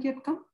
yet come?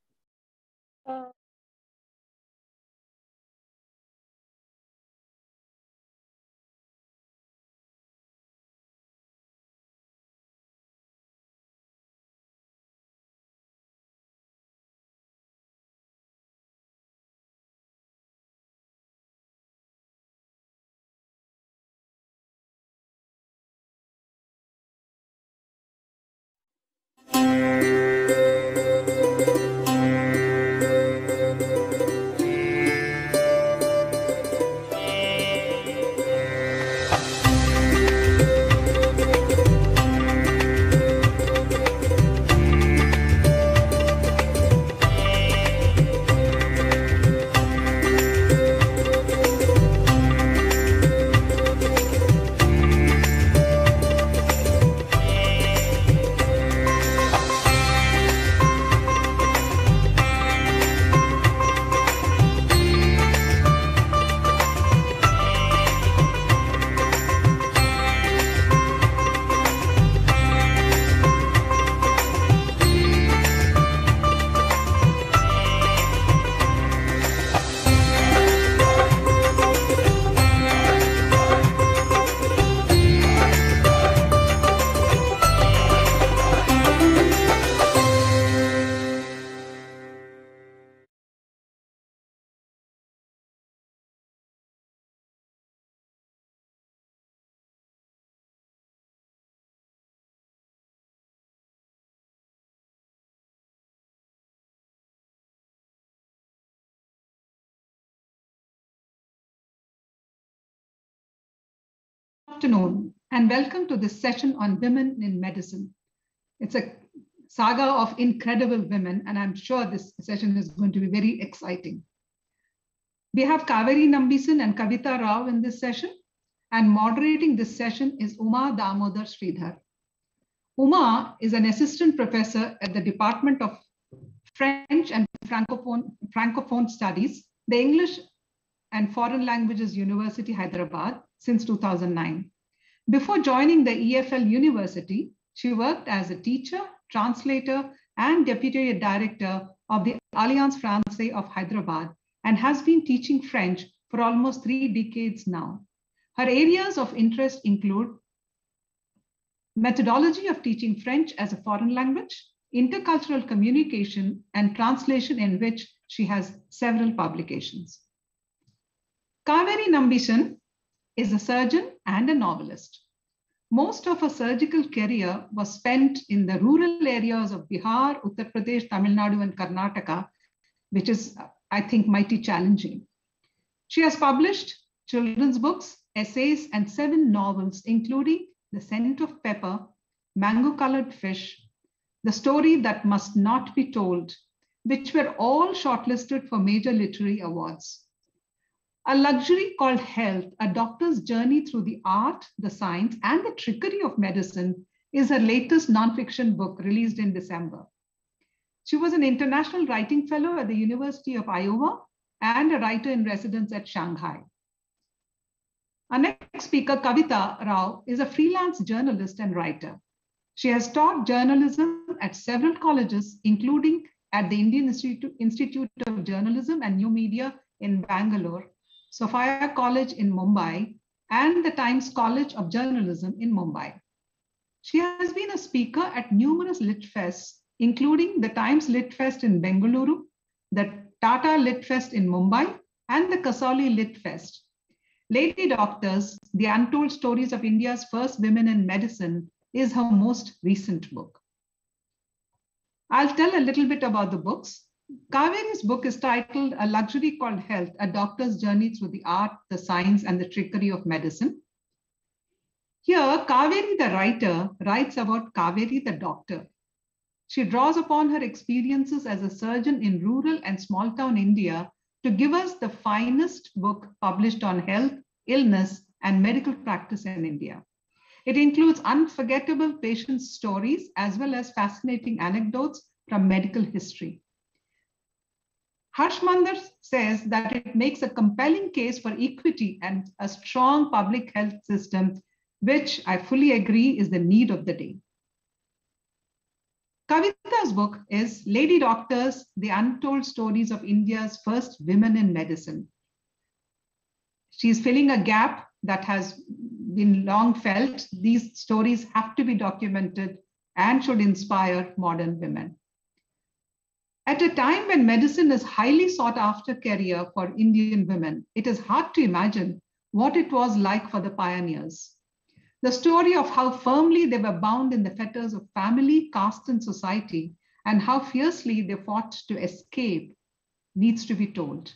Good afternoon, and welcome to this session on women in medicine. It's a saga of incredible women, and I'm sure this session is going to be very exciting. We have Kavery Nambisan and Kavitha Rao in this session, and moderating this session is Damodar Sridhar. Uma is an assistant professor at the Department of French and Francophone Studies, the English and Foreign Languages University, Hyderabad, since 2009. Before joining the EFL University, she worked as a teacher, translator, and deputy director of the Alliance Française of Hyderabad and has been teaching French for almost 3 decades now. Her areas of interest include methodology of teaching French as a foreign language, intercultural communication, and translation, in which she has several publications. Kavery Nambisan is a surgeon and a novelist. Most of her surgical career was spent in the rural areas of Bihar, Uttar Pradesh, Tamil Nadu, and Karnataka, which is, I think, mighty challenging. She has published children's books, essays, and 7 novels, including The Scent of Pepper, Mango-Colored Fish, The Story That Must Not Be Told, which were all shortlisted for major literary awards. A Luxury Called Health, A Doctor's Journey Through the Art, the Science, and the Trickery of Medicine is her latest nonfiction book released in December. She was an international writing fellow at the University of Iowa and a writer in residence at Shanghai. Our next speaker, Kavitha Rao, is a freelance journalist and writer. She has taught journalism at several colleges, including at the Indian Institute of Journalism and New Media in Bangalore, Sophia College in Mumbai, and the Times College of Journalism in Mumbai. She has been a speaker at numerous Lit Fests, including the Times Lit Fest in Bengaluru, the Tata Lit Fest in Mumbai, and the Kasauli Lit Fest. Lady Doctors, The Untold Stories of India's First Women in Medicine is her most recent book. I'll tell a little bit about the books. Kavery's book is titled A Luxury Called Health, A Doctor's Journey Through the Art, the Science, and the Trickery of Medicine. Here, Kavery the writer writes about Kavery the doctor. She draws upon her experiences as a surgeon in rural and small town India to give us the finest book published on health, illness, and medical practice in India. It includes unforgettable patient stories as well as fascinating anecdotes from medical history. Harshmander says that it makes a compelling case for equity and a strong public health system, which I fully agree is the need of the day. Kavitha's book is Lady Doctors, The Untold Stories of India's First Women in Medicine. She's filling a gap that has been long felt. These stories have to be documented and should inspire modern women. At a time when medicine is highly sought after career for Indian women, it is hard to imagine what it was like for the pioneers. The story of how firmly they were bound in the fetters of family, caste, and society, and how fiercely they fought to escape, needs to be told.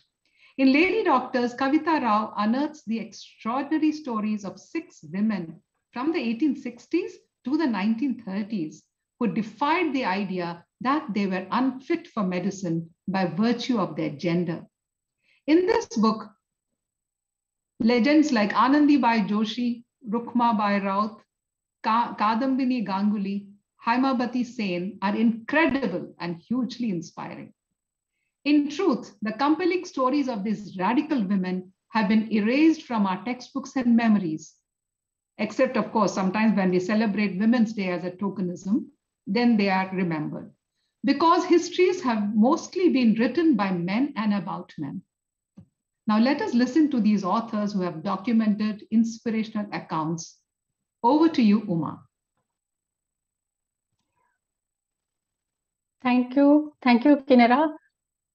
In Lady Doctors, Kavitha Rao unearths the extraordinary stories of 6 women from the 1860s to the 1930s who defied the idea that they were unfit for medicine by virtue of their gender. In this book, legends like Anandibai Joshi, Rukmabai Raut, Kadambini Ganguly, Haimabati Sen are incredible and hugely inspiring. In truth, the compelling stories of these radical women have been erased from our textbooks and memories, except, of course, sometimes when we celebrate Women's Day as a tokenism, then they are remembered. Because histories have mostly been written by men and about men. Now let us listen to these authors who have documented inspirational accounts. Over to you, Uma. Thank you, Kinera.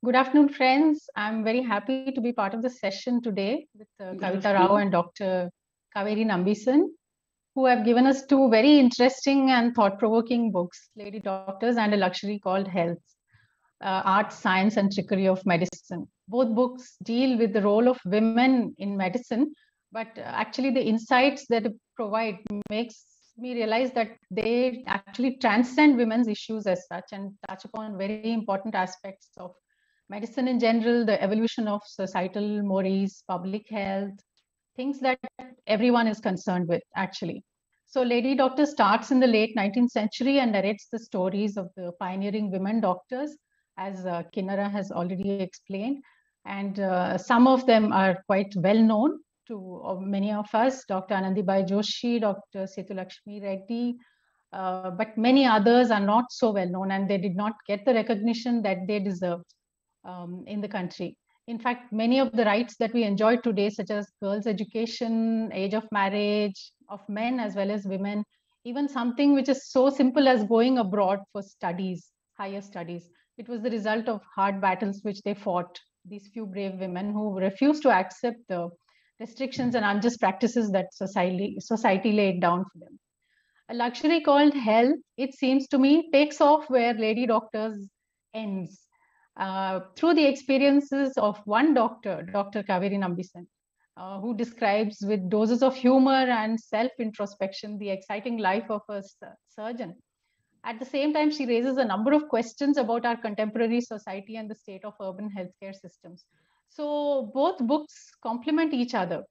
Good afternoon, friends. I'm very happy to be part of the session today with Kavitha Rao and Dr. Kavery Nambisan, who have given us 2 very interesting and thought-provoking books, Lady Doctors and a luxury called Health, Art, Science and Trickery of Medicine. Both books deal with the role of women in medicine, but actually the insights that they provide makes me realize that they actually transcend women's issues as such and touch upon very important aspects of medicine in general, the evolution of societal mores, public health, things that everyone is concerned with, actually. So Lady Doctor starts in the late 19th century and narrates the stories of the pioneering women doctors, as Kinara has already explained. And some of them are quite well known to many of us, Dr. Anandibai Joshi, Dr. Setulakshmi Reddy, but many others are not so well known and they did not get the recognition that they deserved in the country. In fact, many of the rights that we enjoy today, such as girls' education, age of marriage, of men as well as women, even something which is so simple as going abroad for studies, higher studies, it was the result of hard battles which they fought, these few brave women who refused to accept the restrictions and unjust practices that society laid down for them. A luxury called Health, it seems to me, takes off where Lady Doctors ends. Through the experiences of one doctor, Dr. Kavery Nambisan, who describes with doses of humor and self-introspection the exciting life of a surgeon. At the same time, she raises a number of questions about our contemporary society and the state of urban healthcare systems. So both books complement each other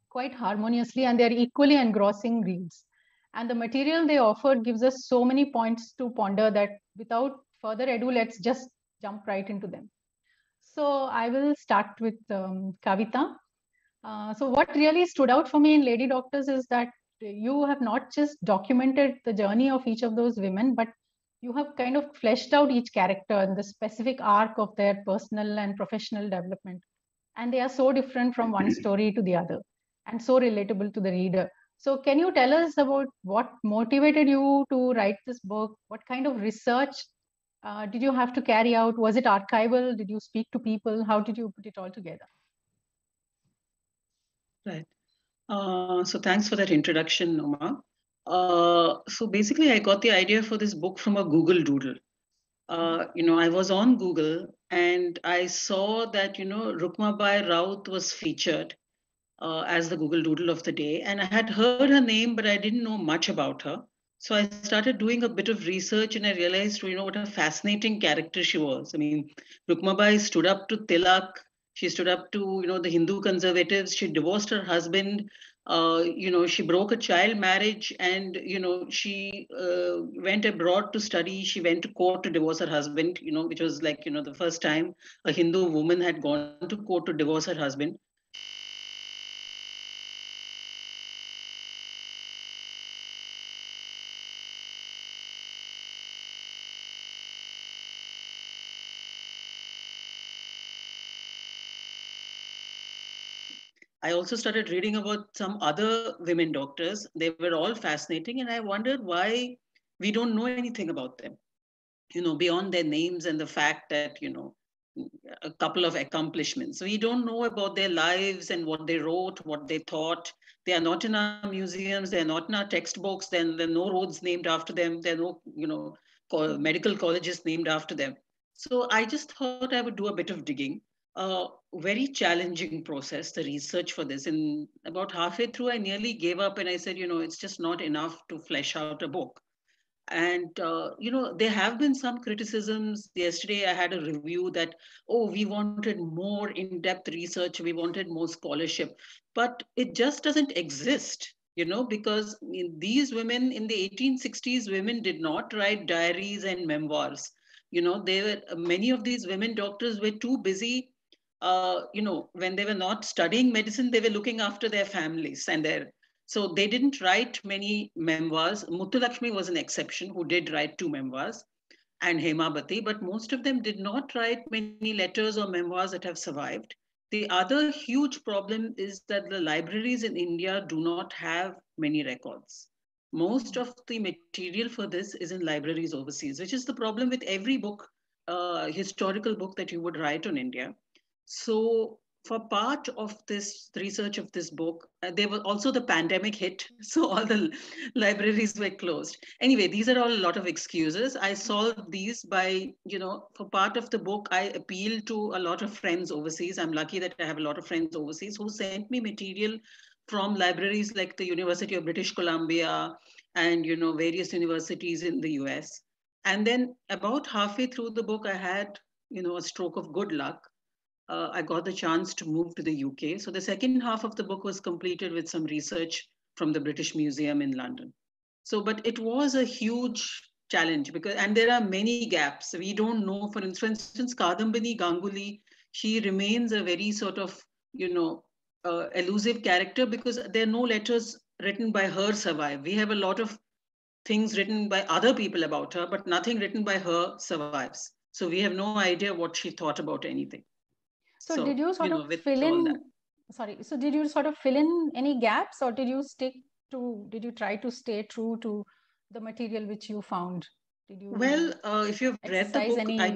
quite harmoniously and they're equally engrossing reads. And the material they offered gives us so many points to ponder that without further ado, let's just jump right into them. So I will start with Kavitha. So what really stood out for me in Lady Doctors is that you have not just documented the journey of each of those women, but you have kind of fleshed out each character and the specific arc of their personal and professional development. And they are so different from one story to the other and so relatable to the reader. So can you tell us about what motivated you to write this book? What kind of research did you have to carry out? Was it archival? Did you speak to people? How did you put it all together? Right. So thanks for that introduction, Uma. So basically, I got the idea for this book from a Google Doodle. I was on Google and I saw that, Rukmabai Raut was featured as the Google Doodle of the day. And I had heard her name, but I didn't know much about her. So I started doing a bit of research and I realized, what a fascinating character she was. I mean, Rukmabai stood up to Tilak. She stood up to, the Hindu conservatives. She divorced her husband. She broke a child marriage and, she went abroad to study. She went to court to divorce her husband, which was like, the first time a Hindu woman had gone to court to divorce her husband. I also started reading about some other women doctors. They were all fascinating, and I wondered why we don't know anything about them, beyond their names and the fact that, a couple of accomplishments. We don't know about their lives and what they wrote, what they thought. They are not in our museums. They are not in our textbooks. Then there are no roads named after them. There are no, medical colleges named after them. So I just thought I would do a bit of digging. Very challenging process, the research for this. And about halfway through, I nearly gave up and I said, it's just not enough to flesh out a book. And there have been some criticisms. Yesterday I had a review that, oh, we wanted more in-depth research, we wanted more scholarship, but it just doesn't exist, because these women in the 1860s, women did not write diaries and memoirs. They were, many of these women doctors were too busy, when they were not studying medicine, they were looking after their families and their, so they didn't write many memoirs. Muthulakshmi was an exception who did write 2 memoirs, and Hemabati, but most of them did not write many letters or memoirs that have survived. The other huge problem is that the libraries in India do not have many records. Most of the material for this is in libraries overseas, which is the problem with every book, historical book that you would write on India. So for part of this research of this book, there was also the pandemic hit, so all the libraries were closed. Anyway, these are all a lot of excuses. I solved these by, for part of the book, I appealed to a lot of friends overseas. I'm lucky that I have a lot of friends overseas who sent me material from libraries like the University of British Columbia and, various universities in the US. And then about halfway through the book, I had, a stroke of good luck. I got the chance to move to the UK. So the second half of the book was completed with some research from the British Museum in London. So, but it was a huge challenge because, and there are many gaps. We don't know, for instance, Kadambini Ganguly, she remains a very sort of, elusive character because there are no letters written by her survive. We have a lot of things written by other people about her, but nothing written by her survives. So we have no idea what she thought about anything. So did you sort of fill in, so did you sort of fill in any gaps, or did you try to stay true to the material which you found? Did you if you've read the book, I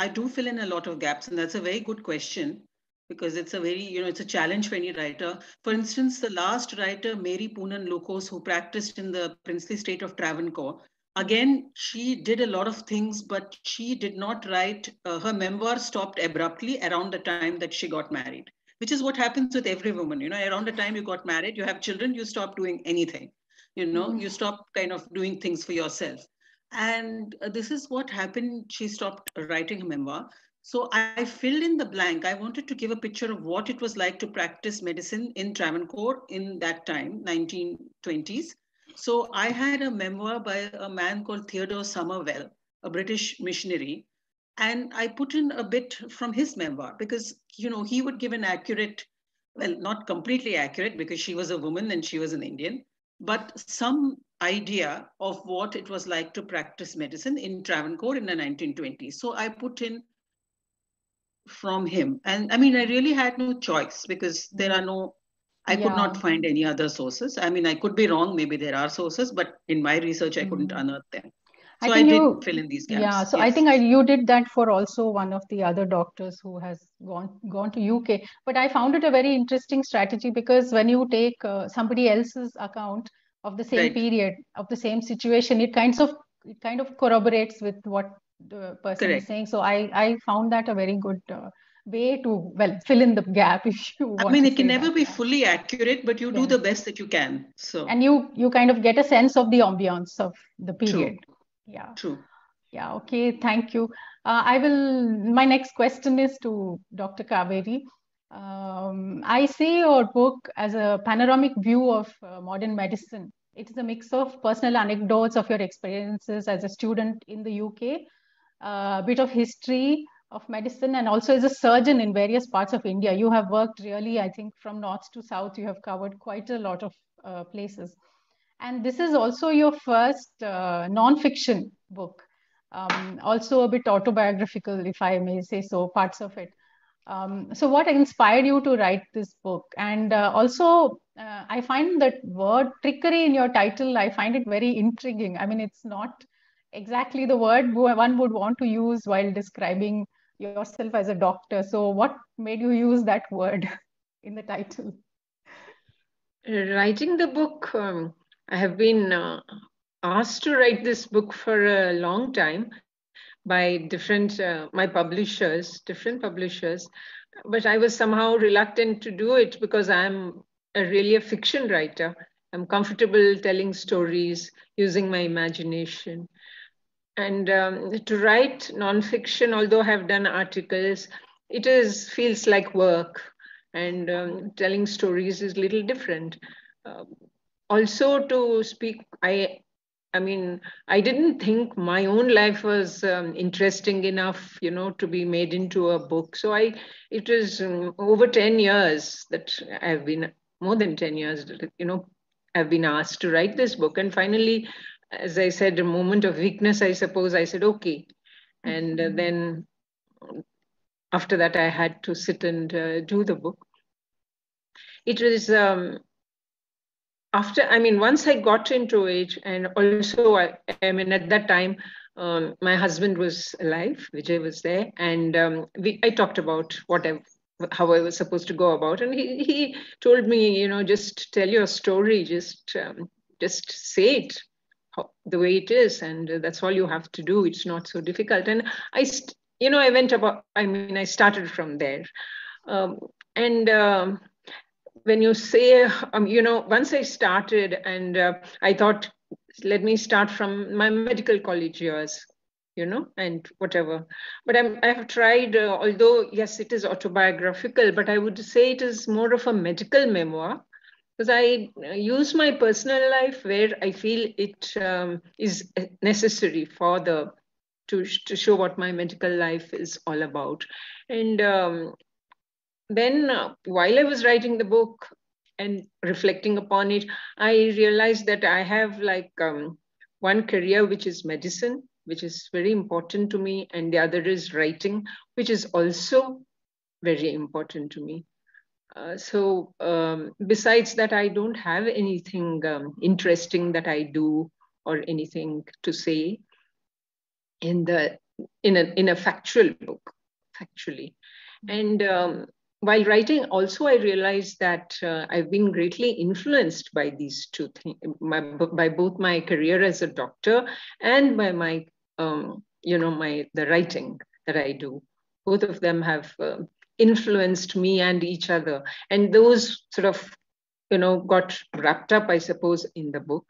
do fill in a lot of gaps, and that's a very good question because it's a very, it's a challenge for any writer. For instance, the last writer, Mary Poonan Locos, who practiced in the princely state of Travancore, again, she did a lot of things, but she did not write, her memoir stopped abruptly around the time that she got married, which is what happens with every woman. Around the time you got married, you have children, you stop doing anything. You stop kind of doing things for yourself. And this is what happened. She stopped writing her memoir. So I filled in the blank. I wanted to give a picture of what it was like to practice medicine in Travancore in that time, 1920s. So I had a memoir by a man called Theodore Somervell, a British missionary. And I put in a bit from his memoir because, he would give an accurate, well, not completely accurate because she was a woman and she was an Indian, but some idea of what it was like to practice medicine in Travancore in the 1920s. So I put in from him. And I mean, I really had no choice because there are no, I could not find any other sources. I mean, I could be wrong. Maybe there are sources, but in my research, I couldn't unearth them. So I did fill in these gaps. Yeah, so yes. I think you did that for also one of the other doctors who has gone to UK. But I found it a very interesting strategy because when you take somebody else's account of the same period, of the same situation, it kind of corroborates with what the person is saying. So I found that a very good way to, well, fill in the gap if you want. I mean, it can never be fully accurate, but you do the best that you can. So and you kind of get a sense of the ambience of the period. True. Yeah. True. Yeah. Okay. Thank you. My next question is to Dr. Kavery. I see your book as a panoramic view of modern medicine. It is a mix of personal anecdotes of your experiences as a student in the UK, a bit of history of medicine, and also as a surgeon in various parts of India. You have worked really, I think, from north to south. You have covered quite a lot of places. And this is also your first non-fiction book, also a bit autobiographical, if I may say so, parts of it. So what inspired you to write this book? And also, I find that word trickery in your title, I find it very intriguing. I mean, it's not exactly the word one would want to use while describing yourself as a doctor. So what made you use that word in the title? Writing the book, I have been asked to write this book for a long time by different different publishers, but I was somehow reluctant to do it because I'm really a fiction writer. I'm comfortable telling stories, using my imagination. And to write nonfiction, although I have done articles, feels like work, and telling stories is a little different. Also, to speak, I mean, I didn't think my own life was interesting enough, to be made into a book. So it was over 10 years that I've been, more than 10 years, I've been asked to write this book. And finally, as I said, a moment of weakness, I suppose, I said, okay. And then after that, I had to sit and do the book. It was once I got into it, and also, at that time, my husband was alive, Vijay was there, and I talked about how I was supposed to go about, and he told me, just tell your story, just say it the way it is, and that's all you have to do. It's not so difficult. And I started from there, and when you say, once I started, and I thought, let me start from my medical college years, and whatever. But I have tried, although, yes, it is autobiographical, but I would say it is more of a medical memoir, because I use my personal life where I feel it is necessary to show what my medical life is all about. And then while I was writing the book and reflecting upon it, I realized that I have one career, which is medicine, which is very important to me, and the other is writing, which is also very important to me. So besides that, I don't have anything interesting that I do or anything to say in a factual book, factually. And while writing, also I realized that I've been greatly influenced by these two things, by both my career as a doctor and by my, the writing that I do. Both of them have influenced me and each other, and those sort of got wrapped up, I suppose, in the book.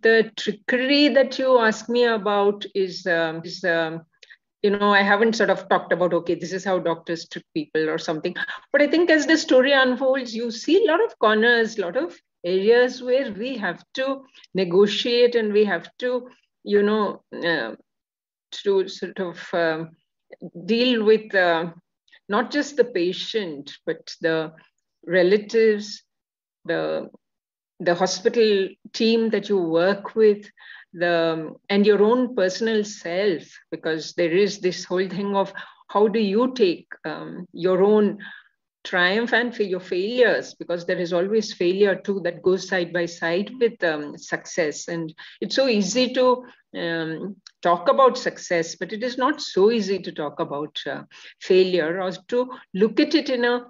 The trickery that you ask me about is I haven't sort of talked about, okay, this is how doctors trick people or something, but I think as the story unfolds, you see a lot of corners, a lot of areas where we have to negotiate, and we have to to sort of deal with not just the patient, but the relatives, the hospital team that you work with, and your own personal self, because there is this whole thing of how do you take your own triumph and your failures, because there is always failure too that goes side by side with success. And it's so easy to talk about success, but it is not so easy to talk about failure, or to look at it in a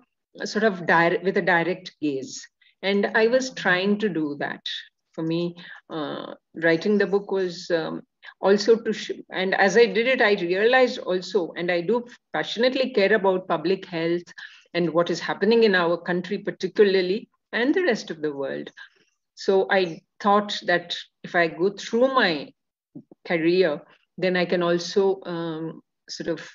sort of with a direct gaze. And I was trying to do that. For me, writing the book was also and as I did it, I realized also, and I do passionately care about public health and what is happening in our country particularly, and the rest of the world. So I thought that if I go through my career, then I can also sort of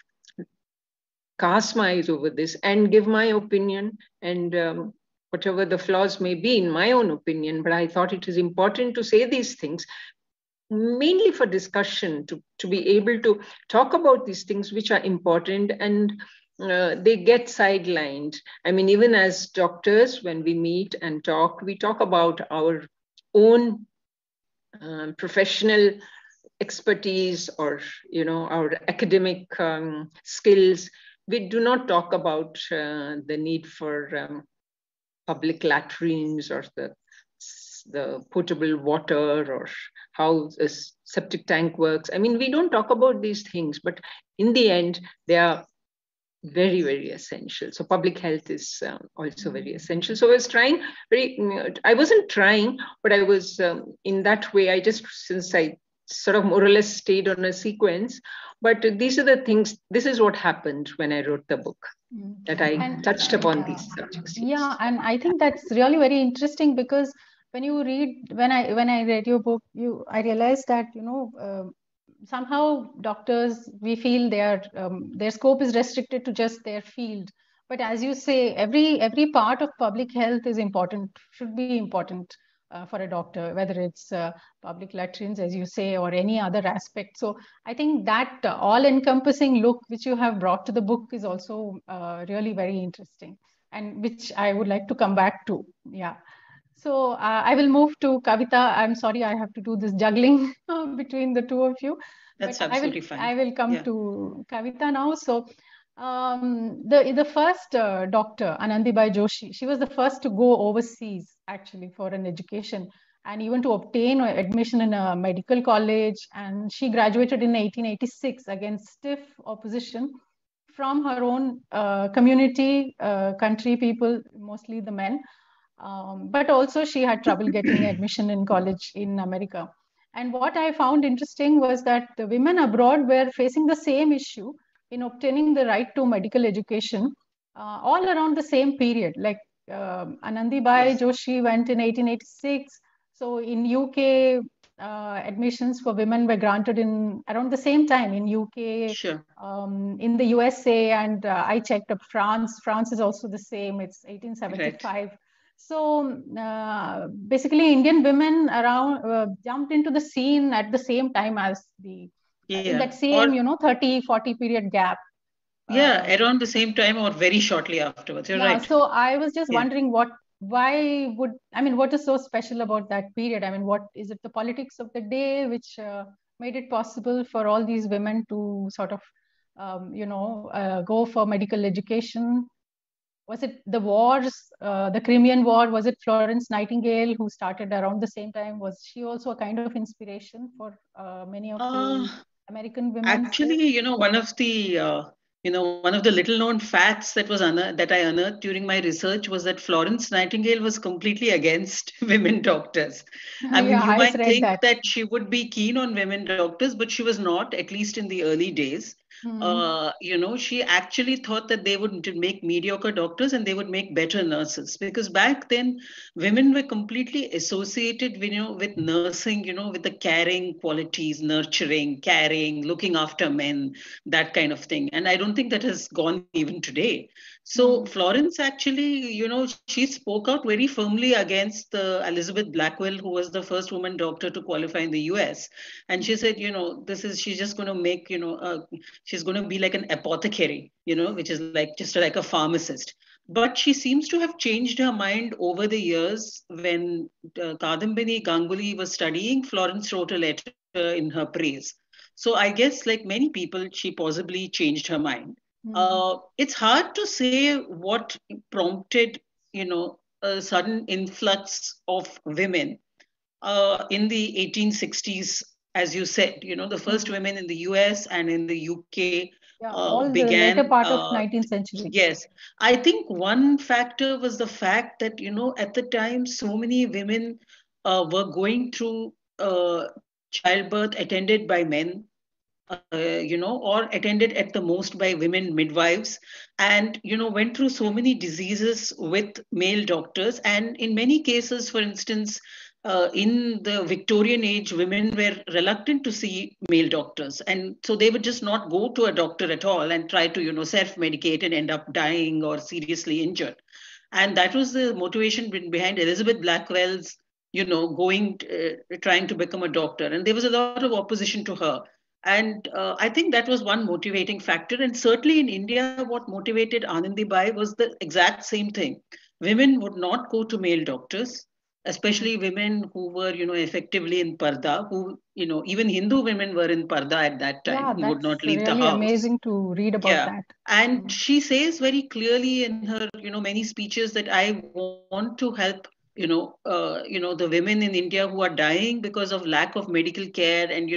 cast my eyes over this and give my opinion, and whatever the flaws may be in my own opinion. But I thought it is important to say these things, mainly for discussion, to be able to talk about these things which are important, and they get sidelined. I mean, even as doctors, when we meet and talk, we talk about our own professional expertise, or our academic skills, we do not talk about the need for public latrines or the potable water or how a septic tank works. I mean, we don't talk about these things, but in the end, they are very, very essential. So public health is also very essential. So I was trying I wasn't trying, but I was in that way, since I sort of more or less stayed on a sequence, but these are the things, this is what happened when I wrote the book, that I touched upon these subjects. Yeah, and I think that's really very interesting, because when I read your book, I realized that, somehow doctors, we feel their scope is restricted to just their field. But as you say, every part of public health is important, should be important for a doctor, whether it's public latrines, as you say, or any other aspect. So I think that all-encompassing look which you have brought to the book is also really very interesting, and which I would like to come back to. Yeah. So I will move to Kavitha. I'm sorry, I have to do this juggling between the two of you. That's but absolutely fine. I will come to Kavitha now. So the first doctor, Anandibai Joshi, she was the first to go overseas actually for an education, and even to obtain admission in a medical college. And she graduated in 1886 against stiff opposition from her own community, country people, mostly the men. But also she had trouble getting admission in college in America. And what I found interesting was that the women abroad were facing the same issue in obtaining the right to medical education all around the same period. Like Anandibai Joshi went in 1886. So in UK, admissions for women were granted in around the same time in UK, sure. In the USA, and I checked up France. France is also the same. It's 1875. Right. So basically, Indian women around jumped into the scene at the same time as in that same 30-40 period gap. Yeah, around the same time or very shortly afterwards. You're right. So I was just wondering what is so special about that period? I mean, what is it, the politics of the day which made it possible for all these women to sort of, go for medical education? Was it the wars, the Crimean War? Was it Florence Nightingale, who started around the same time? Was she also a kind of inspiration for many of the American women? Actually, one of the little known facts that I unearthed during my research was that Florence Nightingale was completely against women doctors. I mean, you might think that she would be keen on women doctors, but she was not, at least in the early days. She actually thought that they would make mediocre doctors and they would make better nurses, because back then women were completely associated with nursing, with the caring qualities, nurturing, caring, looking after men, that kind of thing. And I don't think that has gone even today. So Florence actually, she spoke out very firmly against Elizabeth Blackwell, who was the first woman doctor to qualify in the US. And she said, she's just going to make, she's going to be like an apothecary, which is just like a pharmacist. But she seems to have changed her mind over the years. When Kadambini Ganguly was studying, Florence wrote a letter in her praise. So I guess, like many people, she possibly changed her mind. It's hard to say what prompted, a sudden influx of women in the 1860s, as you said. The first women in the US and in the UK began the later part of 19th century. Yes, I think one factor was the fact that at the time so many women were going through childbirth attended by men. Or attended at the most by women midwives, and, went through so many diseases with male doctors. And in many cases, for instance, in the Victorian age, women were reluctant to see male doctors. And so they would just not go to a doctor at all and try to, self-medicate and end up dying or seriously injured. And that was the motivation behind Elizabeth Blackwell's, trying to become a doctor. And there was a lot of opposition to her. And I think that was one motivating factor. And certainly in India, what motivated Anandibai was the exact same thing. Women would not go to male doctors. especially women who were, effectively in parda, who, even Hindu women were in parda at that time, Yeah, who would not that's leave the really house. amazing to read about Yeah. that. And she says very clearly in her, many speeches that I want to help, the women in India who are dying because of lack of medical care and,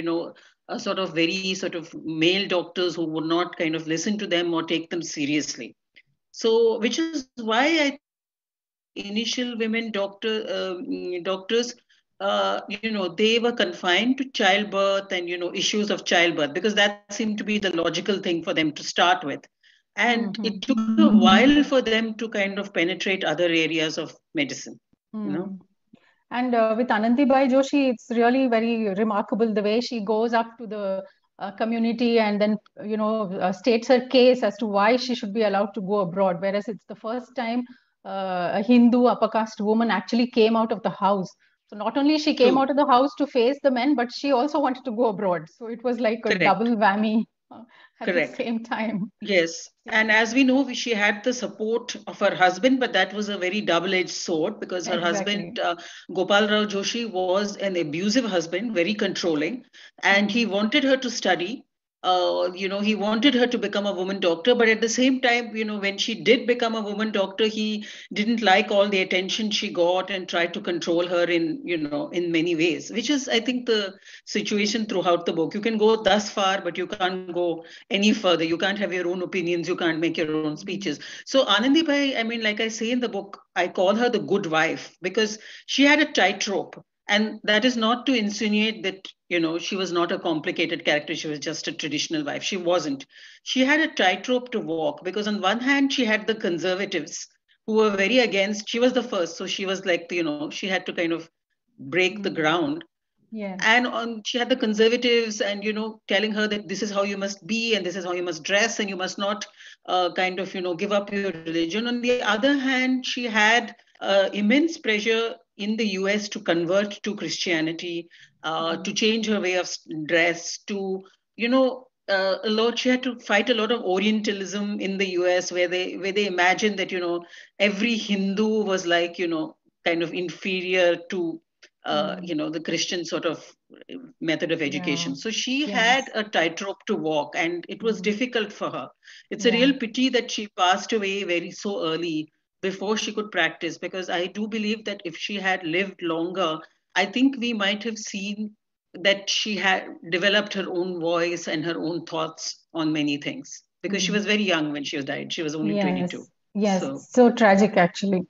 a sort of very sort of male doctors who would not kind of listen to them or take them seriously. So, which is why I think the initial women doctors, they were confined to childbirth and, issues of childbirth, because that seemed to be the logical thing for them to start with. And it took a while for them to kind of penetrate other areas of medicine, And with Anandibai Joshi, it's really very remarkable the way she goes up to the community and then, states her case as to why she should be allowed to go abroad. Whereas it's the first time a Hindu upper caste woman actually came out of the house. So not only she came True. out of the house to face the men, but she also wanted to go abroad. So it was like a Correct. double whammy at Correct. the same time. Yes. And as we know, she had the support of her husband, but that was a very double-edged sword, because her husband, Gopal Rao Joshi, was an abusive husband, very controlling, and he wanted her to study. He wanted her to become a woman doctor, but at the same time, when she did become a woman doctor, he didn't like all the attention she got and tried to control her in many ways, which is, I think, the situation throughout the book. You can go thus far, but you can't go any further. You can't have your own opinions. You can't make your own speeches. So Anandi Bhai, I mean, like I say in the book, I call her the good wife, because she had a tightrope. And that is not to insinuate that, she was not a complicated character. She was just a traditional wife. She wasn't. She had a tightrope to walk, because on one hand, she had the conservatives who were very against. She was the first. So she was like, she had to kind of break the ground. Yeah. And she had the conservatives and, telling her that this is how you must be and this is how you must dress, and you must not kind of, give up your religion. On the other hand, she had immense pressure in the US to convert to Christianity, to change her way of dress, to, a lot. She had to fight a lot of Orientalism in the US, where they imagined that, every Hindu was like, kind of inferior to the Christian sort of method of education. Yeah. So she had a tightrope to walk, and it was difficult for her. It's a Yeah. real pity that she passed away very so early, before she could practice, because I do believe that if she had lived longer, I think we might have seen that she had developed her own voice and her own thoughts on many things, because she was very young when she died. She was only 22. Yes, so tragic actually.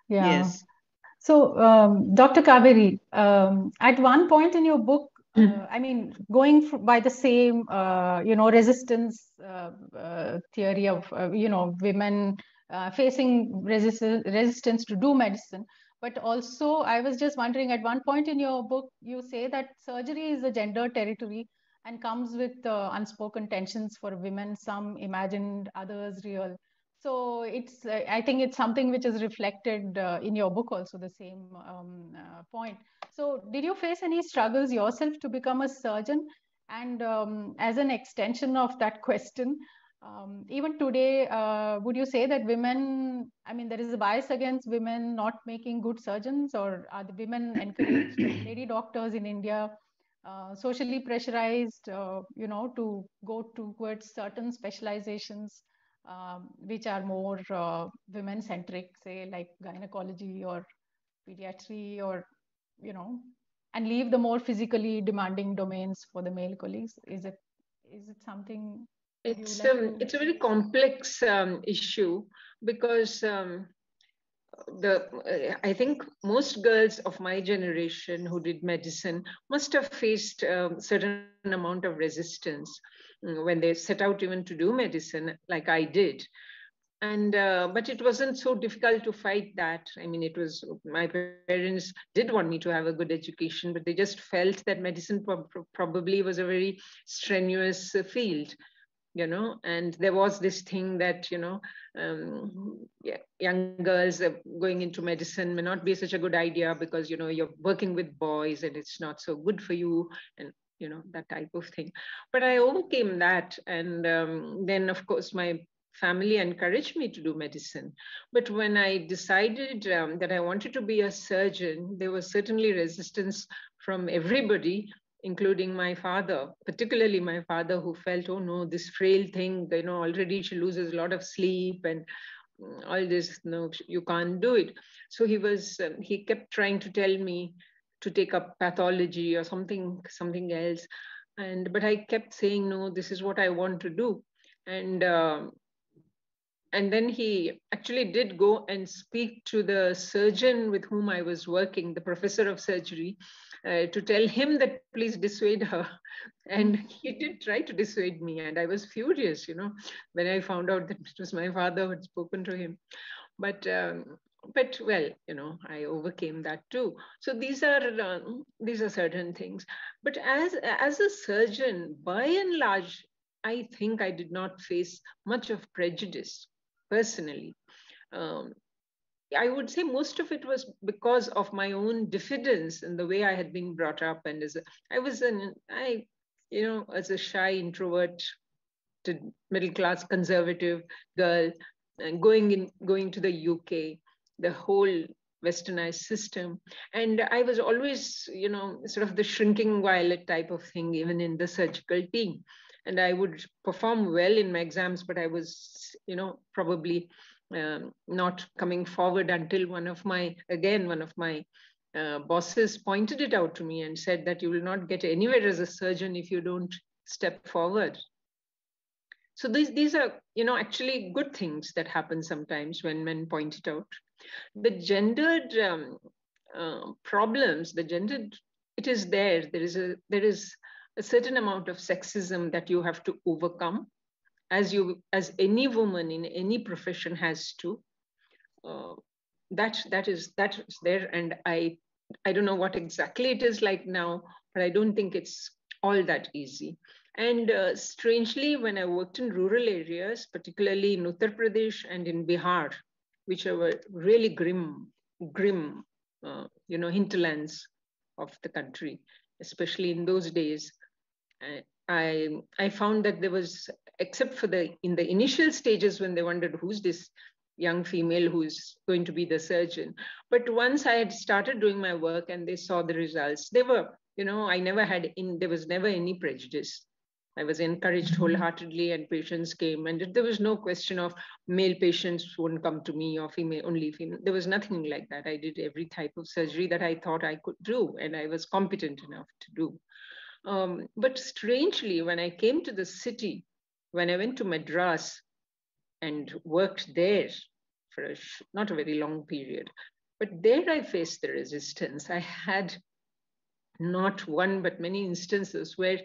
Yeah. Yes. So, Dr. Kavery, at one point in your book, I mean, going by the same, resistance theory of, women facing resistance to do medicine, but also I was just wondering, at one point in your book, you say that surgery is a gender territory and comes with unspoken tensions for women, some imagined, others real. So it's, I think it's something which is reflected in your book also, the same point. So did you face any struggles yourself to become a surgeon? And as an extension of that question, even today, would you say that women, I mean, there is a bias against women not making good surgeons, or are the women encouraged, lady doctors in India, socially pressurized, to go towards certain specializations? Which are more women centric, say like gynecology or pediatry, or and leave the more physically demanding domains for the male colleagues? Is it something that you would like to? It's a very complex issue, because I think most girls of my generation who did medicine must have faced a certain amount of resistance when they set out even to do medicine, like I did. And but it wasn't so difficult to fight that. I mean, it was, my parents did want me to have a good education, but they just felt that medicine probably was a very strenuous field. And there was this thing that, young girls going into medicine may not be such a good idea, because, you're working with boys and it's not so good for you, and, that type of thing. But I overcame that. And then, of course, my family encouraged me to do medicine. But when I decided that I wanted to be a surgeon, there was certainly resistance from everybody, including my father, particularly my father, who felt, oh no, this frail thing, already she loses a lot of sleep and all this, no, you can't do it. So he kept trying to tell me to take up pathology or something else. But I kept saying, no, this is what I want to do. And then he actually did go and speak to the surgeon with whom I was working, the professor of surgery, to tell him that please dissuade her. And he did try to dissuade me. And I was furious, when I found out that it was my father who had spoken to him. But well, I overcame that too. So these are certain things. But as a surgeon, by and large, I think I did not face much of prejudice personally. I would say most of it was because of my own diffidence in the way I had been brought up, and as a shy introvert, middle class conservative girl, and going to the UK, the whole westernized system, and I was always sort of the shrinking violet type of thing, even in the surgical team. And I would perform well in my exams, but I was probably not coming forward until one of my bosses pointed it out to me and said that you will not get anywhere as a surgeon if you don't step forward. So these are actually good things that happen sometimes when men point it out. The gendered problems, it is there. There is a certain amount of sexism that you have to overcome, as any woman in any profession has to. That is there, and I don't know what exactly it is like now, but I don't think it's all that easy. And strangely, when I worked in rural areas, particularly in Uttar Pradesh and in Bihar, which were really grim hinterlands of the country, especially in those days, I found that there was, except for in the initial stages when they wondered who's this young female who's going to be the surgeon. But once I had started doing my work and they saw the results, they were, there was never any prejudice. I was encouraged wholeheartedly, and patients came, and there was no question of male patients wouldn't come to me or only female. There was nothing like that. I did every type of surgery that I thought I could do, and I was competent enough to do. But strangely, when I came to the city, when I went to Madras and worked there for not a very long period, but there I faced the resistance. I had not one, but many instances where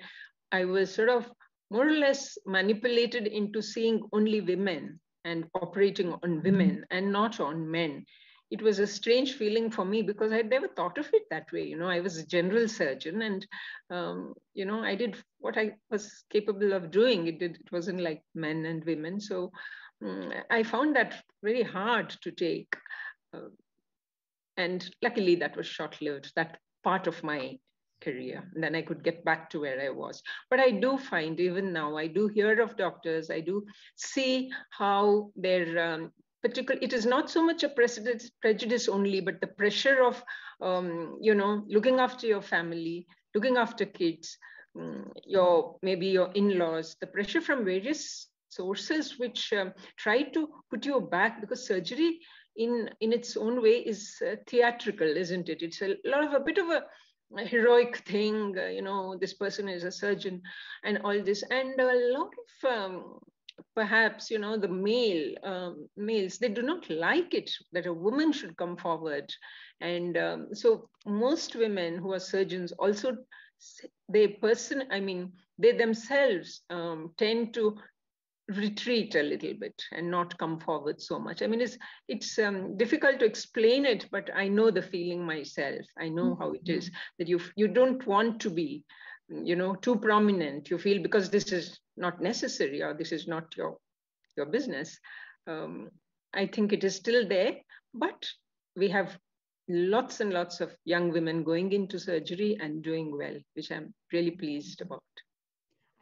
I was sort of more or less manipulated into seeing only women and operating on women and not on men. It was a strange feeling for me because I'd never thought of it that way. I was a general surgeon, and I did what I was capable of doing. It wasn't like men and women. So I found that very hard to take. And luckily that was short-lived, that part of my career. And then I could get back to where I was. But I do find, even now, I do hear of doctors, I do see how their it is not so much a prejudice only, but the pressure of, looking after your family, looking after kids, maybe your in-laws, the pressure from various sources which try to put you back, because surgery in its own way is theatrical, isn't it? It's a bit of a heroic thing, this person is a surgeon and all this. And a lot of perhaps, the males, they do not like it that a woman should come forward. And so most women who are surgeons also, they themselves tend to retreat a little bit and not come forward so much. I mean, it's difficult to explain it, but I know the feeling myself. I know how it is, that you don't want to be, too prominent. You feel because this is not necessary or this is not your business. I think it is still there, but we have lots and lots of young women going into surgery and doing well, which I'm really pleased about.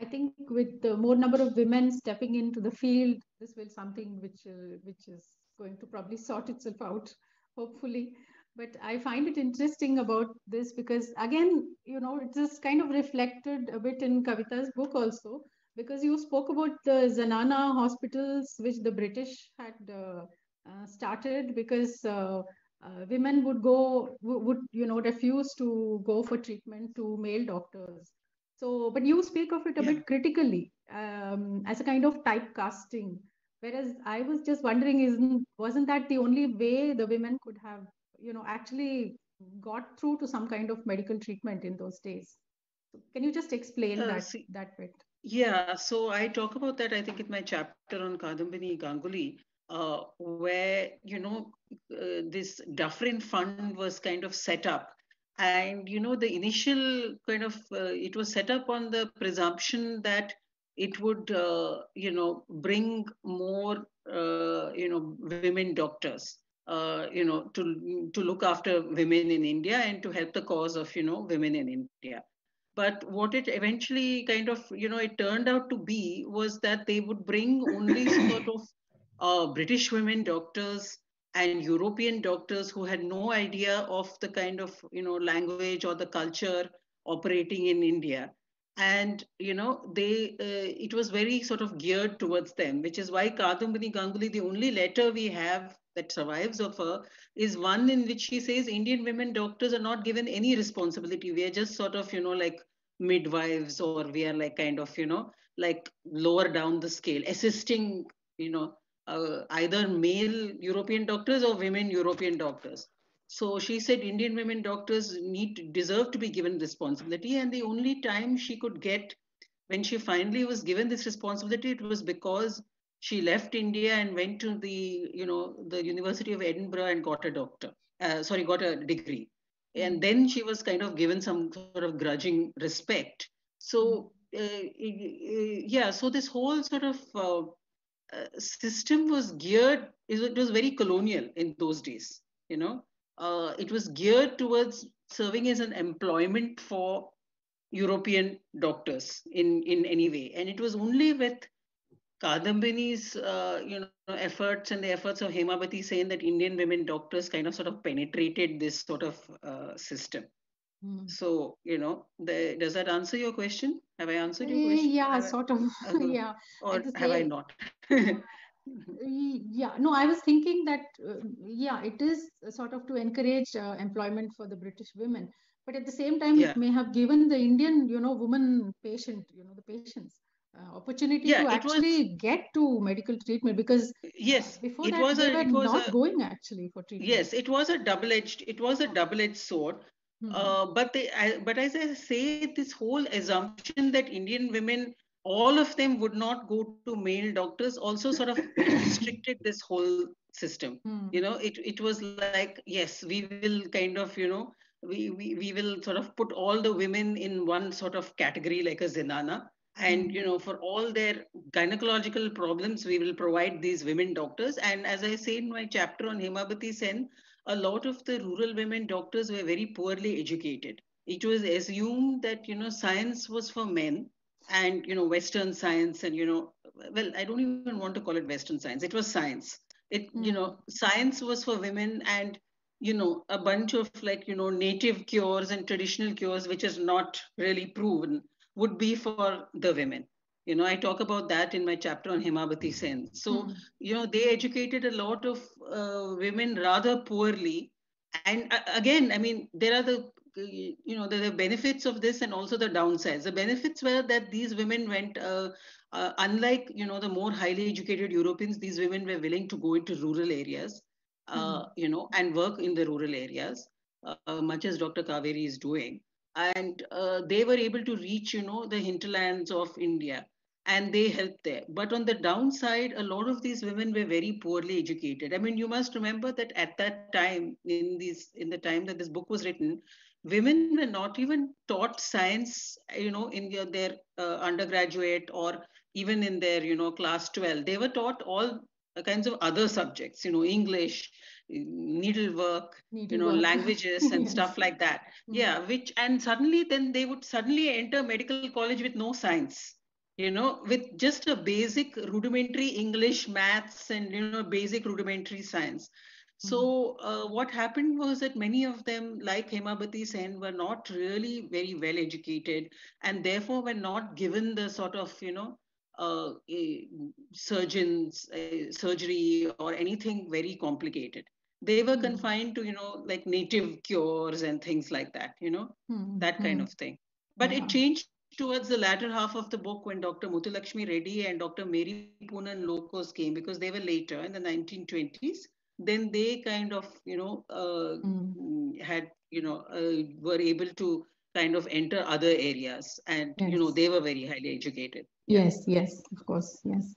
I think with the more number of women stepping into the field, this will something which is going to probably sort itself out, hopefully. But I find it interesting about this because, again, it just kind of reflected a bit in Kavitha's book also, because you spoke about the Zanana hospitals which the British had started because women would refuse to go for treatment to male doctors. So, but you speak of it a bit critically as a kind of typecasting. Whereas I was just wondering, wasn't that the only way the women could have, actually got through to some kind of medical treatment in those days? So can you just explain that bit? Yeah, so I talk about that, I think, in my chapter on Kadambini Ganguly, where, this Dufferin Fund was kind of set up. And, the initial kind of, it was set up on the presumption that it would, bring more, women doctors, to look after women in India and to help the cause of, women in India. But what it eventually kind of, it turned out to be was that they would bring only sort of British women doctors and European doctors who had no idea of the kind of, language or the culture operating in India. And, it was very sort of geared towards them, which is why Kadambini Ganguly, the only letter we have that survives of her is one in which she says Indian women doctors are not given any responsibility. We are just sort of, like midwives, or we are like kind of, like lower down the scale, assisting, either male European doctors or women European doctors. So she said Indian women doctors deserve to be given responsibility. And the only time she could get, when she finally was given this responsibility, it was because she left India and went to the University of Edinburgh and got a degree. And then she was kind of given some sort of grudging respect. So, so this whole sort of system was geared, it was very colonial in those days, it was geared towards serving as an employment for European doctors in any way. And it was only with Kadambini's, efforts and the efforts of Hemabati Sen that Indian women doctors kind of sort of penetrated this sort of system. So, does that answer your question? Have I answered your question? Yeah, sort of. Yeah. Or have I not? Yeah, no, I was thinking that, it is sort of to encourage employment for the British women. But at the same time, it may have given the Indian, woman patient, the patients, opportunity to actually get to medical treatment, because before that they were not going actually for treatment. Yes, it was a double-edged sword. But as I say, this whole assumption that Indian women, all of them would not go to male doctors, also sort of restricted this whole system. It was like, yes, we will kind of, we will sort of put all the women in one sort of category like a zenana. And, for all their gynecological problems, we will provide these women doctors. And as I say in my chapter on Hemabati Sen, a lot of the rural women doctors were very poorly educated. It was assumed that, science was for men, and, Western science, and, well, I don't even want to call it Western science. It was science. Science was for women, and, a bunch of like, native cures and traditional cures, which is not really proven, would be for the women. I talk about that in my chapter on Hemabati Sen. So, they educated a lot of women rather poorly. And again, I mean, there are the benefits of this and also the downsides. The benefits were that these women went, unlike, the more highly educated Europeans, these women were willing to go into rural areas, and work in the rural areas, much as Dr. Kavery is doing. And they were able to reach, the hinterlands of India, and they helped there. But on the downside, a lot of these women were very poorly educated. I mean, you must remember that at that time, in the time that this book was written, women were not even taught science, in their undergraduate, or even in their, class 12. They were taught all kinds of other subjects, English, needlework, languages and stuff like that. Yeah, and suddenly then they would suddenly enter medical college with no science. with just a basic rudimentary English, maths, and, basic rudimentary science. So what happened was that many of them, like Hemabati Sen, were not really very well educated, and therefore were not given the sort of, surgery or anything very complicated. They were confined to, like native cures and things like that, that kind of thing. But it changed towards the latter half of the book when Dr. Muthulakshmi Reddy and Dr. Mary Poonan Lokos came, because they were later in the 1920s. Then they kind of, had, were able to kind of enter other areas, and, they were very highly educated. Yes, yes, of course, yes.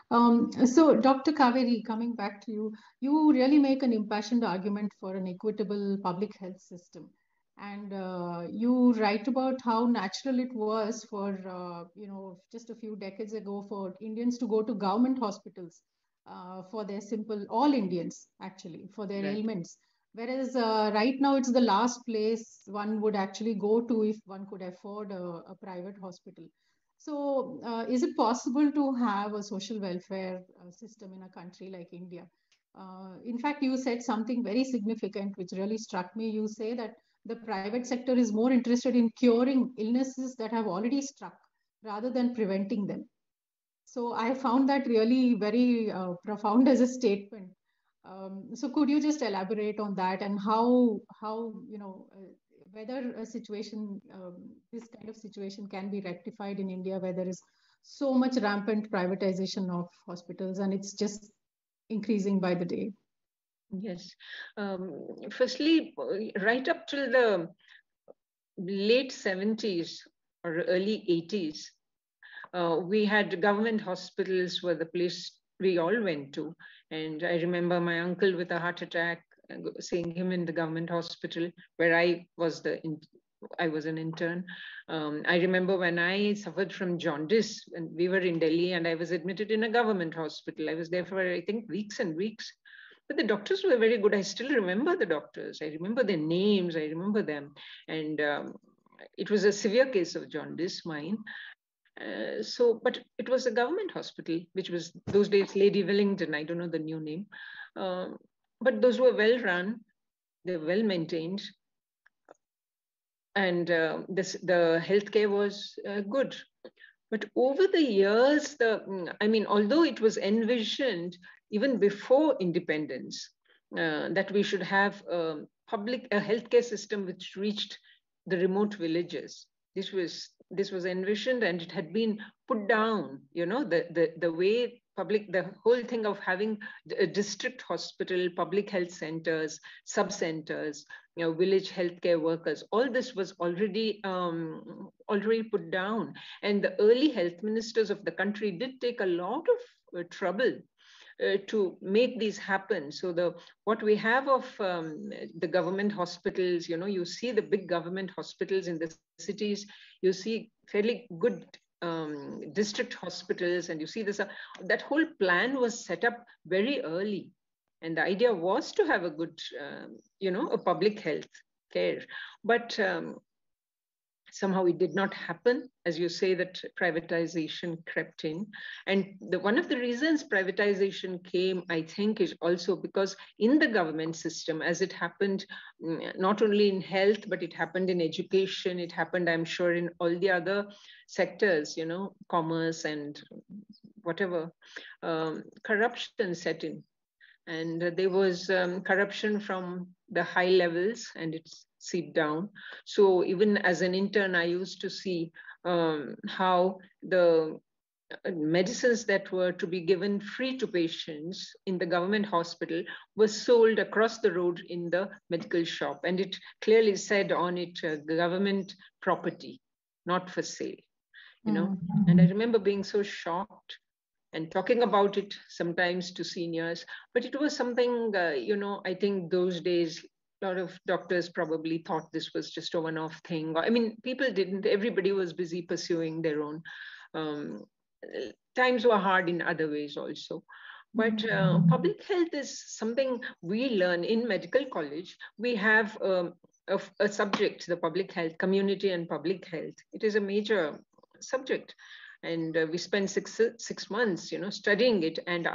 So, Dr. Kavery, coming back to you, you really make an impassioned argument for an equitable public health system. And you write about how natural it was for, just a few decades ago for Indians to go to government hospitals for their all Indians actually, for their ailments. Whereas right now it's the last place one would actually go to if one could afford a private hospital. So, is it possible to have a social welfare system in a country like India? In fact, you said something very significant, which really struck me. You say that the private sector is more interested in curing illnesses that have already struck rather than preventing them. So, I found that really very profound as a statement. So, could you just elaborate on that and how whether a situation, this kind of situation can be rectified in India, where there is so much rampant privatization of hospitals and it's just increasing by the day? Yes. Firstly, right up till the late 70s or early 80s, we had government hospitals were the place we all went to. And I remember my uncle with a heart attack, seeing him in the government hospital where I was an intern. I remember when I suffered from jaundice, and we were in Delhi, and I was admitted in a government hospital. I was there for, I think, weeks and weeks. But the doctors were very good. I still remember the doctors. I remember their names. I remember them. And it was a severe case of jaundice, mine. But it was a government hospital, which was those days Lady Wellington. I don't know the new name. But those were well run. They were well maintained. And the healthcare was good. But over the years, although it was envisioned even before independence, that we should have a healthcare system which reached the remote villages. This was envisioned, and it had been put down. The way the whole thing of having a district hospital, public health centers, sub-centers, village healthcare workers, all this was already put down. And the early health ministers of the country did take a lot of trouble to make these happen. So what we have of the government hospitals, you see the big government hospitals in the cities, you see fairly good district hospitals, and you see this, that whole plan was set up very early. And the idea was to have a good, a public health care. But somehow it did not happen. As you say, that privatization crept in. And one of the reasons privatization came, I think, is also because in the government system, as it happened not only in health, but it happened in education, it happened, I'm sure, in all the other sectors, commerce and whatever, corruption set in. And there was corruption from the high levels, and it's seeped down. So even as an intern, I used to see how the medicines that were to be given free to patients in the government hospital were sold across the road in the medical shop. And it clearly said on it, government property, not for sale, And I remember being so shocked and talking about it sometimes to seniors, but it was something, I think those days, a lot of doctors probably thought this was just a one-off thing. I mean, people didn't, everybody was busy pursuing their own. Times were hard in other ways also. But public health is something we learn in medical college. We have a subject, the public health, community and public health. It is a major subject. And we spend six months, studying it. And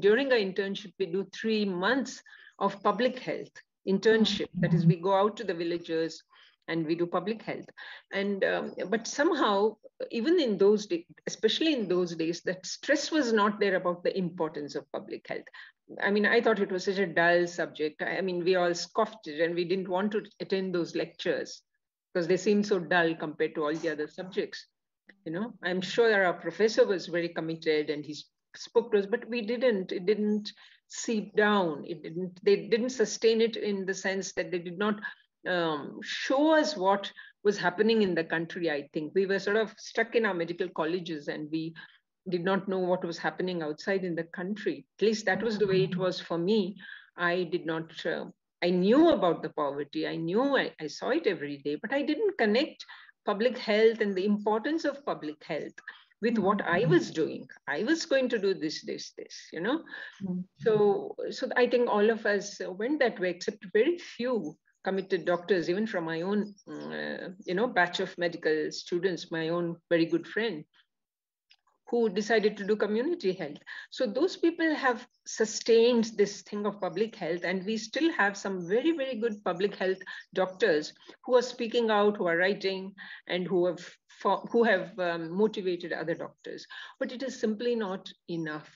during our internship, we do 3 months of public health internship. That is, we go out to the villages and we do public health. And but somehow, even in those days, especially in those days, that stress was not there about the importance of public health. I mean, I thought it was such a dull subject. I mean, we all scoffed it and we didn't want to attend those lectures because they seemed so dull compared to all the other subjects. I'm sure our professor was very committed and he spoke to us, but we didn't. It didn't seep down. They didn't sustain it in the sense that they did not show us what was happening in the country. I think we were sort of stuck in our medical colleges and we did not know what was happening outside in the country. At least that was the way it was for me. I did not, I knew about the poverty. I knew, I saw it every day, but I didn't connect public health and the importance of public health with what I was doing. I was going to do this. So I think all of us went that way, except very few committed doctors, even from my own, batch of medical students, my own very good friend, who decided to do community health. So those people have sustained this thing of public health, and we still have some very, very good public health doctors who are speaking out, who are writing, and who have motivated other doctors. But it is simply not enough.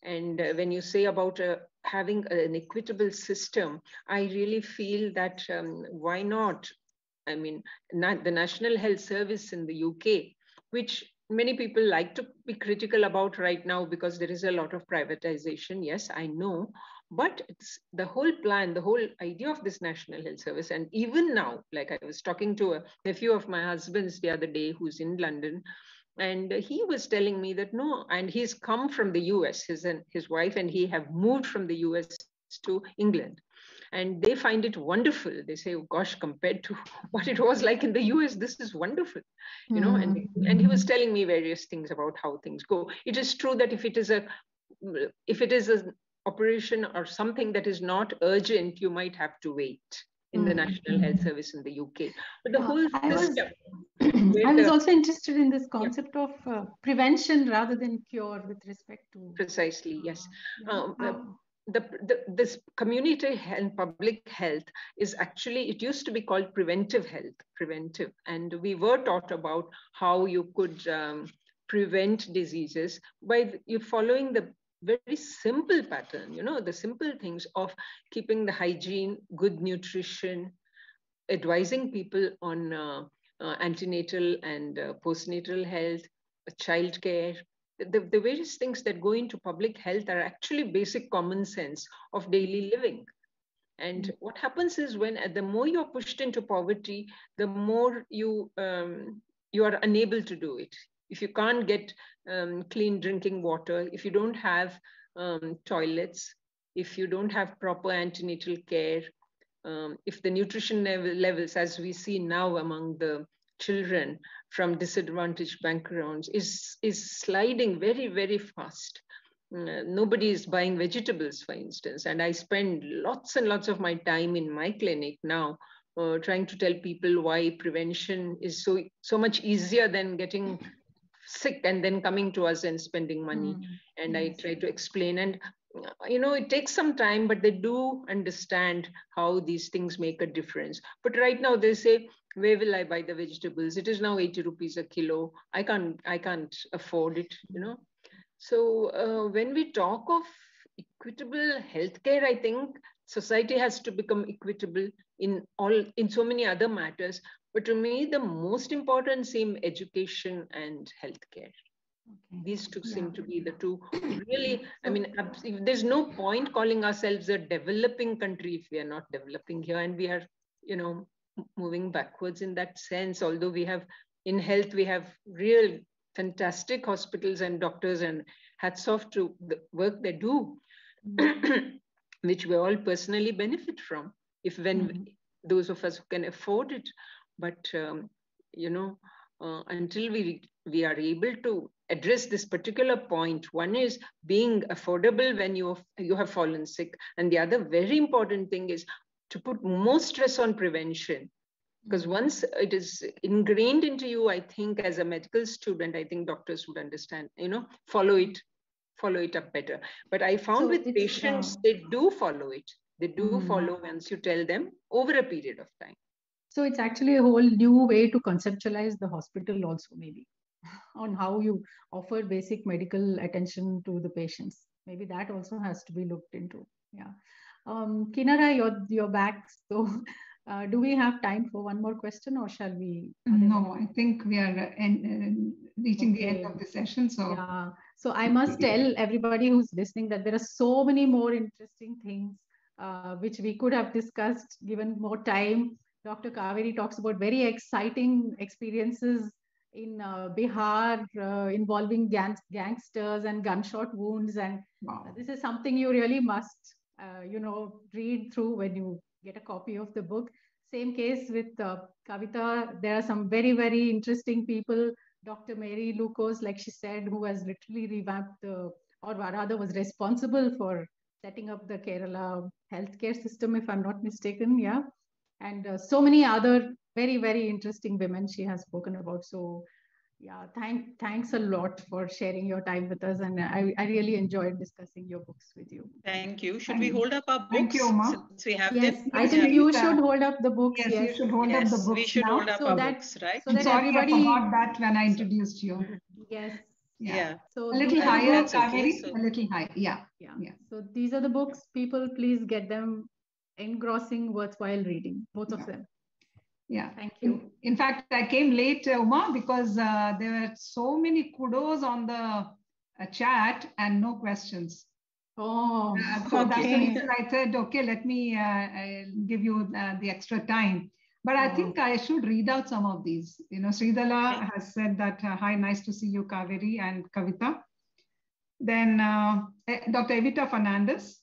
And when you say about having an equitable system, I really feel that why not? I mean, the National Health Service in the UK, which many people like to be critical about right now because there is a lot of privatization. Yes, I know. But it's the whole plan, the whole idea of this National Health Service. And even now, like I was talking to a nephew of my husband's the other day who's in London, and he was telling me that no, and he's come from the US, his wife and he have moved from the US to England. And they find it wonderful. They say, oh gosh, compared to what it was like in the US, this is wonderful. And he was telling me various things about how things go. It is true that if it is an operation or something that is not urgent, you might have to wait in the National Health Service in the UK. But the whole system. I was also interested in this concept of prevention rather than cure with respect to. Precisely, yes. This community and public health is actually, it used to be called preventive health, and we were taught about how you could prevent diseases by you following the very simple pattern, the simple things of keeping the hygiene, good nutrition, advising people on antenatal and postnatal health, childcare. The various things that go into public health are actually basic common sense of daily living. And what happens is when the more you're pushed into poverty, the more you are unable to do it. If you can't get clean drinking water, if you don't have toilets, if you don't have proper antenatal care, if the nutrition levels, as we see now among the children from disadvantaged backgrounds, is sliding very, very fast. Nobody is buying vegetables, for instance. And I spend lots and lots of my time in my clinic now trying to tell people why prevention is so much easier than getting sick and then coming to us and spending money. And I try to explain, and it takes some time, but they do understand how these things make a difference. But right now they say, where will I buy the vegetables? It is now 80 rupees a kilo. I can't afford it, So when we talk of equitable healthcare, I think society has to become equitable in so many other matters. But to me, the most important seem education and healthcare. Okay. These two seem to be the two really, I mean, there's no point calling ourselves a developing country if we are not developing here. And we are, moving backwards in that sense. Although we have, in health, we have real fantastic hospitals and doctors, and hats off to the work they do, which we all personally benefit from, those of us who can afford it. But, until we are able to address this particular point, one is being affordable when you have fallen sick. And the other very important thing is to put more stress on prevention. Because once it is ingrained into you, I think as a medical student, I think doctors would understand, follow it up better. But I found with patients, they do follow it. They do follow once you tell them over a period of time. So it's actually a whole new way to conceptualize the hospital also, maybe, on how you offer basic medical attention to the patients. Maybe that also has to be looked into. Yeah. Kinara, you're back. So do we have time for one more question, or shall we? No, I think we are reaching the end of the session. So yeah. So I must tell everybody who's listening that there are so many more interesting things which we could have discussed given more time. Dr. Kavery talks about very exciting experiences in Bihar involving gangsters and gunshot wounds. And this is something you really must, read through when you get a copy of the book. Same case with Kavitha. There are some very, very interesting people. Dr. Mary Lucas, like she said, who has literally revamped or rather was responsible for setting up the Kerala healthcare system, if I'm not mistaken. Yeah. And so many other very, very interesting women she has spoken about. So yeah, thanks a lot for sharing your time with us. And I really enjoyed discussing your books with you. Thank you. Should we hold up our books? Thank you, Uma. Since we have yes, them? I think you should hold up the books. Yes, you should hold up the books. We should now. hold up our books, right? So that sorry, everybody... I forgot that when I introduced you. Yes. Yeah. So a little higher, Kaveri, so... a little high. Yeah. So these are the books. People, please get them. Engrossing, worthwhile reading, both of them. Yeah. Thank you. In fact, I came late, Uma, because there were so many kudos on the chat and no questions. Oh, so that's the reason I said, okay, let me give you the extra time. But I think I should read out some of these. Sridhar has said that, hi, nice to see you, Kaveri and Kavitha. Then Dr. Evita Fernandez.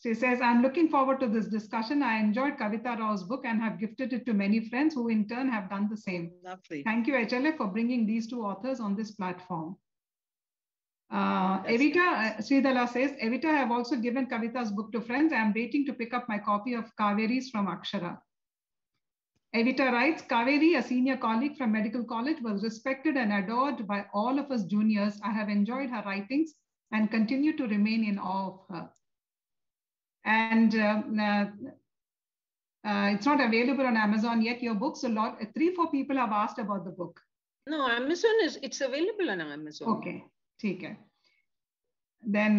She says, I'm looking forward to this discussion. I enjoyed Kavitha Rao's book and have gifted it to many friends who in turn have done the same. Lovely. Thank you, HLF, for bringing these two authors on this platform. Evita, Sridhar says, Evita, I have also given Kavitha's book to friends. I am waiting to pick up my copy of Kaveri's from Akshara. Evita writes, Kaveri, a senior colleague from medical college, was respected and adored by all of us juniors. I have enjoyed her writings and continue to remain in awe of her. And it's not available on Amazon yet, your book. So 3-4 people have asked about the book. No, Amazon it's available on Amazon. Okay, okay. Then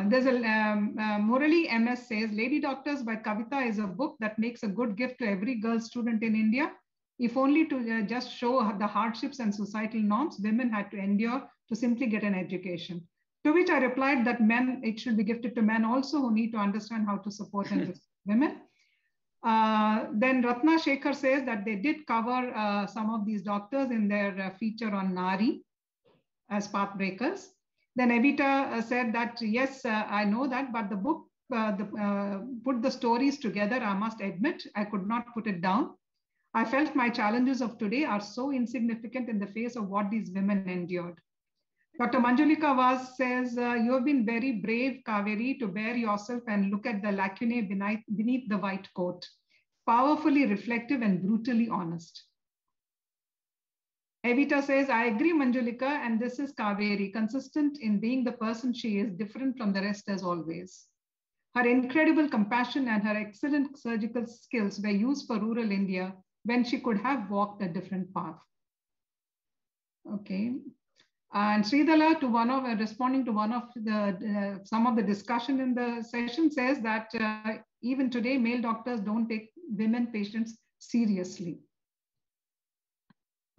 there's a Murali MS says, Lady Doctors by Kavitha is a book that makes a good gift to every girl student in India. If only to just show the hardships and societal norms women had to endure to simply get an education. To which I replied that it should be gifted to men also who need to understand how to support and respect women. Then Ratna Shekhar says that they did cover some of these doctors in their feature on Nari as pathbreakers. Then Evita said that, yes, I know that, but the book put the stories together. I must admit, I could not put it down. I felt my challenges of today are so insignificant in the face of what these women endured. Dr. Manjulika Vaz says, you have been very brave, Kaveri, to bear yourself and look at the lacunae beneath the white coat. Powerfully reflective and brutally honest. Evita says, I agree, Manjulika, and this is Kaveri, consistent in being the person she is, different from the rest as always. Her incredible compassion and her excellent surgical skills were used for rural India when she could have walked a different path. Okay. And Sridhar, responding to one of the some of the discussion in the session, says that even today, male doctors don't take women patients seriously.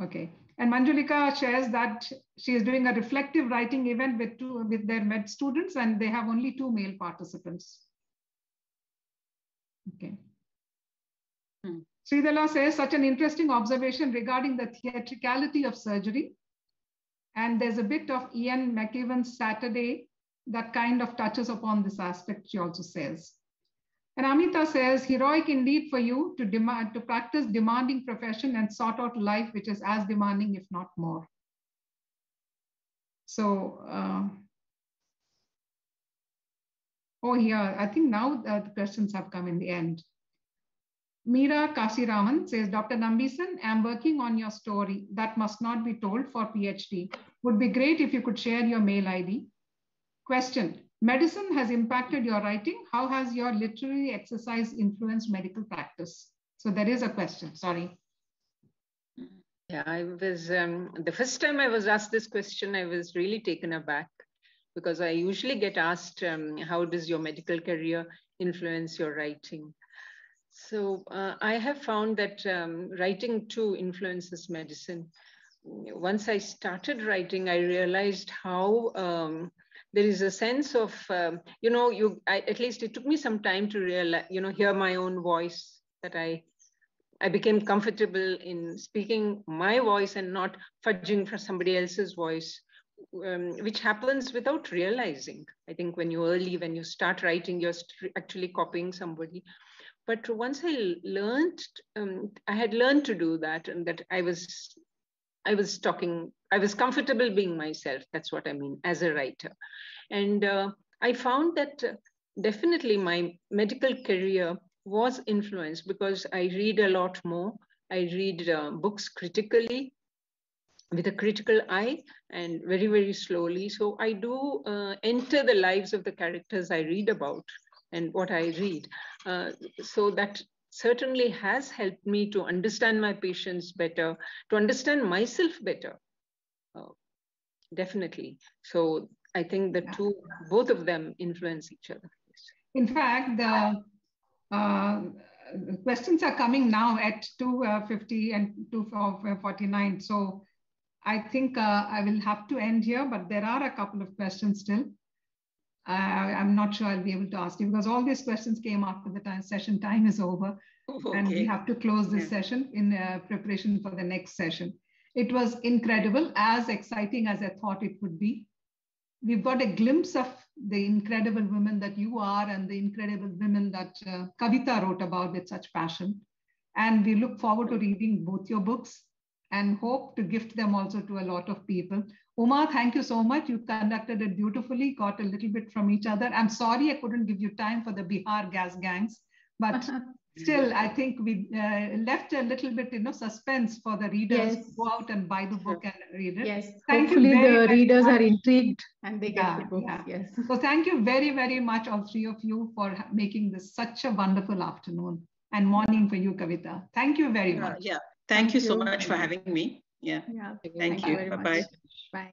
Okay. And Manjulika shares that she is doing a reflective writing event with their med students, and they have only 2 male participants. Okay. Sridhar says, such an interesting observation regarding the theatricality of surgery. And there's a bit of Ian McEwan's Saturday that kind of touches upon this aspect, she also says. And Amita says, heroic indeed for you to practice demanding profession and sort out life, which is as demanding, if not more. So, I think now the questions have come in the end. Meera Kasiraman says, Dr. Nambisan, I'm working on your story that must not be told for PhD. Would be great if you could share your mail ID. Question, medicine has impacted your writing. How has your literary exercise influenced medical practice? So there is a question, sorry. Yeah, I was, the first time I was asked this question, I was really taken aback because I usually get asked, how does your medical career influence your writing? So I have found that writing too influences medicine. Once I started writing, I realized how there is a sense of, at least it took me some time to realize, hear my own voice, that I became comfortable in speaking my voice and not fudging for somebody else's voice, which happens without realizing. I think when you start writing, you're actually copying somebody. But once I had learned to do that, and that I was comfortable being myself. That's what I mean as a writer. And I found that definitely my medical career was influenced because I read a lot more. I read books critically, with a critical eye, and very, very slowly. So I do enter the lives of the characters I read about and what I read. So that certainly has helped me to understand my patients better, to understand myself better. Definitely. So I think the both of them influence each other. In fact, the questions are coming now at 2:50 and 2:49. So I think I will have to end here, but there are a couple of questions still. I'm not sure I'll be able to ask you because all these questions came after the session time is over. Okay. And we have to close this session in preparation for the next session. It was incredible, as exciting as I thought it would be. We've got a glimpse of the incredible women that you are and the incredible women that Kavitha wrote about with such passion. And we look forward to reading both your books and hope to gift them also to a lot of people. Uma, thank you so much. You conducted it beautifully, got a little bit from each other. I'm sorry I couldn't give you time for the Bihar gas gangs, but still, I think we left a little bit, suspense for the readers to go out and buy the book and read it. Yes, thank hopefully you very, the very readers much. are intrigued and they get the book. Yes. So thank you very, very much, all three of you, for making this such a wonderful afternoon and morning for you, Kavitha. Thank you very much. Thank you so much for having me. Thank you very much. Bye.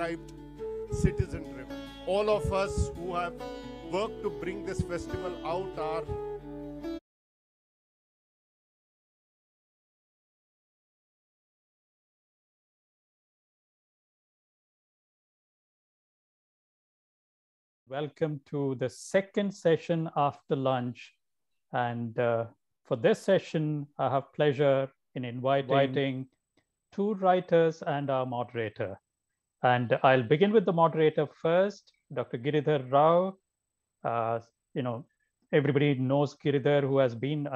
described citizen driven. All of us who have worked to bring this festival out are welcome to the second session after lunch. And for this session, I have pleasure in inviting two writers and our moderator. And I'll begin with the moderator first, Dr. Giridhar Rao. Everybody knows Giridhar, who has been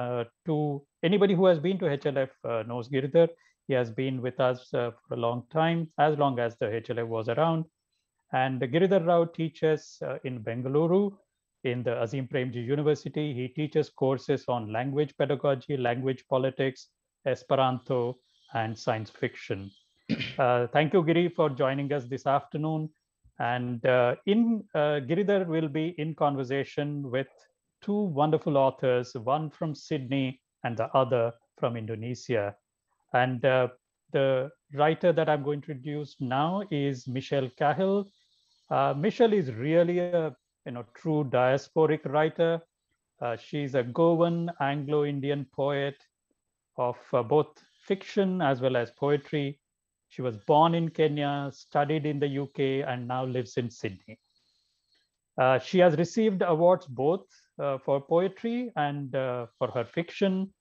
anybody who has been to HLF knows Giridhar. He has been with us for a long time, as long as the HLF was around. And Giridhar Rao teaches in Bengaluru in the Azim Premji University. He teaches courses on language pedagogy, language politics, Esperanto, and science fiction. Thank you, Giri, for joining us this afternoon. And Giridhar will be in conversation with two wonderful authors, one from Sydney and the other from Indonesia. And the writer that I'm going to introduce now is Michelle Cahill. Michelle is really a true diasporic writer. She's a Goan Anglo-Indian poet of both fiction as well as poetry. She was born in Kenya, studied in the UK, and now lives in Sydney. She has received awards both for poetry and for her fiction.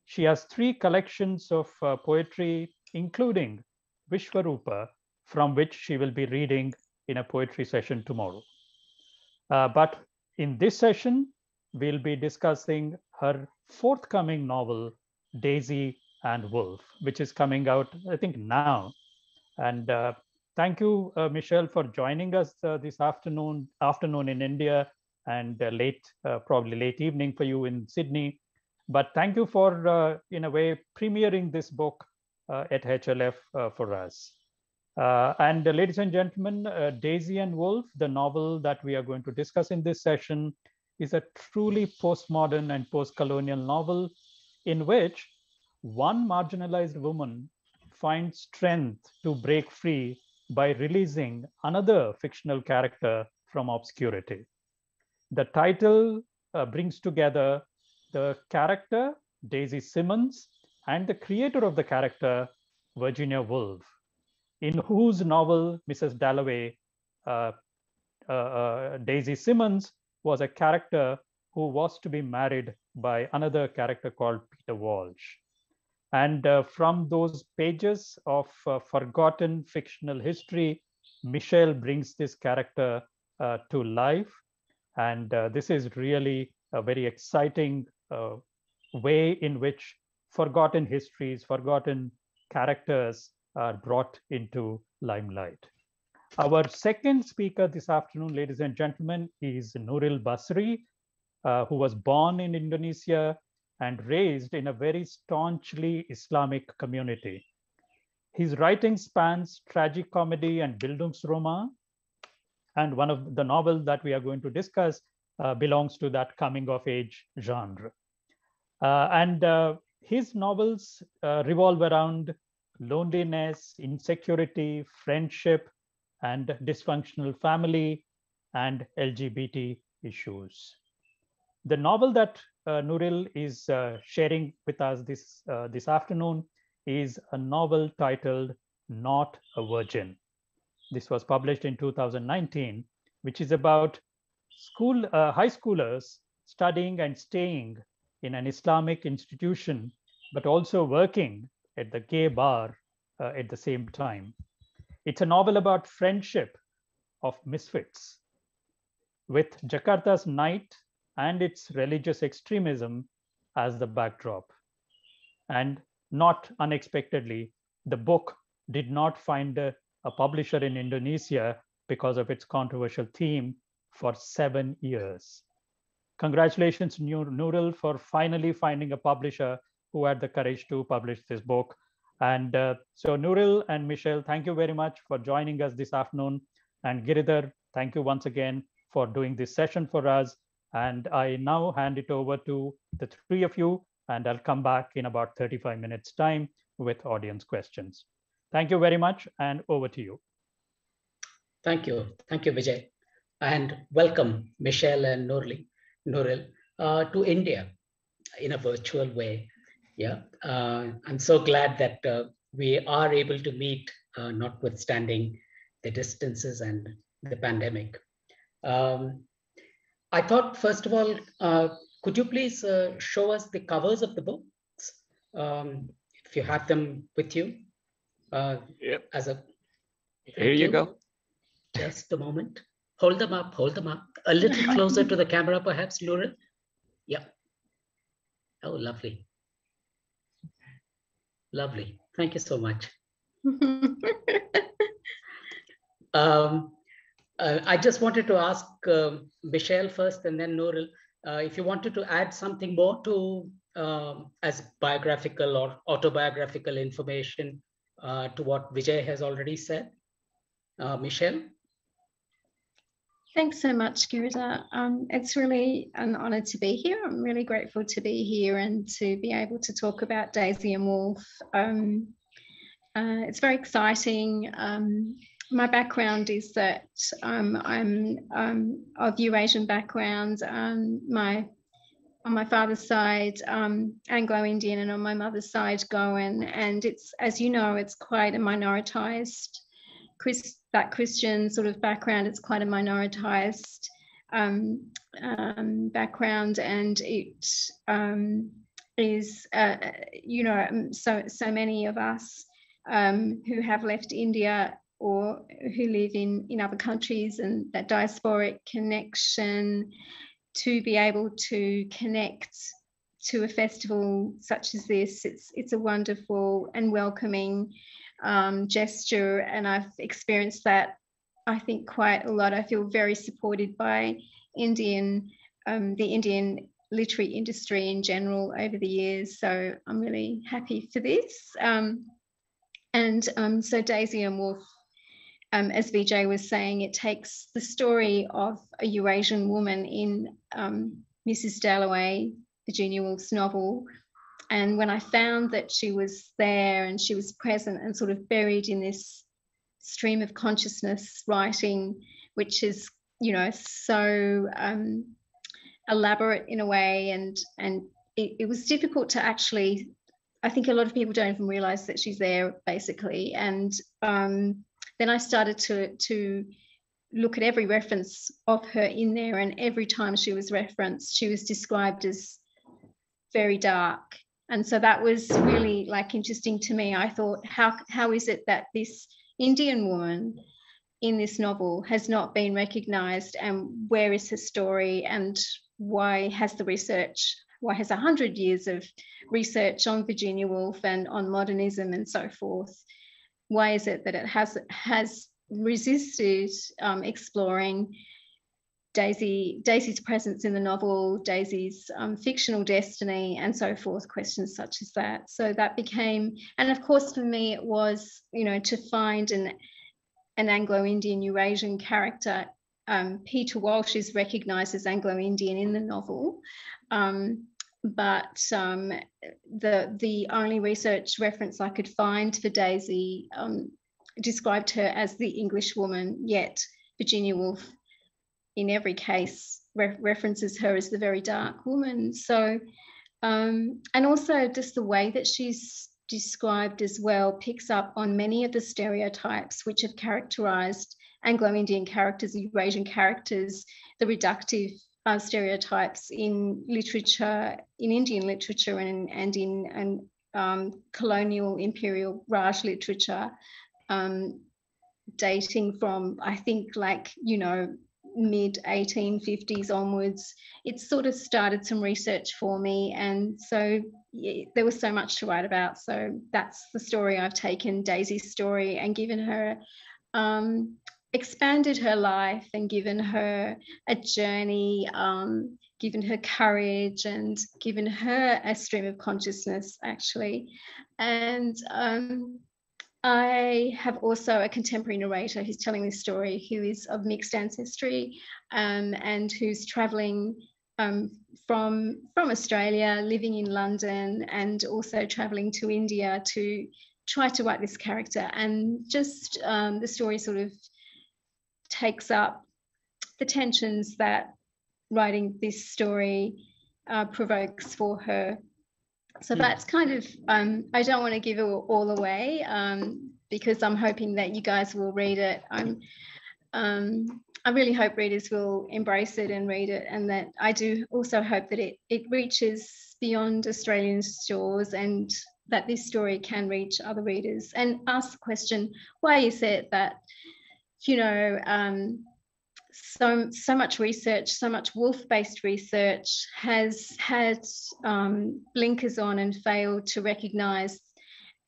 She has 3 collections of poetry, including Vishwarupa, from which she will be reading in a poetry session tomorrow. But in this session, we'll be discussing her forthcoming novel, Daisy and Wolf, which is coming out, I think, now. And thank you, Michelle, for joining us this afternoon in India, and probably late evening for you in Sydney. But thank you for, in a way, premiering this book at HLF for us. And ladies and gentlemen, Daisy and Wolf, the novel that we are going to discuss in this session, is a truly postmodern and post-colonial novel in which one marginalized woman finds strength to break free by releasing another fictional character from obscurity. The title brings together the character, Daisy Simmons, and the creator of the character, Virginia Woolf, in whose novel, Mrs. Dalloway, Daisy Simmons was a character who was to be married by another character called Peter Walsh. And from those pages of forgotten fictional history, Michelle brings this character to life. And this is really a very exciting way in which forgotten histories, forgotten characters are brought into limelight. Our second speaker this afternoon, ladies and gentlemen, is Nuril Basiri, who was born in Indonesia and raised in a very staunchly Islamic community. His writing spans tragic comedy and Bildungsroman, and one of the novels that we are going to discuss belongs to that coming of age genre. His novels revolve around loneliness, insecurity, friendship, and dysfunctional family, and LGBT issues. The novel that Nuril is sharing with us this afternoon is a novel titled Not a Virgin. This was published in 2019, which is about high schoolers studying and staying in an Islamic institution, but also working at the gay bar at the same time. It's a novel about friendship of misfits, with Jakarta's night and its religious extremism as the backdrop. And not unexpectedly, the book did not find a publisher in Indonesia because of its controversial theme for 7 years. Congratulations, Nuril, for finally finding a publisher who had the courage to publish this book. And so Nuril and Michelle, thank you very much for joining us this afternoon. And Giridhar, thank you once again for doing this session for us. And I now hand it over to the 3 of you, and I'll come back in about 35 minutes time with audience questions. Thank you very much, and over to you. Thank you, Vijay, and welcome Michelle and Nuril to India in a virtual way. Yeah, I'm so glad that we are able to meet, notwithstanding the distances and the pandemic. I thought, first of all, could you please show us the covers of the books, if you have them with you? Yep. As a Here you go. Just a moment. Hold them up. A little closer to the camera, perhaps, Nuril. Yeah. Oh, lovely. Lovely. Thank you so much. I just wanted to ask Michelle first and then Nuril, if you wanted to add something more to as biographical or autobiographical information to what Vijay has already said. Michelle? Thanks so much, Giridhar. It's really an honour to be here. I'm really grateful to be here and to be able to talk about Daisy and Wolf. It's very exciting. My background is that I'm of Eurasian background. On my father's side, Anglo-Indian, and on my mother's side, Goan. And it's, as you know, it's quite a minoritized that Christian sort of background. It's quite a minoritized background, and it is, you know, so many of us who have left India or who live in other countries, and that diasporic connection, to be able to connect to a festival such as this, it's a wonderful and welcoming gesture, and I've experienced that, I think, quite a lot. I feel very supported by the Indian literary industry in general over the years, so I'm really happy for this. So Daisy and Wolf, as Vijay was saying, it takes the story of a Eurasian woman in Mrs. Dalloway, Virginia Woolf's novel. And when I found that she was there and she was present and sort of buried in this stream of consciousness writing, which is, you know, so elaborate in a way, and it was difficult to actually, I think a lot of people don't even realize that she's there, basically. And then I started to look at every reference of her in there, and every time she was referenced, she was described as very dark. And so that was really like interesting to me. I thought, how is it that this Indian woman in this novel has not been recognized, and where is her story, and why has 100 years of research on Virginia Woolf and on modernism and so forth, why is it that it has resisted exploring Daisy's presence in the novel, Daisy's fictional destiny, and so forth, questions such as that. So that became, and of course for me it was, you know, to find an Anglo-Indian Eurasian character. Peter Walsh is recognised as Anglo-Indian in the novel, but the only research reference I could find for Daisy described her as the English woman, yet Virginia Woolf in every case references her as the very dark woman. So, and also just the way that she's described as well picks up on many of the stereotypes which have characterized Anglo-Indian characters, Eurasian characters, the reductive stereotypes in literature, in Indian literature, and in colonial imperial Raj literature, dating from, I think, like, you know, mid 1850s onwards. It sort of started some research for me, and so there was so much to write about. So that's the story I've taken, Daisy's story, and given her, expanded her life and given her a journey, given her courage and given her a stream of consciousness, actually. And I have also a contemporary narrator who's telling this story, who is of mixed ancestry, and who's travelling from Australia, living in London, and also travelling to India to try to write this character. And just the story sort of takes up the tensions that writing this story provokes for her. So that's kind of, I don't want to give it all away because I'm hoping that you guys will read it. I really hope readers will embrace it and read it, and that I do also hope that it reaches beyond Australian shores, and that this story can reach other readers and ask the question, why is it that, you know, so much research, so much wolf-based research has had blinkers on and failed to recognise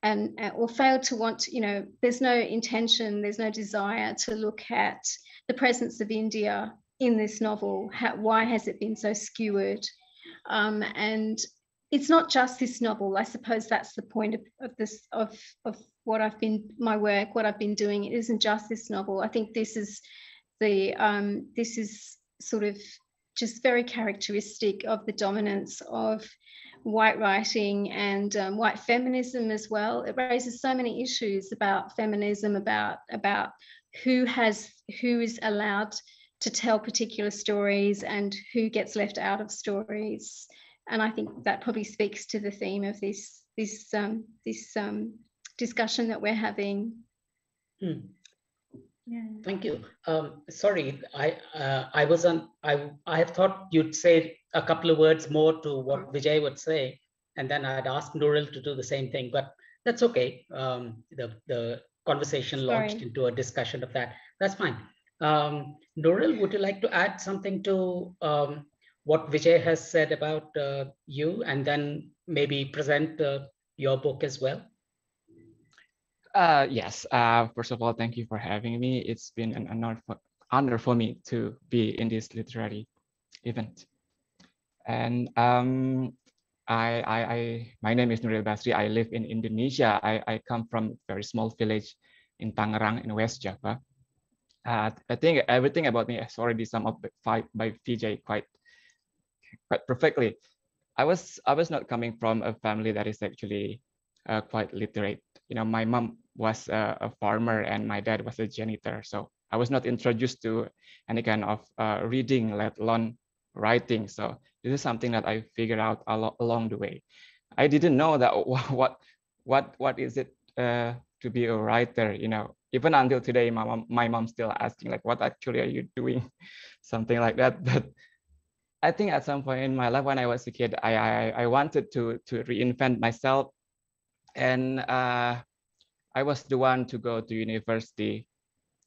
and or failed to want to, you know, there's no intention, there's no desire to look at the presence of India in this novel. Why has it been so skewered? And it's not just this novel. I suppose that's the point of this, of what I've been, my work, what I've been doing. It isn't just this novel. I think this is the this is sort of just very characteristic of the dominance of white writing and white feminism as well. It raises so many issues about feminism, about who is allowed to tell particular stories and who gets left out of stories. And I think that probably speaks to the theme of this discussion that we're having. Yeah. Thank you. Sorry, I have thought you'd say a couple of words more to what Vijay would say, and then I'd ask Nuril to do the same thing, but that's okay. The conversation launched into a discussion of that. That's fine. Nuril, would you like to add something to what Vijay has said about you, and then maybe present your book as well? Yes. First of all, thank you for having me. It's been an honor for me to be in this literary event. And my name is Nuril Basiri. I live in Indonesia. I come from a very small village in Tangerang in West Java. I think everything about me is already summed up by Vijay quite perfectly. I was not coming from a family that is actually quite literate. You know, my mom was a farmer and my dad was a janitor. So I was not introduced to any kind of reading, let alone writing. So this is something that I figured out along the way. I didn't know that what is it to be a writer, you know. Even until today, my mom still asking like, what actually are you doing? Something like that. But I think at some point in my life when I was a kid, I wanted to reinvent myself. And I was the one to go to university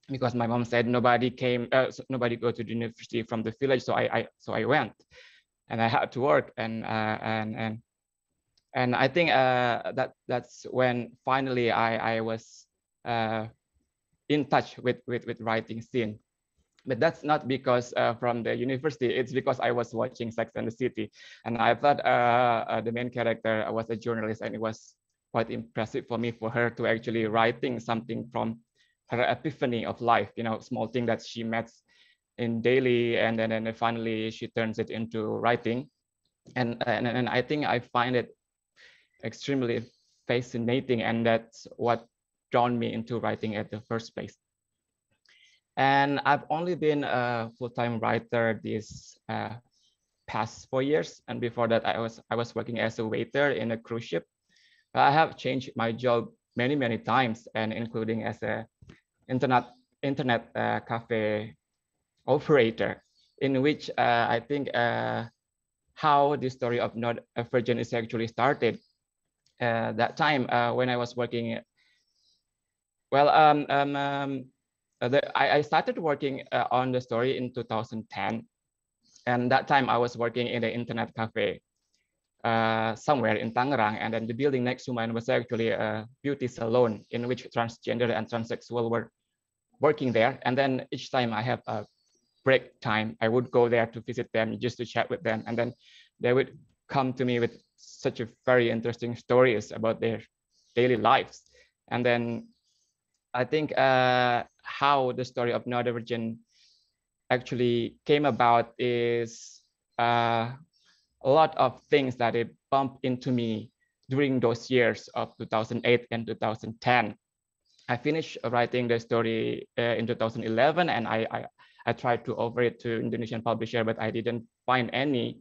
because my mom said nobody go to the university from the village. So I went, and I had to work, and I think that's when finally I was in touch with writing scene. But that's not because from the university. It's because I was watching Sex and the City, and I thought the main character was a journalist, and it was quite impressive for me for her to actually writing something from her epiphany of life, you know, small thing that she met in daily, and then finally she turns it into writing. And I think I find it extremely fascinating, and that's what drawn me into writing at the first place. And I've only been a full-time writer this past 4 years, and before that I was working as a waiter in a cruise ship. I have changed my job many times, and including as a internet cafe operator, in which I think how the story of Not a Virgin is actually started. That time when I was working, well, I started working on the story in 2010, and that time I was working in the internet cafe somewhere in Tangerang, and then the building next to mine was actually a beauty salon in which transgender and transsexual were working there. And then each time I have a break time, I would go there to visit them, just to chat with them, and then they would come to me with such a very interesting stories about their daily lives. And then I think how the story of Not a Virgin actually came about is a lot of things that it bumped into me during those years of 2008 and 2010. I finished writing the story in 2011, and I tried to offer it to Indonesian publisher, but I didn't find any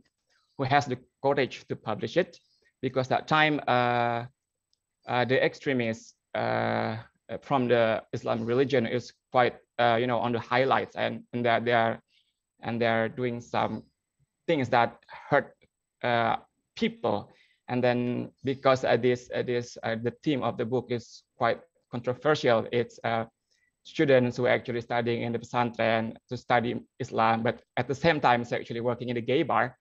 who has the courage to publish it, because that time the extremists from the Islam religion is quite on the highlights, and that they're doing some things that hurt people. And then because the theme of the book is quite controversial, it's students who are actually studying in the pesantren to study Islam, but at the same time, it's actually working in a gay bar,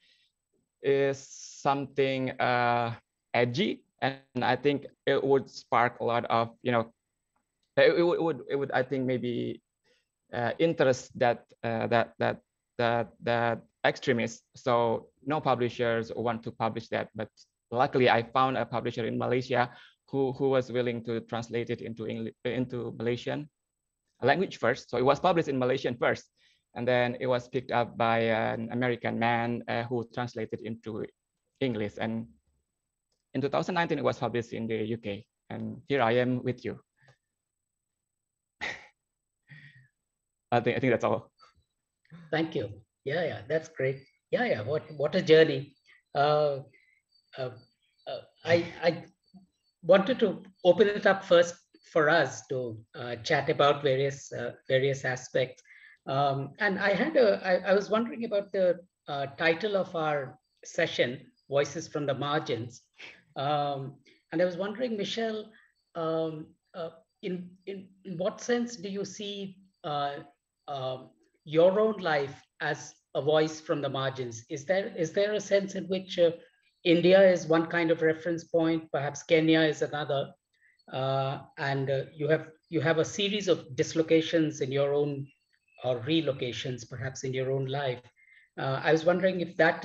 is something edgy, and I think it would spark a lot of it would I think maybe interest that extremists. So no publishers want to publish that, but luckily I found a publisher in Malaysia who was willing to translate it into Malaysian language first. So it was published in Malaysian first, and then it was picked up by an American man who translated into English. And in 2019, it was published in the UK. And here I am with you. I think that's all. Thank you. Yeah, that's great. Yeah, what a journey. I wanted to open it up first for us to chat about various aspects. And I was wondering about the title of our session, Voices from the Margins. And I was wondering, Michelle, in what sense do you see your own life as a voice from the margins? Is there a sense in which India is one kind of reference point, perhaps Kenya is another, and you have a series of dislocations in your own, or relocations perhaps in your own life. I was wondering if that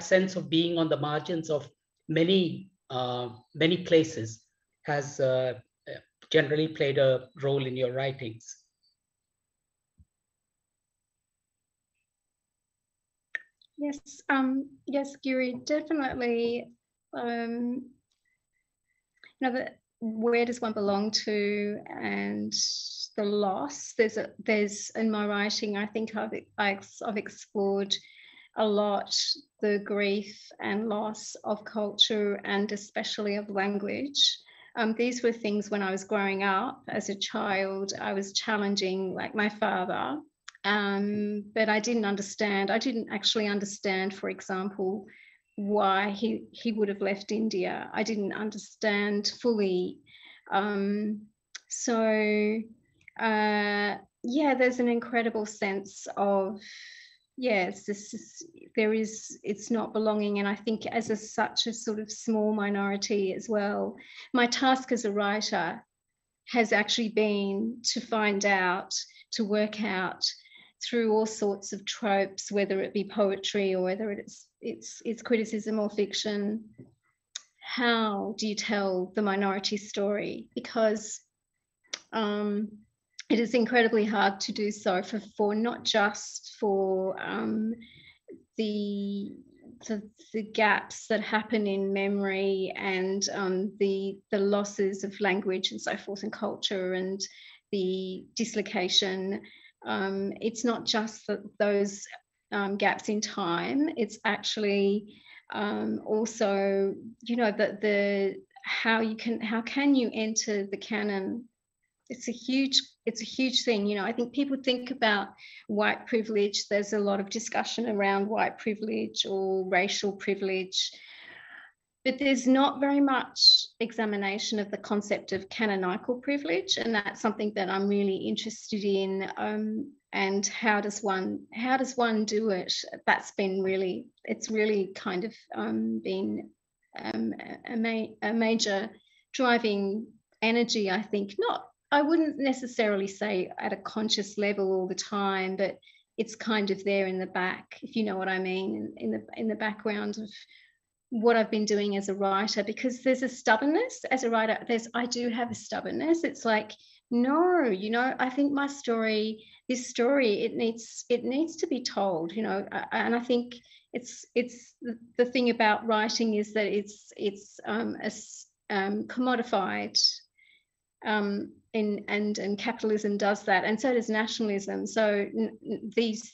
sense of being on the margins of many places has generally played a role in your writings. Yes, Giri, definitely. Where does one belong to, and the loss. There's in my writing, I think I've explored a lot the grief and loss of culture, and especially of language. These were things when I was growing up as a child, I was challenging, like my father, but I didn't understand. I didn't actually understand, for example, why he would have left India. I didn't understand fully. There's an incredible sense of, yes, it's not belonging. And I think as such a sort of small minority as well, my task as a writer has actually been to find out, to work out through all sorts of tropes, whether it be poetry or whether it's criticism or fiction, how do you tell the minority story? Because it is incredibly hard to do so for not just for the gaps that happen in memory and the losses of language and so forth and culture and the dislocation. It's not just those gaps in time. It's actually also, how can you enter the canon? It's a huge thing. I think people think about white privilege. There's a lot of discussion around white privilege or racial privilege, but there's not very much examination of the concept of canonical privilege, and that's something that I'm really interested in. And how does one do it? That's been really, it's really kind of been a major driving energy, I think. I wouldn't necessarily say at a conscious level all the time, but it's kind of there in the back, if you know what I mean, in the background of what I've been doing as a writer, because there's a stubbornness as a writer. I do have a stubbornness. It's like, no, I think this story, it needs to be told, and I think it's the thing about writing is that it's commodified, and capitalism does that, and so does nationalism. So these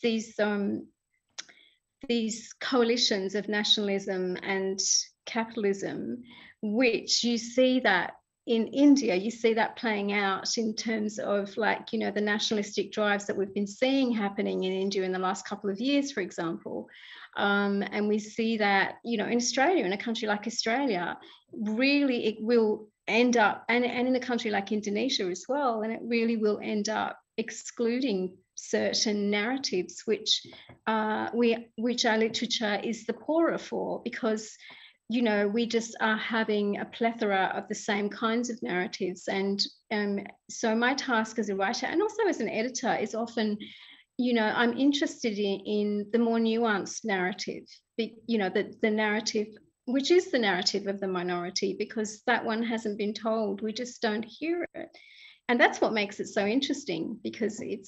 coalitions of nationalism and capitalism, which you see that in India, you see that playing out in terms of, like, you know, the nationalistic drives that we've been seeing happening in India in the last couple of years, for example. And we see that, you know, in Australia, in a country like Australia, really it will end up, and in a country like Indonesia as well, and it really will end up excluding certain narratives which our literature is the poorer for, because, you know, we just are having a plethora of the same kinds of narratives. And so my task as a writer and also as an editor is often, you know, I'm interested in the more nuanced narrative, you know, the narrative which is the narrative of the minority, because that one hasn't been told. We just don't hear it. And that's what makes it so interesting, because it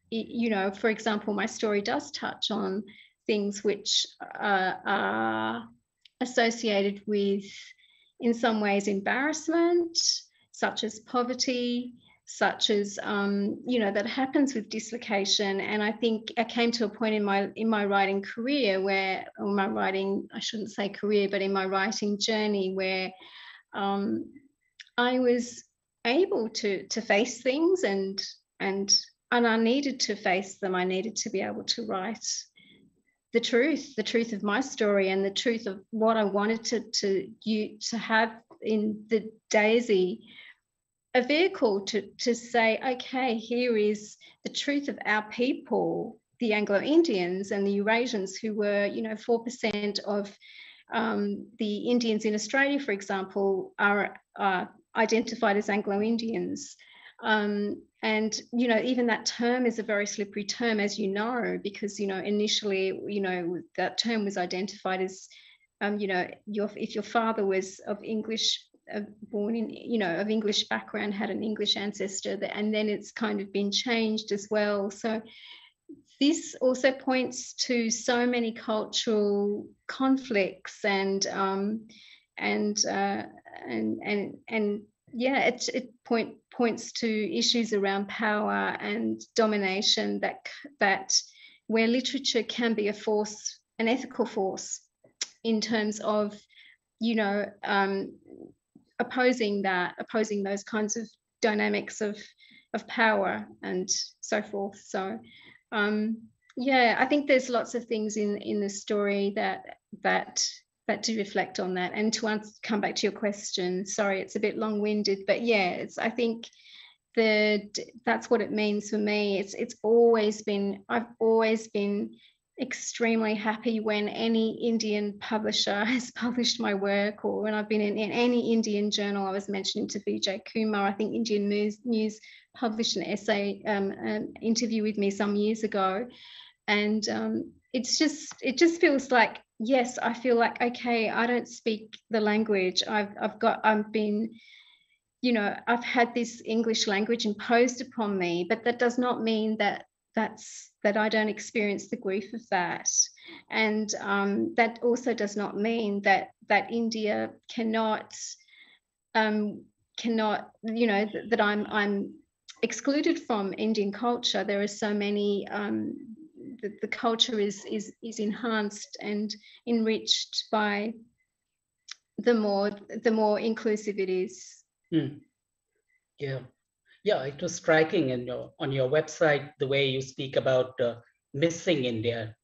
you know, for example, my story does touch on things which are associated with, in some ways, embarrassment, such as poverty, such as you know, that happens with dislocation. And I think I came to a point in my writing career where, or my writing, I shouldn't say career, but in my writing journey, where I was able to face things, and I needed to face them. I needed to be able to write the truth of my story, and the truth of what I wanted to have in the Daisy, a vehicle to say, okay, here is the truth of our people, the Anglo-Indians and the Eurasians, who were, you know, 4% of the Indians in Australia, for example, are identified as Anglo-Indians. And, you know, even that term is a very slippery term, as you know, because, you know, initially, you know, that term was identified as, you know, if your father was of English, born in, you know, of English background, had an English ancestor, and then it's kind of been changed as well. So this also points to so many cultural conflicts, and yeah, it points to issues around power and domination, that where literature can be a force, an ethical force, in terms of, you know, opposing those kinds of dynamics of power and so forth. So yeah, I think there's lots of things in the story that do reflect on that. And to come back to your question, sorry, it's a bit long-winded, but yeah, I think that's what it means for me. I've always been extremely happy when any Indian publisher has published my work, or when I've been in any Indian journal. I was mentioning to Vijay Kumar, I think Indian News published an essay, interview with me some years ago, and it just feels like, yes, I feel like, okay, I don't speak the language. I've been, you know, I've had this English language imposed upon me, but that does not mean that I don't experience the grief of that. And that also does not mean that India cannot, you know, that I'm excluded from Indian culture. There are so many, the culture is enhanced and enriched by the more inclusive it is. Yeah, it was striking on your website, the way you speak about missing India.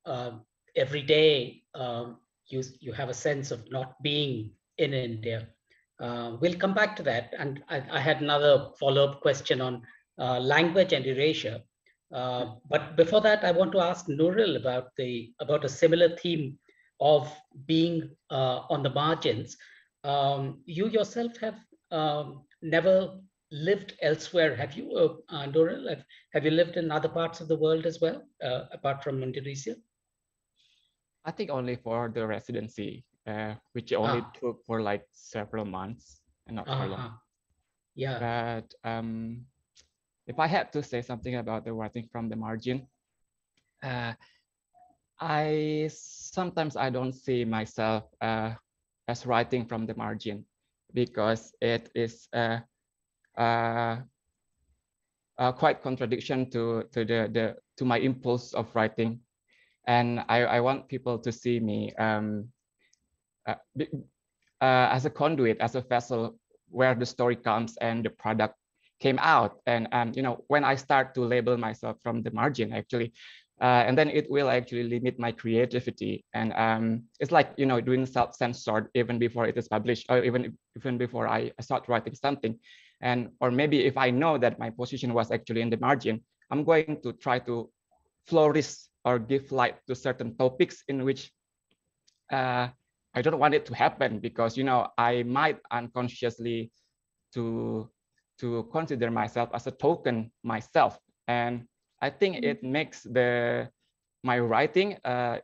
Every day you have a sense of not being in India. We'll come back to that. And I had another follow-up question on language and erasure. But before that, I want to ask Nuril about a similar theme of being on the margins. You yourself have never lived elsewhere, have you, Nuril? Have you lived in other parts of the world as well, apart from Indonesia? I think only for the residency, which only took for like several months and not for long. Yeah. But if I had to say something about the writing from the margin, I sometimes don't see myself as writing from the margin, because it is quite contradiction to my impulse of writing, and I want people to see me as a conduit, as a vessel where the story comes and the product came out. And you know, when I start to label myself from the margin, actually, and then it will actually limit my creativity. And it's like, you know, doing self-censored even before it is published, or even before I start writing something. And or maybe if I know that my position was actually in the margin, I'm going to try to flourish or give light to certain topics in which I don't want it to happen, because, you know, I might unconsciously to consider myself as a token myself. And I think it makes my writing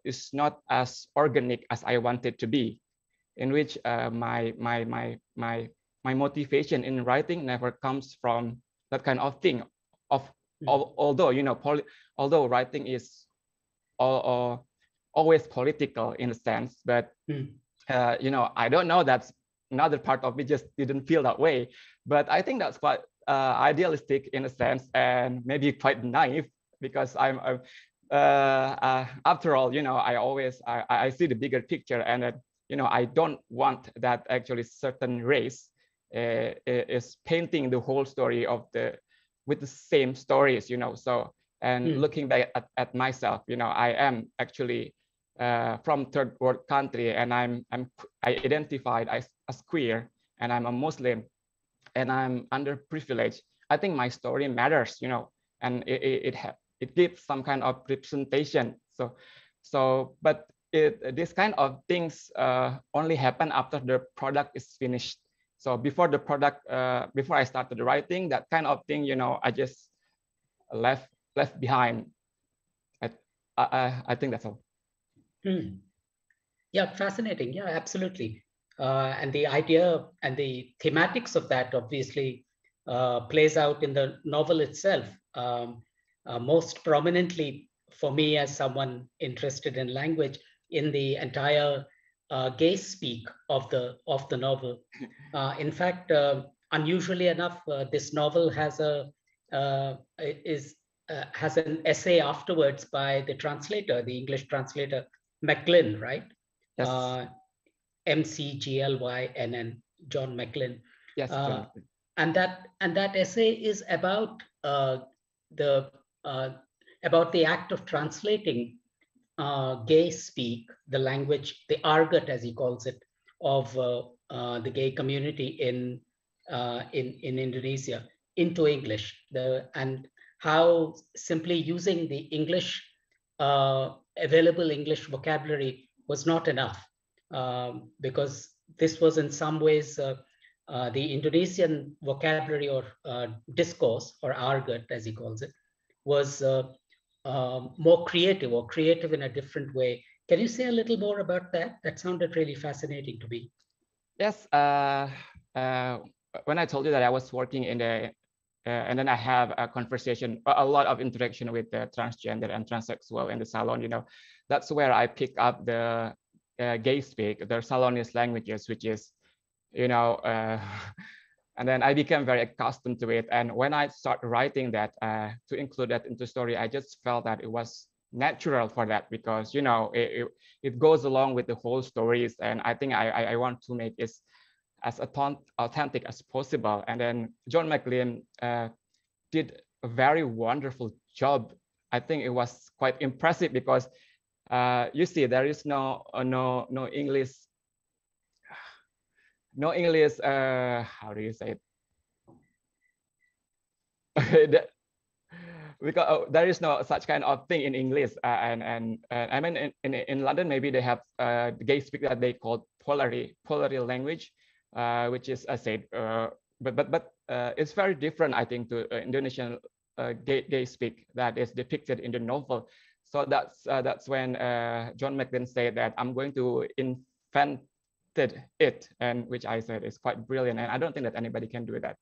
is not as organic as I want it to be, in which my motivation in writing never comes from that kind of thing. Although, you know, although writing is always political in a sense, but you know, I don't know, that's another part of me just didn't feel that way. But I think that's quite idealistic in a sense, and maybe quite naive, because I'm after all, you know, I see the bigger picture, and you know, I don't want that actually certain race is painting the whole story with the same stories, you know. So, and looking back at myself, you know, I am actually from third world country, and I identified as queer, and I'm a Muslim, and I'm underprivileged. I think my story matters, you know, and it gives some kind of representation. But this kind of things only happen after the product is finished. So before the product, before I started writing, that kind of thing, you know, I just left behind. I think that's all. Yeah, fascinating. Yeah, absolutely. And the idea and the thematics of that obviously plays out in the novel itself. Most prominently for me, as someone interested in language, in the entire gay speak of the novel. In fact, unusually enough, this novel has has an essay afterwards by the translator, the English translator, McGlynn, right? Yes. McGlynn, John McGlynn. Yes. And that essay is about the act of translating gay speak, the language, the argot as he calls it, of the gay community in Indonesia into English, and how simply using the English available English vocabulary was not enough, because this was in some ways the Indonesian vocabulary or discourse, or argot as he calls it, was more creative, or creative in a different way. Can you say a little more about that? That sounded really fascinating to me. Yes. When I told you that I was working in the and then I have a conversation, a lot of interaction with the transgender and transsexual in the salon, you know, that's where I pick up the gay speak, the Salonese languages, which is, you know, and then I became very accustomed to it. And when I started writing that, to include that into story, I just felt that it was natural for that, because, you know, it goes along with the whole stories. And I think I want to make it as authentic as possible. And then John McGlynn did a very wonderful job. I think it was quite impressive, because you see, there is no English, how do you say it? Because there is no such kind of thing in English, and I mean in London maybe they have the gay speak that they call polary language, which is said, but it's very different, I think, to Indonesian gay speak that is depicted in the novel. So that's when John McGlynn said that I'm going to invent it, and which I said is quite brilliant, and I don't think that anybody can do that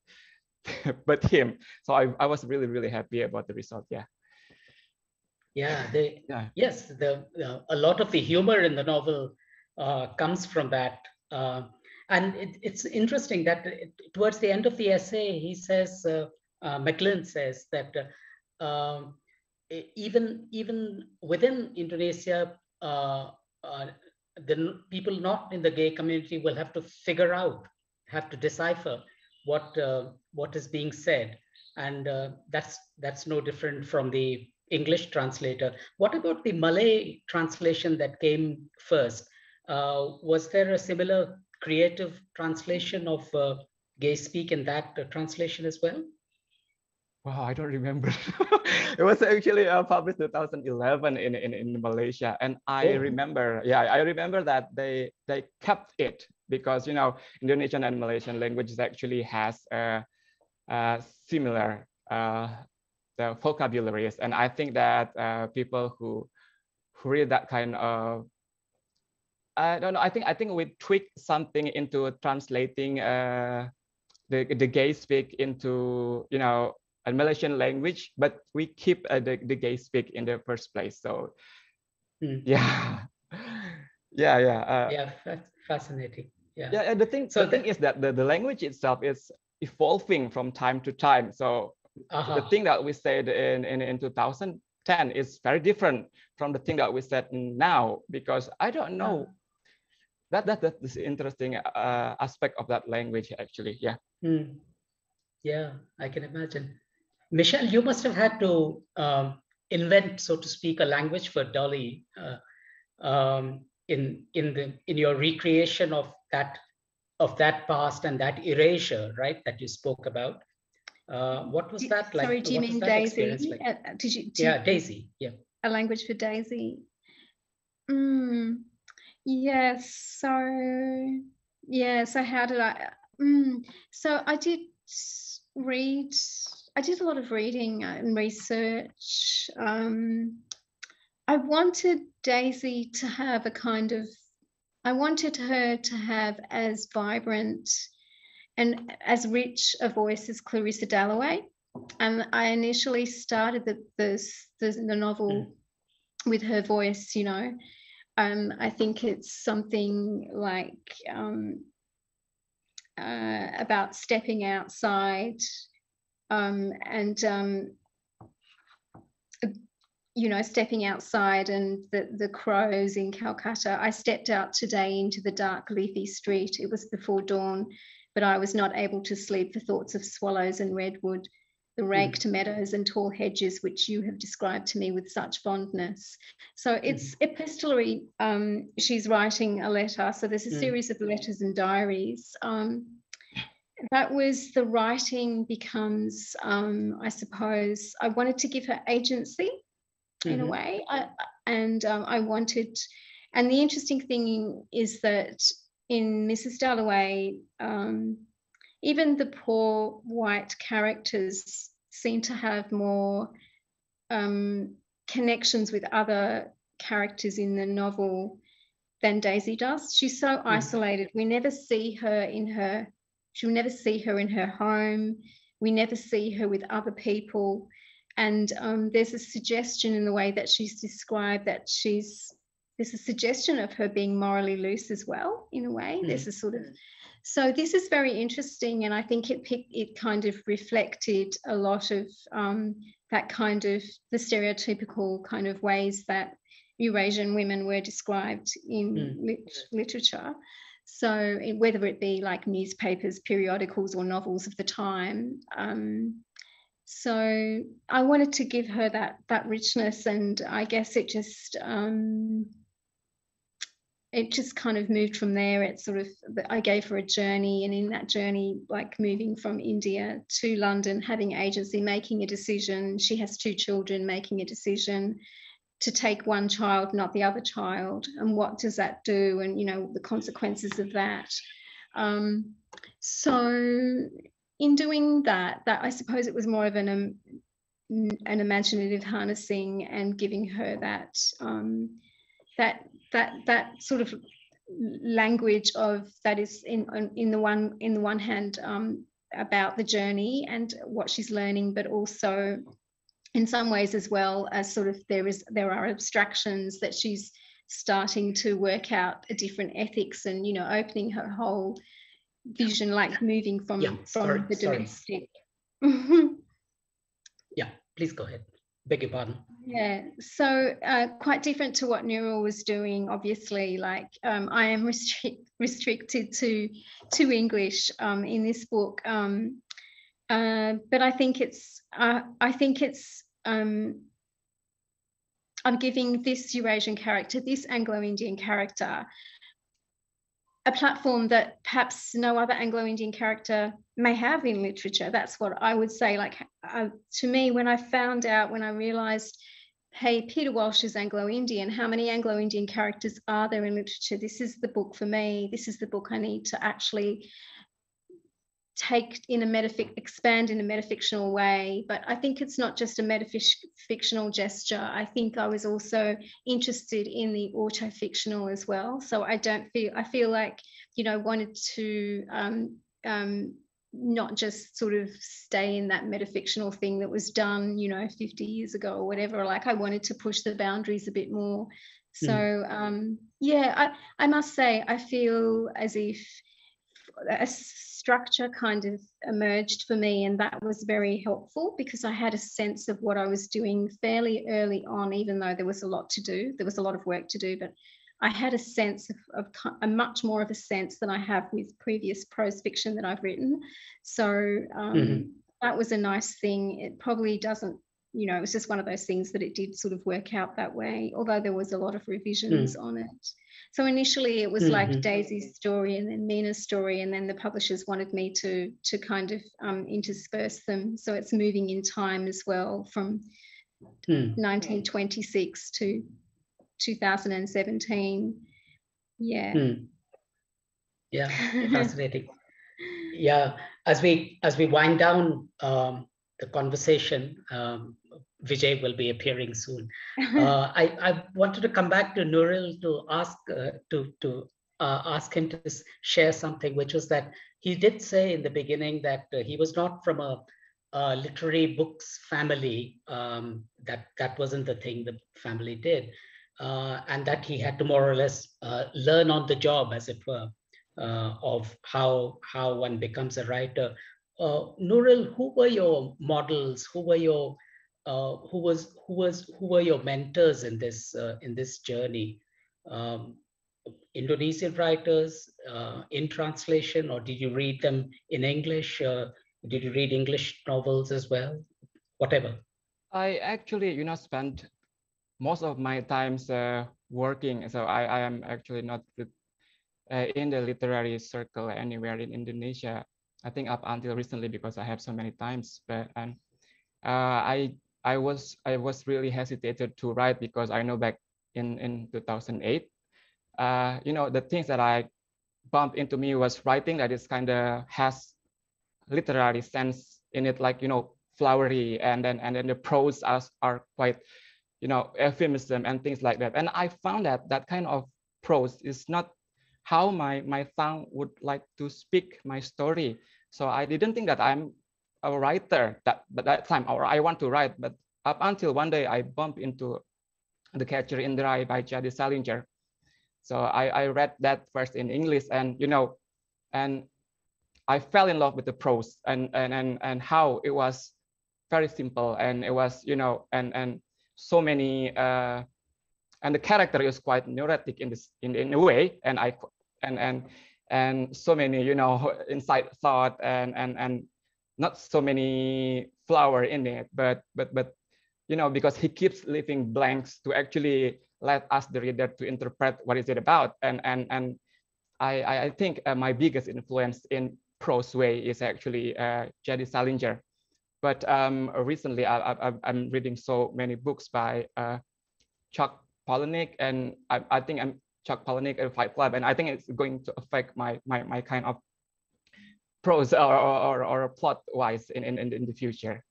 but him. So I was really happy about the result. Yes, a lot of the humor in the novel comes from that, And it's interesting that towards the end of the essay, he says, McLean says that even within Indonesia, the people not in the gay community will have to figure out, have to decipher what is being said, and that's no different from the English translator. What about the Malay translation that came first? Was there a similar creative translation of gay speak in that translation as well? Wow, I don't remember. It was actually published 2011 in Malaysia, and I remember, I remember that they kept it because Indonesian and Malaysian languages actually has similar the vocabularies, and I think that people who read that kind of, I don't know, I think we tweak something into translating the gay speak into a Malaysian language, but we keep the gay speak in the first place. So yeah, fascinating. Yeah, the thing is that the language itself is evolving from time to time. So the thing that we said in 2010 is very different from the thing that we said now, because I don't know. That is interesting aspect of that language, actually. Yeah. Yeah, I can imagine. Michelle, you must have had to invent, so to speak, a language for Dolly in your recreation of that past and that erasure, right? That you spoke about. What was that like? Sorry, do you mean Daisy? Like? Daisy. Yeah. A language for Daisy. Yes. So how did I? So I did read. I did a lot of reading and research. I wanted Daisy to have I wanted her to have as vibrant and as rich a voice as Clarissa Dalloway. And I initially started the novel with her voice, I think it's something like about stepping outside stepping outside and the crows in Calcutta. I stepped out today into the dark leafy street. It was before dawn, but I was not able to sleep for thoughts of swallows and redwood, the raked meadows and tall hedges which you have described to me with such fondness. So it's epistolary. She's writing a letter. So there's a series of letters and diaries. That was the writing becomes, I suppose, I wanted to give her agency in a way. And the interesting thing is that in Mrs. Dalloway, even the poor white characters seem to have more connections with other characters in the novel than Daisy does. She's so isolated. We never see her she'll never see her in her home. We never see her with other people. And there's a suggestion in the way that she's described that there's a suggestion of her being morally loose as well, in a way. There's a sort of, so this is very interesting, and I think it kind of reflected a lot of that kind of the stereotypical kind of ways that Eurasian women were described in literature. So whether it be like newspapers, periodicals, or novels of the time. So I wanted to give her that richness, and I guess it just kind of moved from there. It sort of, I gave her a journey, and in that journey, like moving from India to London, having agency, making a decision. She has 2 children, making a decision to take one child, not the other child, and what does that do, and the consequences of that. So in doing that I suppose it was more of an imaginative harnessing and giving her that sort of language of that is in the one hand about the journey and what she's learning, but also in some ways as well as sort of there are abstractions that she's starting to work out a different ethics and opening her whole vision, like moving from the domestic. Yeah, please go ahead. Beg your pardon. Yeah, so quite different to what Nuril was doing. Obviously, like I am restricted to English in this book, but I think it's I'm giving this Eurasian character, this Anglo-Indian character, a platform that perhaps no other Anglo-Indian character may have in literature. That's what I would say. Like to me, when I realized, hey, Peter Walsh is Anglo-Indian, how many Anglo-Indian characters are there in literature? This is the book for me. This is the book I need to actually take in expand in a metafictional way. But I think it's not just a metafictional gesture. I think I was also interested in the autofictional as well. So I feel like, you know, wanted to not just sort of stay in that metafictional thing that was done, you know, 50 years ago or whatever. Like I wanted to push the boundaries a bit more. So yeah, I must say, I feel as if a structure kind of emerged for me, and that was very helpful because I had a sense of what I was doing fairly early on, even though there was a lot to do. There was a lot of work to do, but I had a sense of a much more of a sense than I have with previous prose fiction that I've written. So that was a nice thing. It probably doesn't, you know, it was just one of those things that it did sort of work out that way, although there was a lot of revisions on it. So initially it was like Daisy's story and then Mina's story, and then the publishers wanted me to kind of intersperse them. So it's moving in time as well from 1926 to 2017. Yeah. Yeah, fascinating. Yeah, as we wind down the conversation, Vijay will be appearing soon. I wanted to come back to Nuril to ask him to share something, which was that he did say in the beginning that he was not from a literary books family. That wasn't the thing the family did, and that he had to more or less learn on the job, as it were, of how one becomes a writer. Nuril, who were your models? Who were your who were your mentors in this journey? Indonesian writers in translation, or did you read them in English? Did you read English novels as well? Whatever. I actually, you know, spent most of my times working. So I am actually not in the literary circle anywhere in Indonesia. I think up until recently, because I have so many times, but I was really hesitated to write because I know back in 2008, you know, the things that I bumped into me was writing that is kind of has literary sense in it, like, you know, flowery, and then the prose are quite, you know, euphemism and things like that. And I found that that kind of prose is not how my tongue would like to speak my story. So I didn't think that I'm a writer at that time, or I want to write. But up until one day I bumped into The Catcher in the Rye by J.D. Salinger. So I read that first in English, and, you know, and I fell in love with the prose and how it was very simple, and it was, you know, and so many and the character is quite neurotic in a way, and so many, you know, inside thought and not so many flower in it, but you know, because he keeps leaving blanks to actually let us, the reader, to interpret what is it about. And I think my biggest influence in prose way is actually J.D. Salinger. But recently I'm reading so many books by Chuck Palahniuk, and I think I'm Chuck Palahniuk at Fight Club, and I think it's going to affect my kind of prose or plot wise in the future.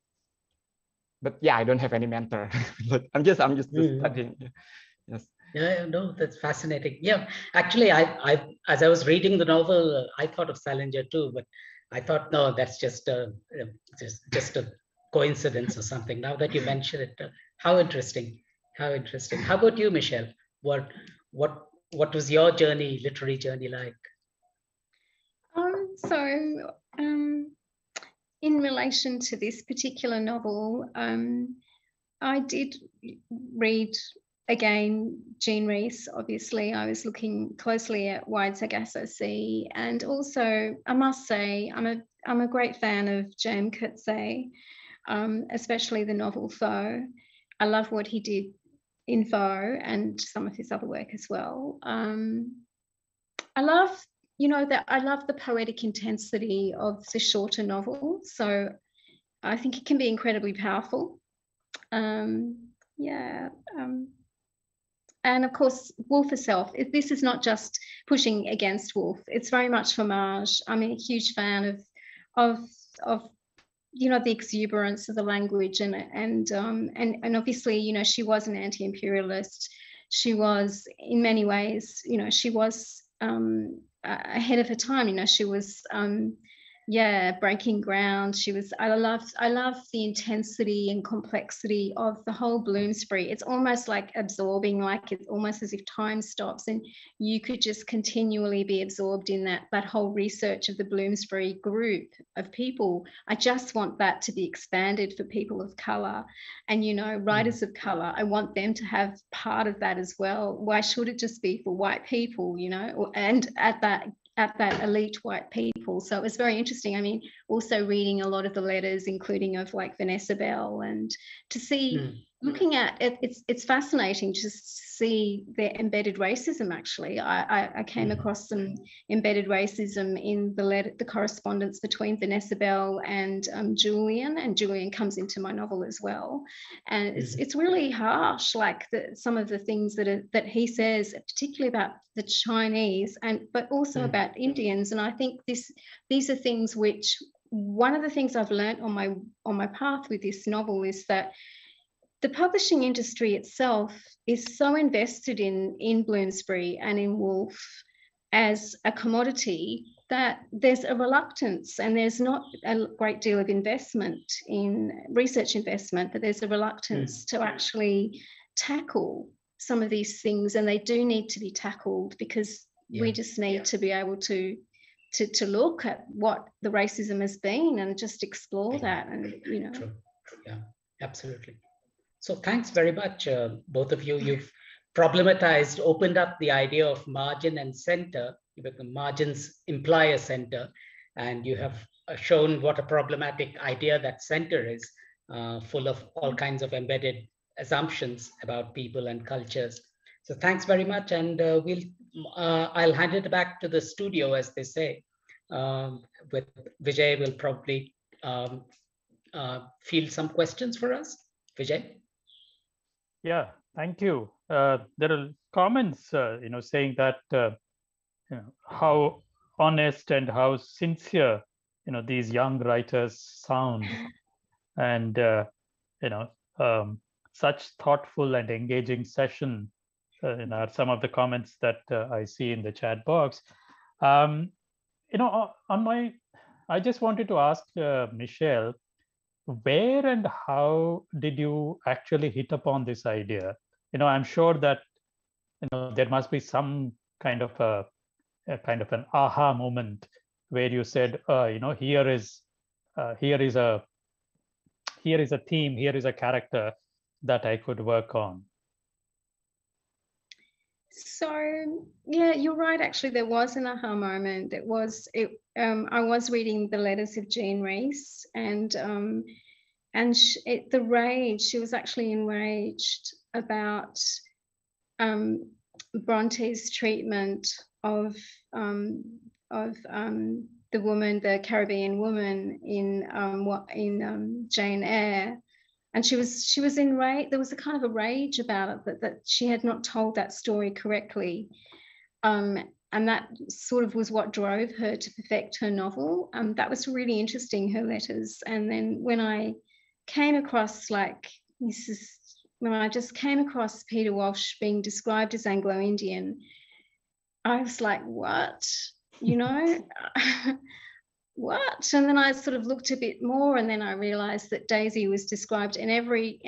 But yeah, I don't have any mentor. I'm just studying. Yes. Yeah, no, that's fascinating. Yeah, actually, I as I was reading the novel, I thought of Salinger too, but I thought, no, that's just a coincidence or something. Now that you mention it, how interesting, how interesting. How about you, Michelle? What was your journey, literary journey, like? So in relation to this particular novel, I did read again Jean Rhys. Obviously, I was looking closely at Wide Sargasso Sea, and also I must say I'm a great fan of J.M. Coetzee, especially the novel Foe. I love what he did in Foe and some of his other work as well. I love, I love the poetic intensity of the shorter novel. So I think it can be incredibly powerful. And of course, Woolf herself, this is not just pushing against Woolf. It's very much homage. I'm a huge fan of the exuberance of the language and obviously, she was an anti-imperialist. She was, in many ways, she was ahead of her time. She was breaking ground. I love the intensity and complexity of the whole Bloomsbury. It's almost like absorbing, like it's almost as if time stops and you could just continually be absorbed in that whole research of the Bloomsbury group of people. I just want that to be expanded for people of colour and, writers of colour. I want them to have part of that as well. Why should it just be for white people, and at that elite white people? So it was very interesting. I mean, also reading a lot of the letters, including of like Vanessa Bell, and to see, looking at it, it's fascinating to see their embedded racism. Actually, I came across some embedded racism in the correspondence between Vanessa Bell and Julian comes into my novel as well, and it's really harsh, like some of the things that he says, particularly about the Chinese but also about Indians. And I think these are things which, one of the things I've learned on my path with this novel is that the publishing industry itself is so invested in Bloomsbury and in Woolf as a commodity that there's a reluctance, and there's not a great deal of investment in research investment, but there's a reluctance to actually tackle some of these things, and they do need to be tackled because we just need to be able to look at what the racism has been and just explore that. And True. Yeah, absolutely. So thanks very much, both of you. You've problematized, opened up the idea of margin and center. Margins imply a center, and you have shown what a problematic idea that center is, full of all kinds of embedded assumptions about people and cultures. So thanks very much, and I'll hand it back to the studio, as they say. With Vijay will probably field some questions for us. Vijay? Yeah, thank you. There are comments, saying that how honest and how sincere, these young writers sound, and such thoughtful and engaging session. Are some of the comments that I see in the chat box. I just wanted to ask Michelle, where and how did you actually hit upon this idea? I'm sure that there must be some kind of an aha moment where you said, here is a theme, here is a character that I could work on. So yeah, you're right. Actually, there was an aha moment. I was reading the letters of Jean Rhys, and the rage. She was actually enraged about Bronte's treatment of the woman, the Caribbean woman in Jane Eyre. And she was enraged. There was a kind of a rage about it that she had not told that story correctly, and that sort of was what drove her to perfect her novel. That was really interesting, her letters. And then when I came across when I just came across Peter Walsh being described as Anglo-Indian, I was like, what? What? And then I sort of looked a bit more, and then I realized that Daisy was described in every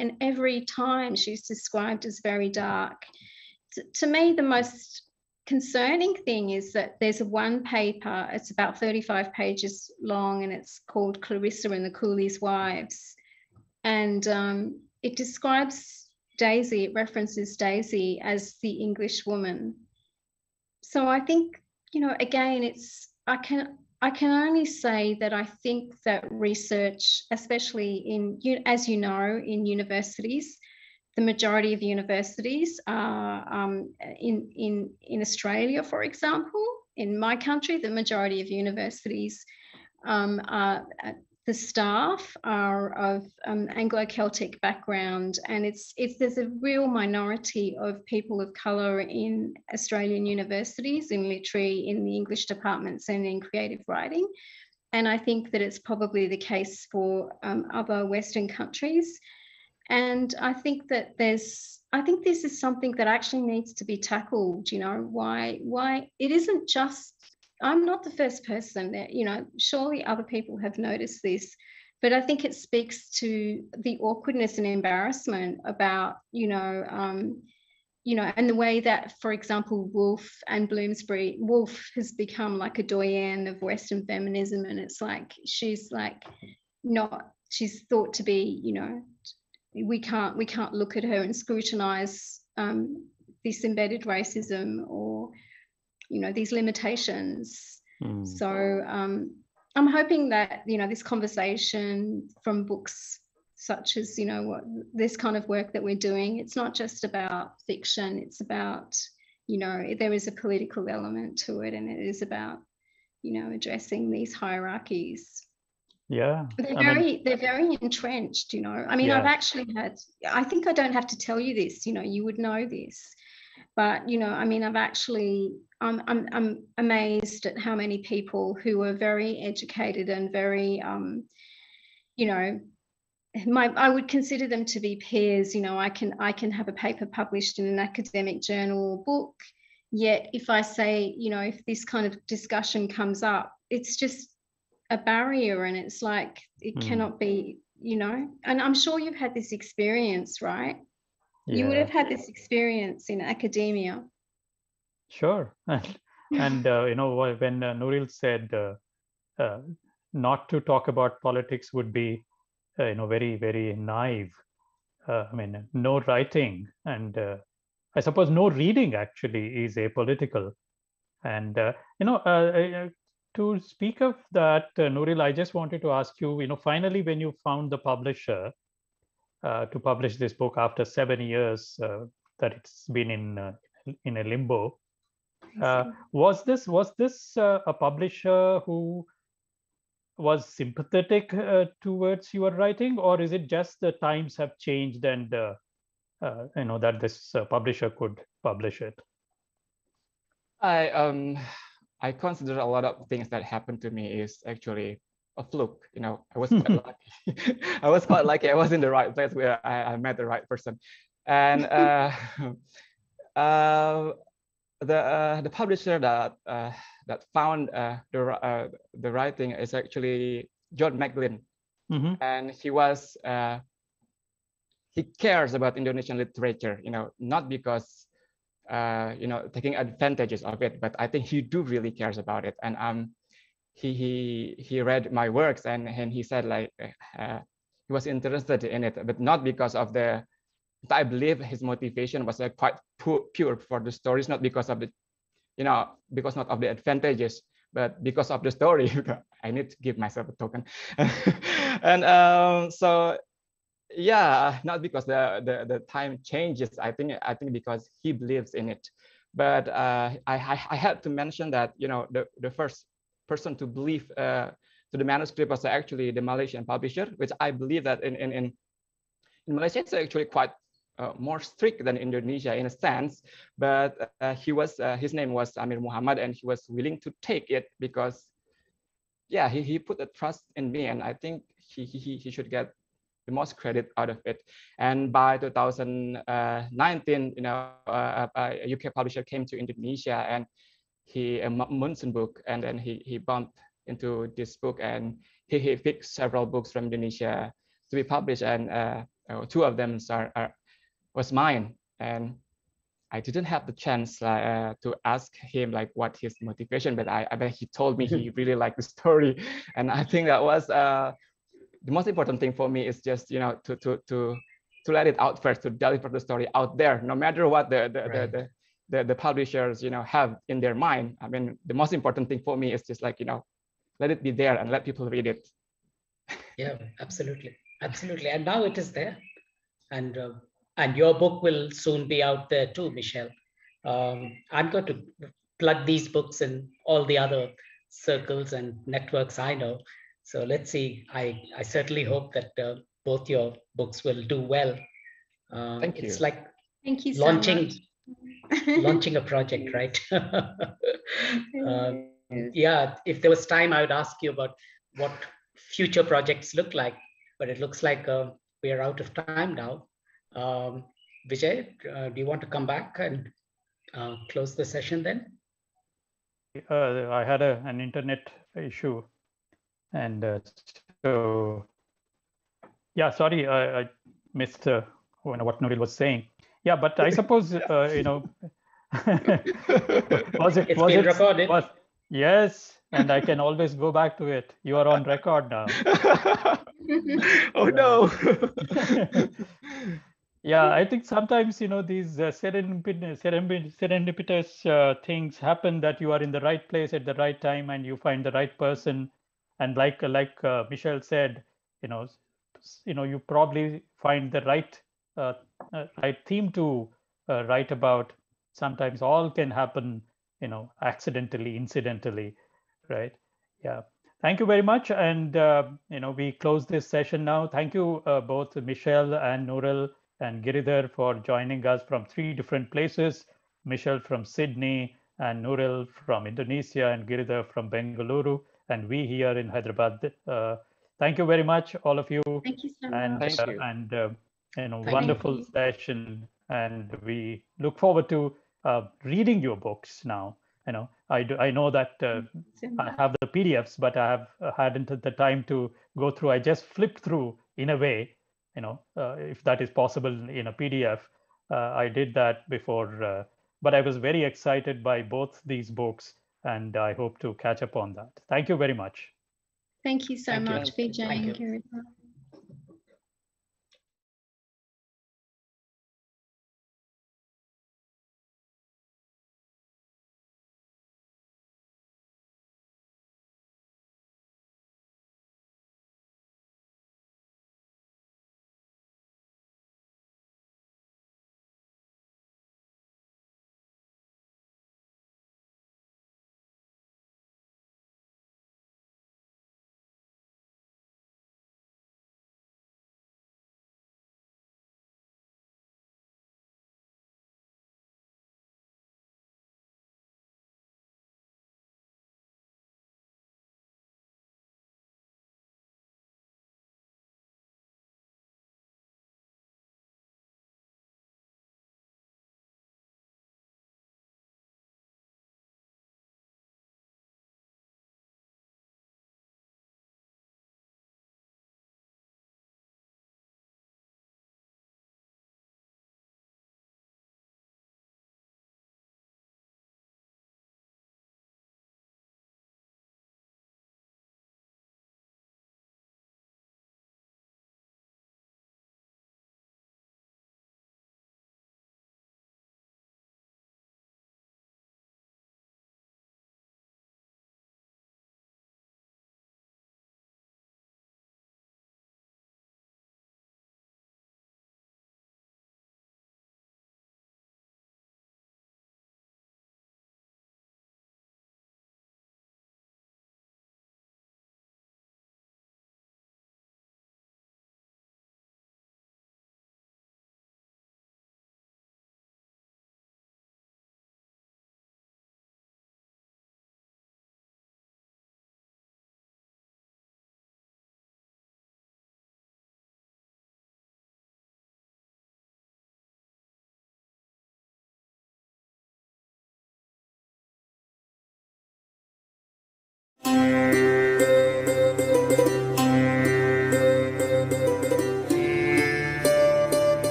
time she's described as very dark. To me, the most concerning thing is that there's one paper, it's about 35 pages long, and it's called Clarissa and the Coolie's Wives. And it describes Daisy, it references Daisy as the English woman. So I think, you know, again, I can only say that I think that research, especially in, as you know, in universities, the majority of universities are in Australia, for example, in my country, the majority of universities the staff are of Anglo-Celtic background, and there's a real minority of people of colour in Australian universities, in literary, in the English departments, and in creative writing. And I think that it's probably the case for other Western countries. And I think that this is something that actually needs to be tackled. You know, why it isn't just, I'm not the first person that, you know, surely other people have noticed this, but I think it speaks to the awkwardness and embarrassment about, you know, and the way that, for example, Woolf and Bloomsbury, Woolf has become like a doyen of Western feminism, and it's like she's thought to be, you know, we can't look at her and scrutinize this embedded racism or, you know, these limitations. So I'm hoping that, you know, this conversation from books such as, you know, this kind of work that we're doing, it's not just about fiction, it's about, you know, there is a political element to it, and it is about, you know, addressing these hierarchies. Yeah, they're very entrenched, you know. I mean, yeah. I've actually had, I think I don't have to tell you this, you know, you would know this, but, you know, I mean, I'm amazed at how many people who are very educated and very, you know, I would consider them to be peers. You know, I can have a paper published in an academic journal or book, yet if I say, you know, if this kind of discussion comes up, it's just a barrier, and it's like it cannot be, you know. And I'm sure you've had this experience, right? Yeah. You would have had this experience in academia. Sure. And you know, when Nuril said not to talk about politics would be, you know, very, very naive. I mean, no writing, and I suppose no reading actually is apolitical. And you know, to speak of that, Nuril, I just wanted to ask you, you know, finally, when you found the publisher to publish this book after 7 years that it's been in a limbo, was this a publisher who was sympathetic towards your writing, or is it just the times have changed and you know, that this publisher could publish it? I consider a lot of things that happened to me is actually a fluke. You know, I was quite lucky. I was quite lucky. I was in the right place where I met the right person, and the publisher that found the writing is actually John McGlynn, and he cares about Indonesian literature. You know, not because you know, taking advantages of it, but I think he really cares about it. And he read my works, and he said like he was interested in it, but not because of the. I believe his motivation was quite pure for the stories, not because of the, you know, because not of the advantages, but because of the story. I need to give myself a token, and so. Yeah, not because the time changes. I think because he believes in it. But I had to mention that, you know, the first person to believe to the manuscript was actually the Malaysian publisher, which I believe that in Malaysia it's actually quite more strict than Indonesia in a sense. But his name was Amir Muhammad, and he was willing to take it because, yeah, he put a trust in me, and I think he should get the most credit out of it. And by 2019, you know, a UK publisher came to Indonesia, and a Munson book, and then he bumped into this book, and he picked several books from Indonesia to be published, and 2 of them was mine. And I didn't have the chance to ask him like what his motivation, but I bet he told me he really liked the story, and I think that was the most important thing for me is just to let it out first, to deliver the story out there, no matter what the publishers have in their mind. I mean, the most important thing for me is just like let it be there and let people read it. Yeah, absolutely, absolutely. And now it is there, and your book will soon be out there too, Michelle. I'm going to plug these books in all the other circles and networks I know. So let's see. I certainly hope that both your books will do well. Thank you. It's like Thank you launching so much. launching a project, right? Yeah, if there was time, I would ask you about what future projects look like, but it looks like we are out of time now. Vijay, do you want to come back and close the session then? I had an internet issue, and so yeah, sorry, I missed what Nuril was saying. Yeah, but I suppose was it It's was been it recorded. was yes, and I can always go back to it. You are on record now. Oh no. Yeah, I think sometimes these serendipitous things happen, that you are in the right place at the right time and you find the right person, and like Michelle said, you probably find the right theme to write about. Sometimes all can happen, accidentally, incidentally, right? Yeah. Thank you very much, and we close this session now. Thank you both Michelle and Nuril and Giridhar for joining us from 3 different places. Michelle from Sydney, and Nuril from Indonesia, and Giridhar from Bengaluru, and we here in Hyderabad. Thank you very much, all of you. Thank you so And much. Thank you. Wonderful you. session, and we look forward to reading your books now. I know that I have the PDFs, but I have hadn't had the time to go through. I just flipped through in a way, if that is possible in a PDF. I did that before, but I was very excited by both these books, and I hope to catch up on that. Thank you very much. Thank you so Thank you. much, Vijay Thank and you. Giridhar.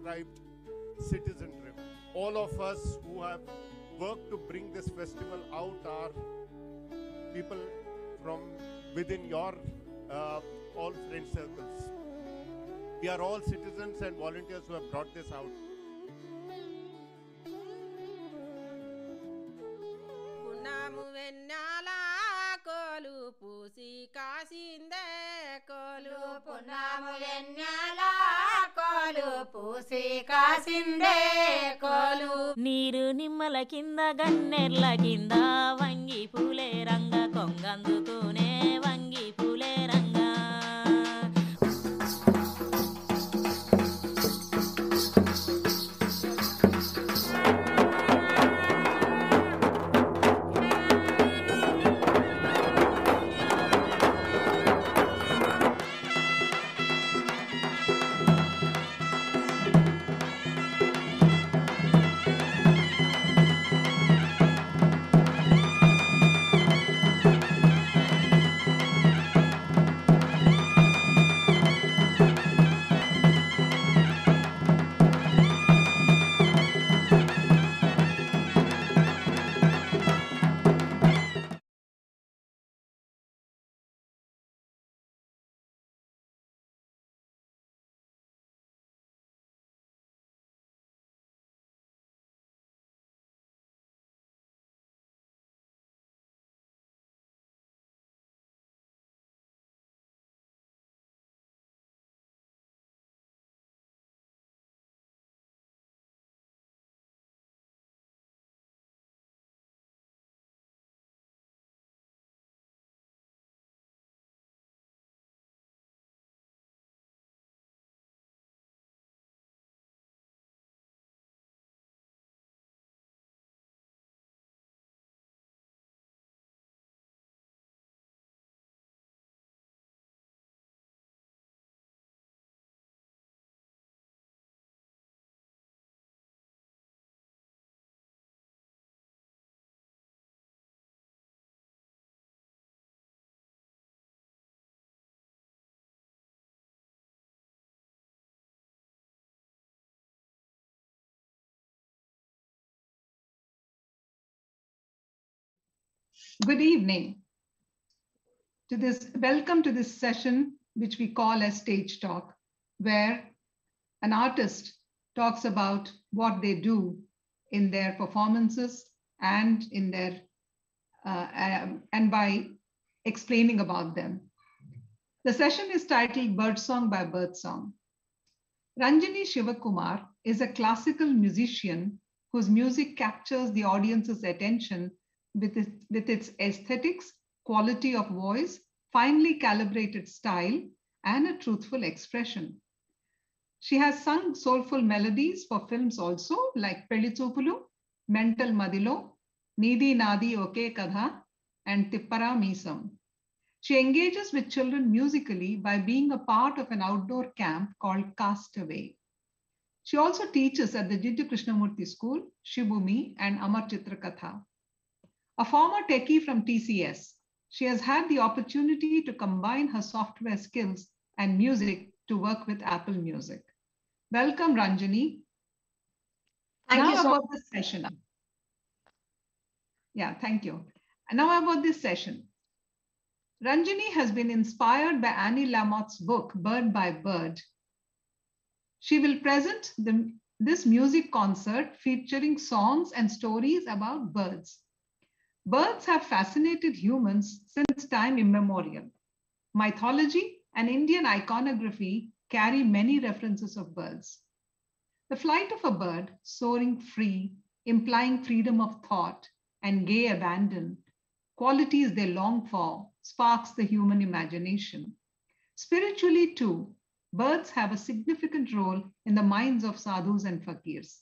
described citizen-driven. All of us who have worked to bring this festival out are people from within your all friend circles. We are all citizens and volunteers who have brought this out. నీరు నిమ్మల కింద గన్నెర్ల కింద వంగి పూలే రంగ కొంగందుతూనే వంగి పూలే రంగ Good evening. Welcome to this session, which we call as Stage Talk, where an artist talks about what they do in their performances and in their and by explaining about them. The session is titled Birdsong by Birdsong. Ranjani Sivakumar is a classical musician whose music captures the audience's attention with its aesthetics, quality of voice, finely calibrated style, and a truthful expression. She has sung soulful melodies for films also, like Pelli Choopulu, Mental Madilo, Needi Nadi Oke Kadha, and Tippara Meesam. She engages with children musically by being a part of an outdoor camp called Castaway. She also teaches at the Jiddu Krishnamurti School, Shibumi, and Amar Chitra Katha. A former techie from TCS, she has had the opportunity to combine her software skills and music to work with Apple Music. Welcome, Ranjani. Thank you so about this session. Yeah, thank you. And now about this session. Ranjani has been inspired by Annie Lamott's book, Bird by Bird. She will present this music concert featuring songs and stories about birds. Birds have fascinated humans since time immemorial. Mythology and Indian iconography carry many references of birds. The flight of a bird, soaring free, implying freedom of thought and gay abandon, qualities they long for, sparks the human imagination. Spiritually too, birds have a significant role in the minds of sadhus and fakirs.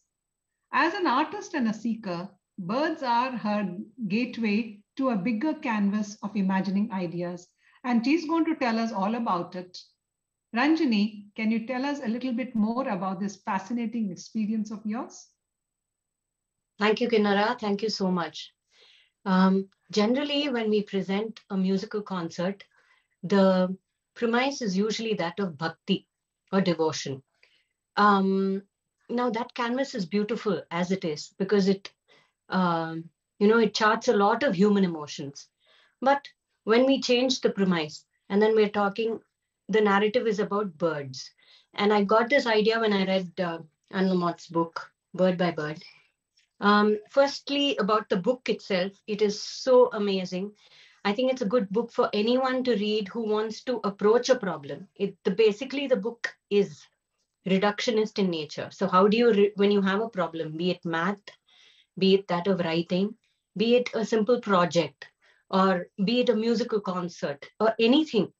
As an artist and a seeker, birds are her gateway to a bigger canvas of imagining ideas, and she's going to tell us all about it. Ranjani, can you tell us a little bit more about this fascinating experience of yours? Thank you, Kinara. Thank you so much. Generally, when we present a musical concert, the premise is usually that of bhakti or devotion. now that canvas is beautiful as it is because it, it charts a lot of human emotions. But when we change the premise and then we're talking, the narrative is about birds. And I got this idea when I read Anne Lamott's book, Bird by Bird. Firstly, about the book itself, it is so amazing. I think it's a good book for anyone to read who wants to approach a problem. Basically, the book is reductionist in nature. So how do you, when you have a problem, be it math, be it that of writing, be it a simple project, or be it a musical concert, or anything,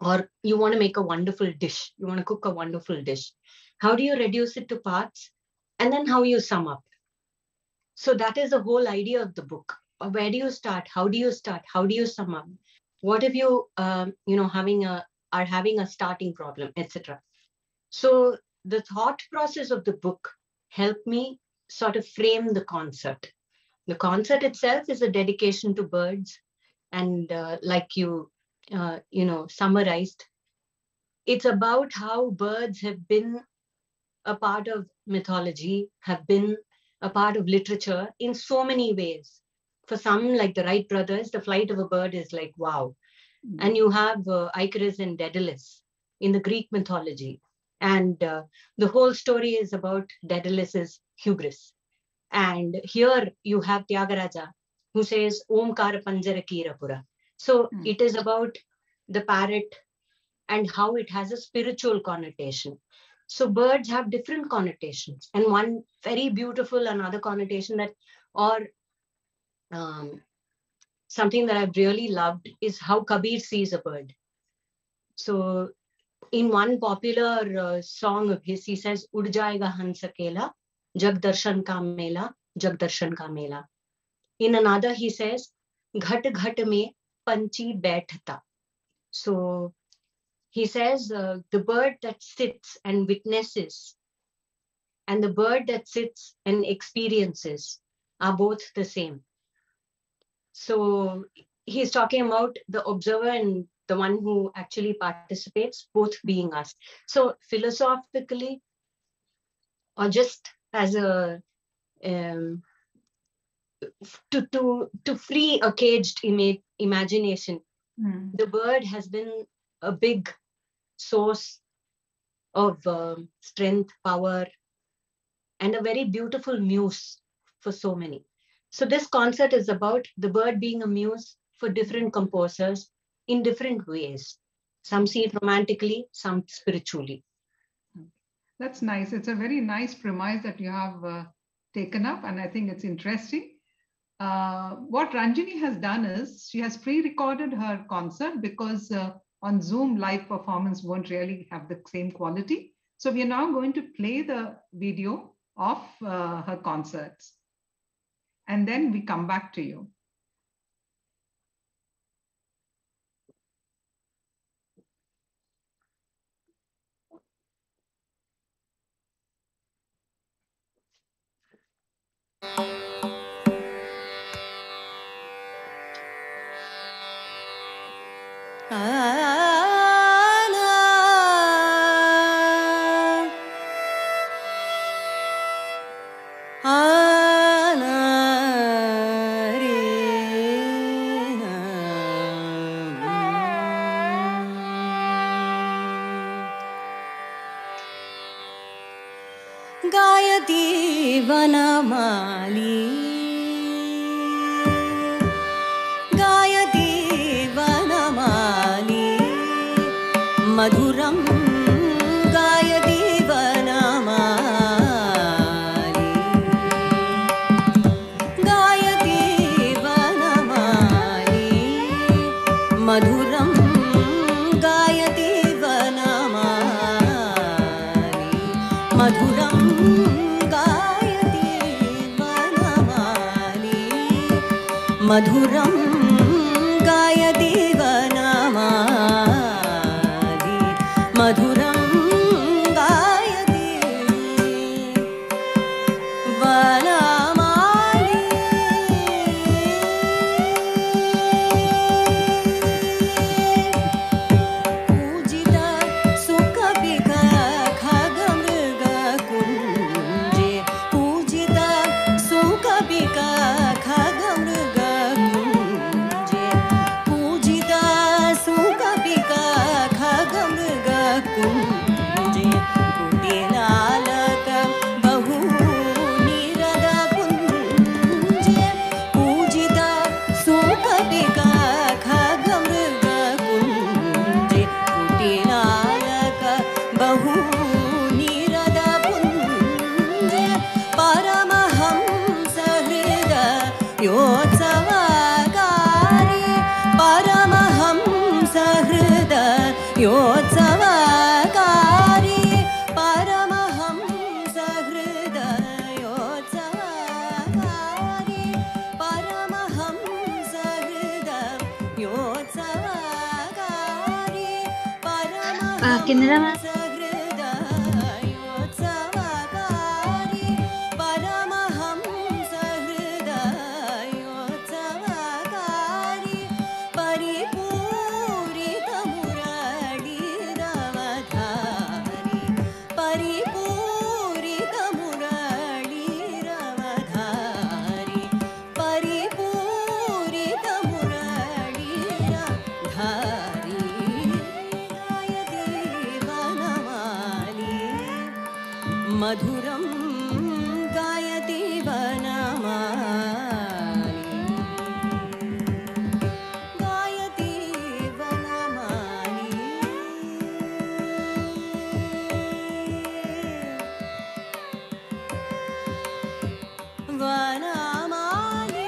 or you want to make a wonderful dish, you want to cook a wonderful dish, how do you reduce it to parts? And then how you sum up. So that is the whole idea of the book. Where do you start? How do you start? How do you sum up? What if you, are having a starting problem, etc. So the thought process of the book helped me sort of frame the concert. The concert itself is a dedication to birds, and like you, summarized, it's about how birds have been a part of mythology, have been a part of literature in so many ways. For some, like the Wright brothers, the flight of a bird is like, wow. And you have Icarus and Daedalus in the Greek mythology. And the whole story is about Daedalus' hubris. And here you have Tyagaraja, who says, Omkara Panjara Kirapura. So it is about the parrot and how it has a spiritual connotation. So birds have different connotations. And one very beautiful, another connotation that, or something that I've really loved is how Kabir sees a bird. So in one popular song of his, he says, Ud jayega hansa kela, jag darshan ka mela, jag darshan ka mela. In another, he says, Ghat ghat mein panchi baithta. So he says, the bird that sits and witnesses and the bird that sits and experiences are both the same. So he's talking about the observer and the one who actually participates, both being us. So philosophically, or just as a to free a caged imagination, the bird has been a big source of strength, power, and a very beautiful muse for so many. So this concert is about the bird being a muse for different composers in different ways. Some see it romantically, some spiritually. That's nice. It's a very nice premise that you have taken up, and I think it's interesting. What Ranjani has done is she has pre-recorded her concert because on Zoom live performance won't really have the same quality. So we are now going to play the video of her concerts. And then we come back to you. गायति वनमाली गायति वनमाली मधुरं गायति वनमाली गायति वनमाली मधुरं गायति वनमाली मधुरं मधुरं गायति वनमाली मधुरं गायति वनमाली पूजित सुखविक खगमृग कुण्ड कुञ्जे कुटिलालक बहु निरद कुञ्जे पूजित सुकटिका खगमृग कुञ्जे कुटिलालक बहु निरद कुञ्जे परमहंस हृदयोत्सवकारी परमहंस हृदयोत्सवकारी परमहंस हृदयोत्सवकारी परमहंस हृदयोत्सवकारी परमहंस हृदयोत्सवकारी परमहंस हृदयोत्सवकारी परिपूरित मुरळीरवधारी परिपूरित मुरळीरवधारी परिपूरित मुरळीरवधारी गायति वनमाली मधुरं गायति वनमाली गायति वनमाली वनमाली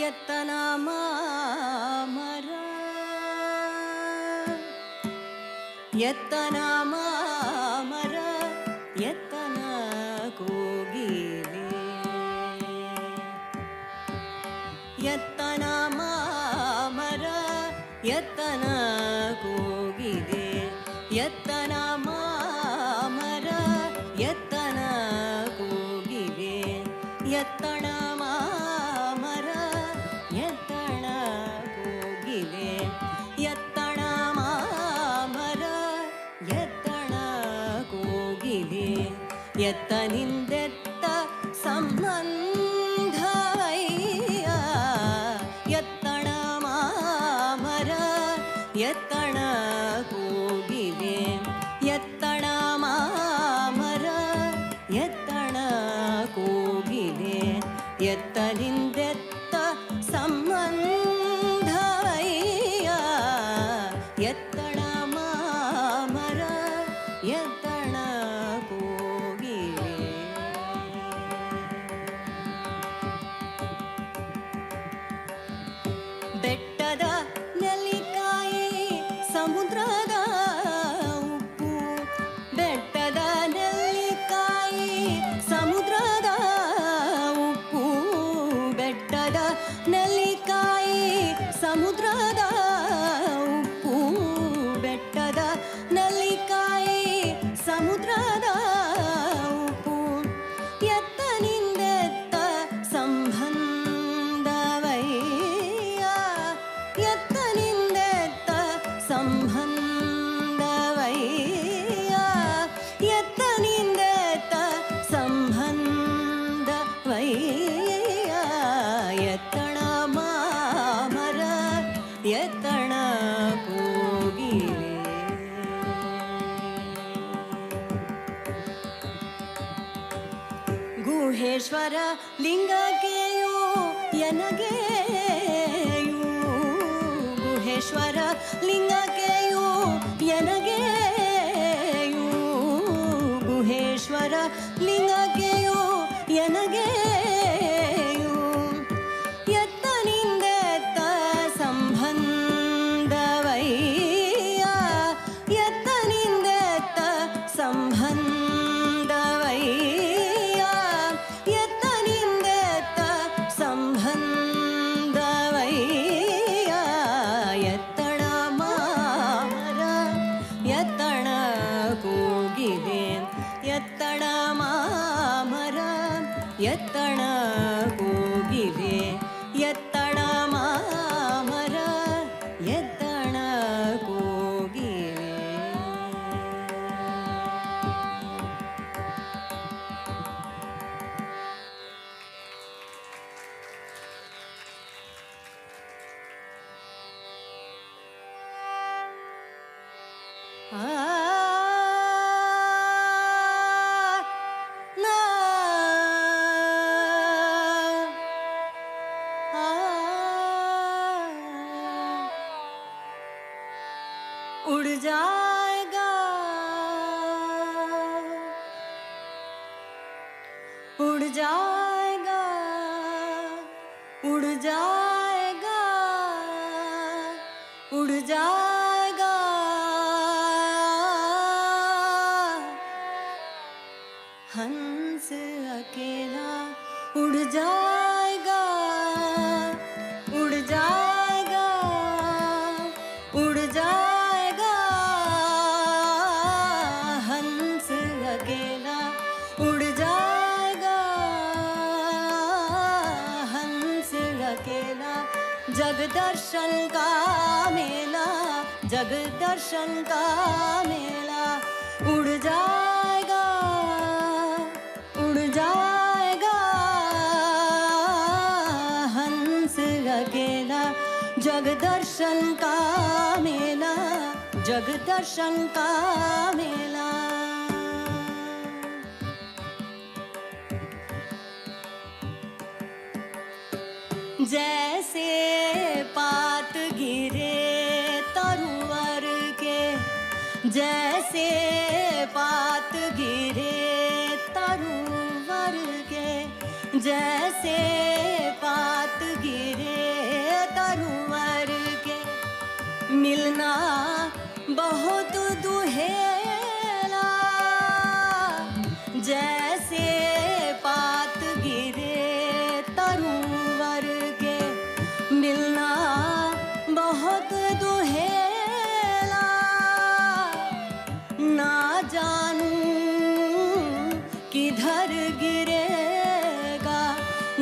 ಯತ್ತನ ಮಾಮರ ಯತ್ತನ ಮಾಮರ ಯತ್ತನ ಕೋಗಿಲೆ ಯತ್ತನ ಮಾಮರ ಯತ್ತನ ಕೋಗಿದೆ ಯತ್ತನ ಮಾಮರ ಯತ್ತನ ಕೋಗಿದೆ ಯತ್ತಣ ಮಾಮರ ಯತ್ತಣ ಕೋಗಿದೆ ಯತ್ತಣ ಮಾಮರ ಯತ್ತಣ ಕೋಗಿದೆ ಎತ್ತನಿಂದೆತ್ತ ಸಂಬಂಧವಯ್ಯ ಎತ್ತಣ ಮಾಮರ ಎತ್ತಣ ಕೋಗಿದೆ ಎತ್ತಣ ಮಾಮರ ಎತ್ತಣ ಕೋಗಿದೆ ಎತ್ತನಿಂದೆತ್ತ ಸಂಬಂಧವಯ್ಯ ಎತ್ತಣ ಮಾಮರ ಎತ್ತಣ ಕೋಗಿದೆ ಬೆಟ್ಟದ ನೆಲ್ಲಿಕಾಯಿ ಸಮುದ್ರದ ಉಪ್ಪು ಬೆಟ್ಟದ ನೆಲ್ಲಿಕಾಯಿ ಸಮುದ್ರದ ಉಪ್ಪು ಬೆಟ್ಟದ ನೆಲ್ಲಿಕಾಯಿ ಸಮುದ್ರದ ಉಪ್ಪು ಬೆಟ್ಟದ ನೆಲ್ಲಿಕಾಯಿ ಸಮುದ್ರದ ಉಪ್ಪು ಎತ್ತನಿಂದೆತ್ತ ಸಂಬಂಧವಯ್ಯ ಎತ್ತನಿಂದೆತ್ತ ಸಂಬಂಧವಯ್ಯ ಎತ್ತನಿಂದೆತ್ತ ಸಂಬಂಧವಯ್ಯ ಎತ್ತಣ ಮಾಮರ ಎತ್ತಣ ಕೋಗಿಲೆ ಗುಹೇಶ್ವರ ಲಿಂಗಗೆಯೂ ಎನಗೆಯೂ ಗುಹೇಶ್ವರ ಲಿಂಗಗೆಯೂ ಎನಗೆಯೂ ಗುಹೇಶ್ವರ ಲಿಂಗಗೆಯೂ ಎನಗೆಯೂ ಎತ್ತನಿಂದೆತ್ತ ಸಂಬಂಧವಯ್ಯ ಎತ್ತನಿಂದೆತ್ತ ಸಂಬಂಧವಯ್ಯ ಎತ್ತನಿಂದೆತ್ತ ಸಂಬಂಧವಯ್ಯ उड़ जाएगा उड़ जाएगा उड़ जाएगा उड़ जाएगा हंस अकेला उड़ जाएगा उड़ जाएगा उड़ जाएगा हंस अकेला उड़ जाएगा हंस अकेला जग दर्शन का मेला जग दर्शन का मेला उड़ जाएगा उड़ जाएगा हंस अकेला जग दर्शन का मेला जग दर्शन का मेला जैसे पात गिरे तरुवर के जैसे पात गिरे तरुवर के जैसे पात गिरे तरुवर के मिलना बहुत दुहेला जैसे पात गिरे तरुवर के मिलना बहुत दुहेला ना जानूं किधर गिरेगा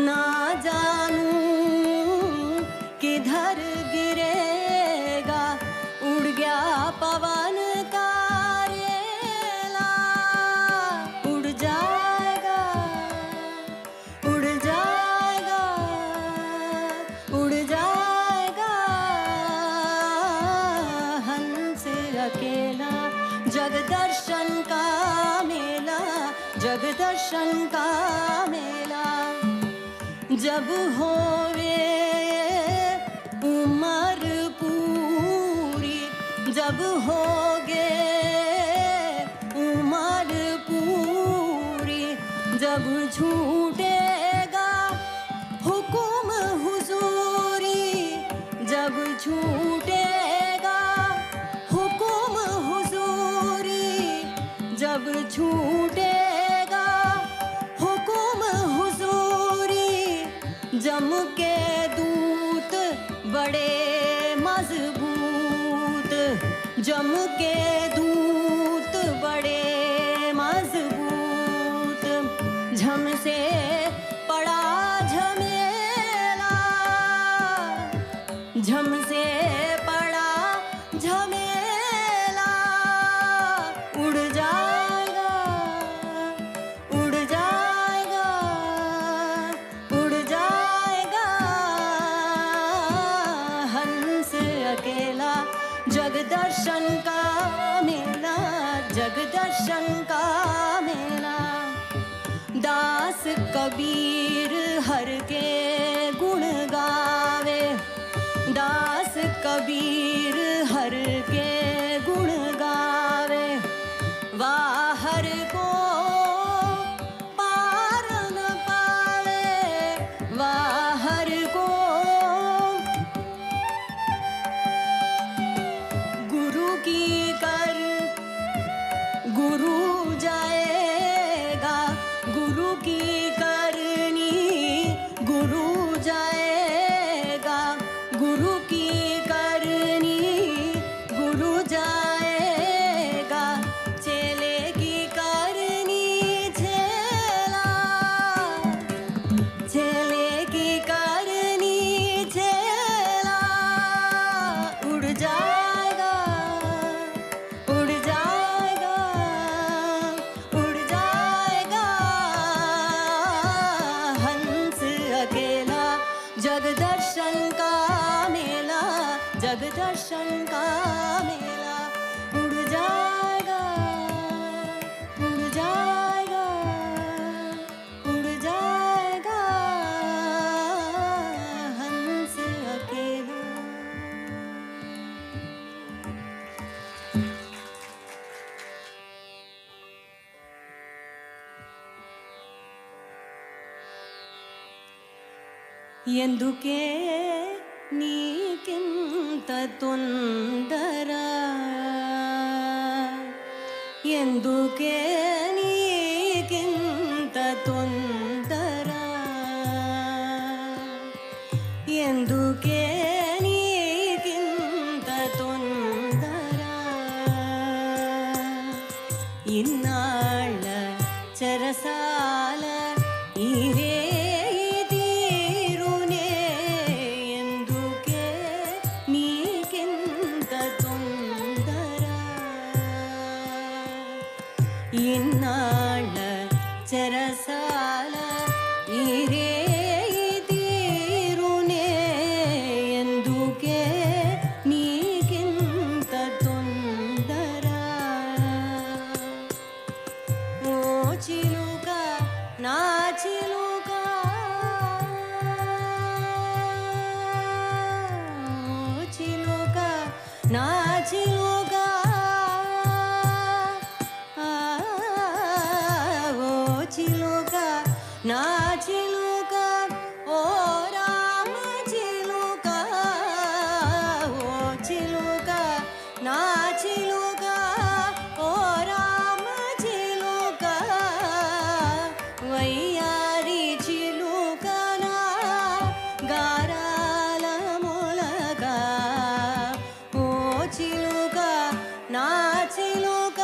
ना जानूं किधर गिरेगा उड़ गया पवन का रेला उड़ जाएगा उड़ जाएगा उड़ जाएगा हंस अकेला जग दर्शन का मेला जग दर्शन का मेला जब होवे उमर पूरी जब होगे उमर पूरी जब छूटेगा हुकुम हुजूरी जब छूटेगा हुकुम हुजूरी जब छूटेगा हुकुम हुजूरी जम के दूत बड़े मजबूत जम के दूत बड़े मजबूत झम से पड़ा झमेला झम से पड़ा झमेला उड़ जाएगा उड़ जाएगा उड़ जाएगा हंस अकेला जग दर्शन का मेला जग दर्शन का मेला दास कबीर हर के गुण गावे दास कबीर हर के गुण गावे वाह हर को पार न पावे वाह हर को गुरु की कर गुरु जाएगा गुरु की करनी गुरु जाएगा गुरु की करनी गुरु जाएगा चेले की करनी चेला चेले की करनी चेला उड़ जाएगा उड़ जाएगा उड़ जाएगा हंस अकेला जग दर्शन का मेला जग दर्शन का मेला उड़ जाएगा उड़ जाएगा उड़ जाएगा हंस अकेला ఎందుకే నీకింత తొందర ఎందుకే నీకింత తొందర ఎందుకే నీకింత తొందర ఇన్నాళ్ళ చెరసాల ఇదే తీరునే ఎందుకే నీకింత తొందర ఇన్నాళ్ళ చెరసాల ఇదే తీరునే ఎందుకే నీకింత తొందర ఓ చిలుక నా చిలుక ఓ చిలుక నా చిలుక ఓ చిలుక నా చిలుక ఓ రామ చిలుక ఓ చిలుక నా చిలుక ఓ రామ చిలుక వయ్యారి చిలుక నా గారాల మొలక ఓ చిలుక నా చిలుక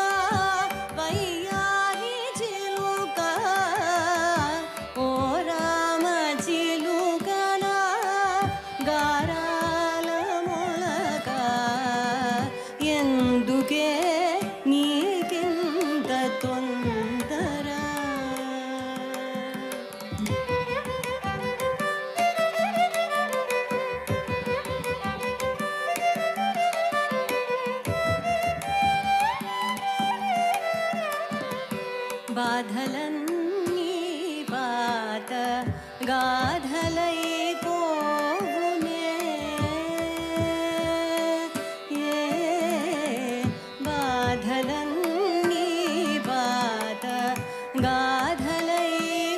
వయ్యారి చిలుక ఓ రామ చిలుక నా గారాల మొలక ఎందుకే నీకింత తొందర బాధలన్నీ బాత గాధలై పోవునే బాధలన్నీ బాత గాధలై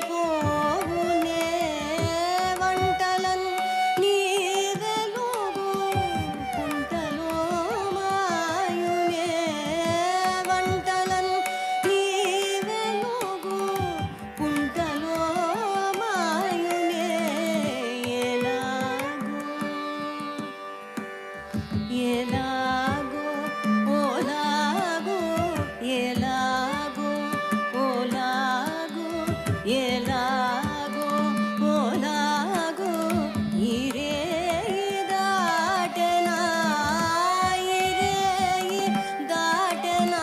పోవునే వంటలన్ నీ వెలుగు కుంటలో మాయునే వంటలన్ నీ వెలుగు కుంటలో మాయునే ఎలాగో ఓలాగో ఎలాగో ఓలాగో ఎలాగో ఓలాగో ఇరే దాటనా ఇరే దాటనా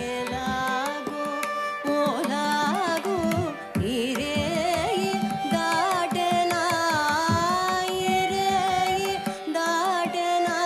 ఎలాగో ఓలాగో ఇరే దాటనా ఇరే దాటనా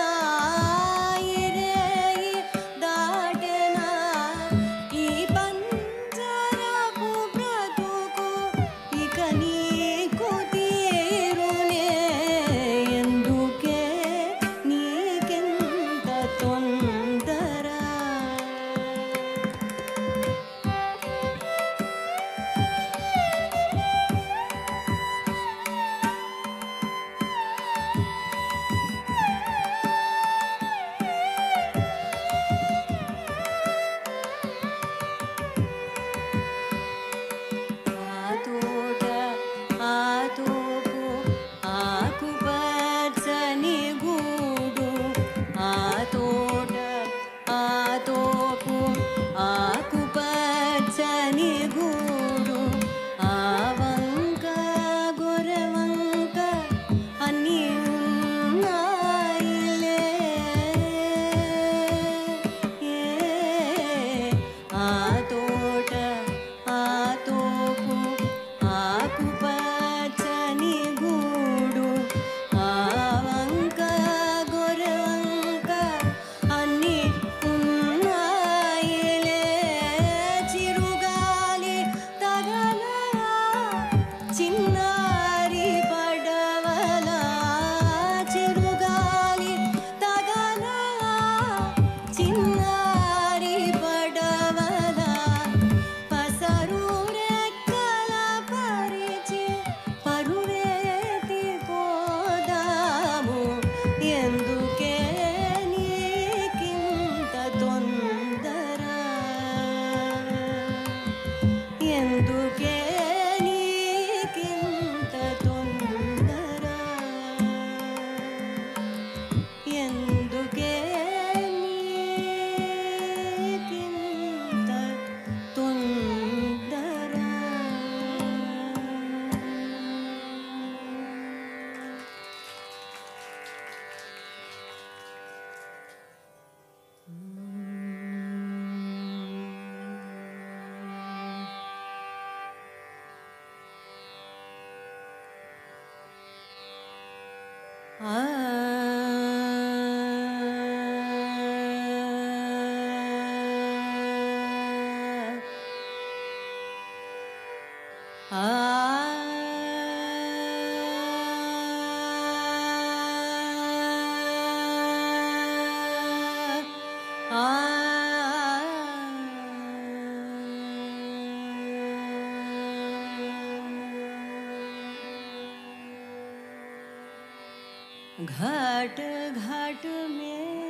घाट घाट में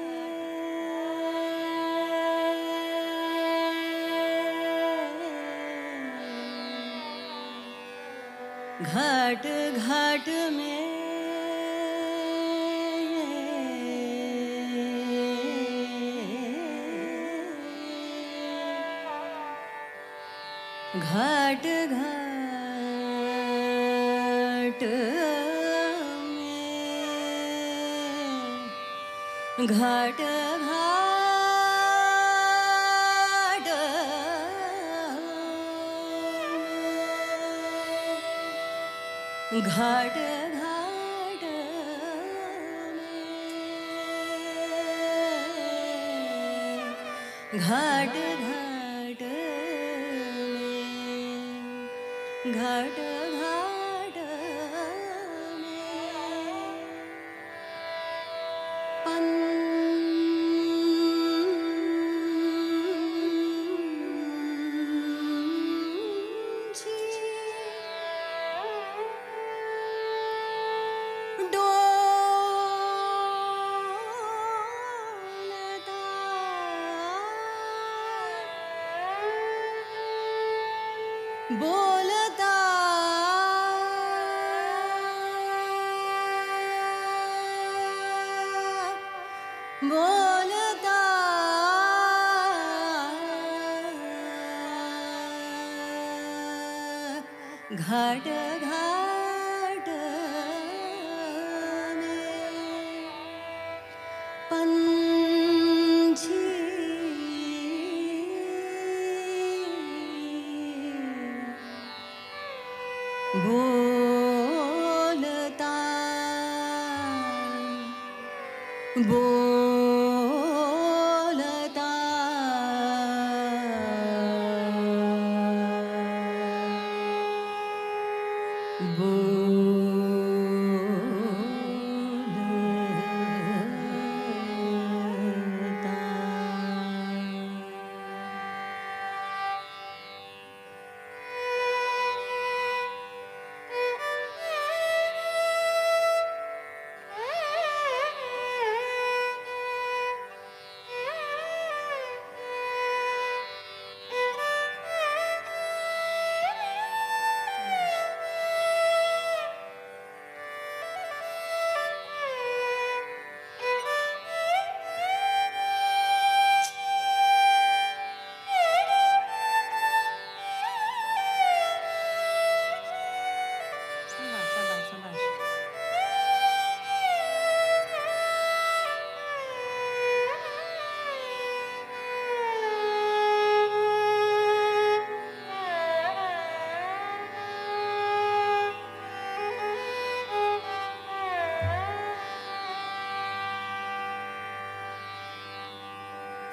घाट घाट में घाट घाट में घाट घाट घाट में घाट घाट में घाट घाट बोलता बोलता घाट घाट में पंछी बोलता बोलता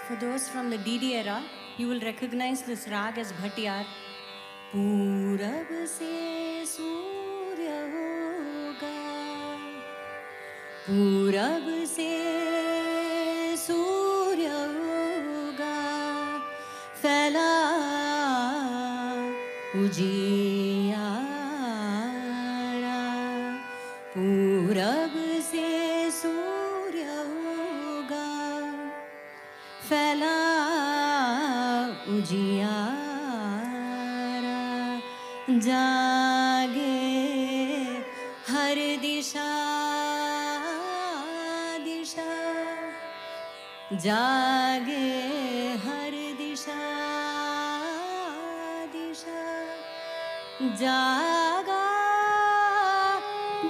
For those from the DD era, you will recognize this rag as Bhattiyar. पूरब से सूर्य होगा, पूरब से सूर्य होगा, फैला उजियारा, पूरब से सूर्य होगा, फैला उजियारा, जागे हर दिशा दिशा, जागे हर दिशा दिशा, जागा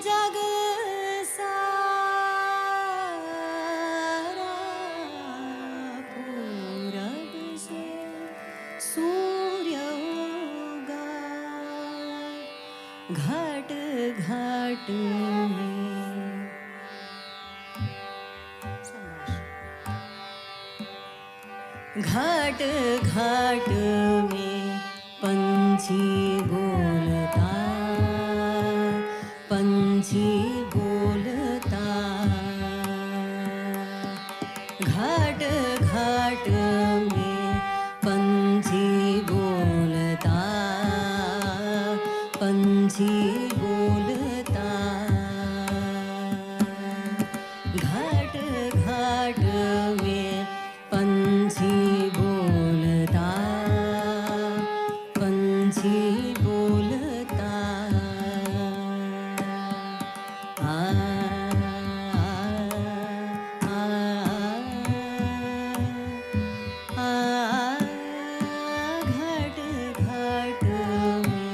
जग सारा, पूरब से सूर्य होगा, घाट घाट में घाट घाट में पंछी बोलता, पंछी बोलता, घाट घाट में पंछी बोलता, पंछी बोलता, घाट में पंछी बोलता आ, घाट घाट में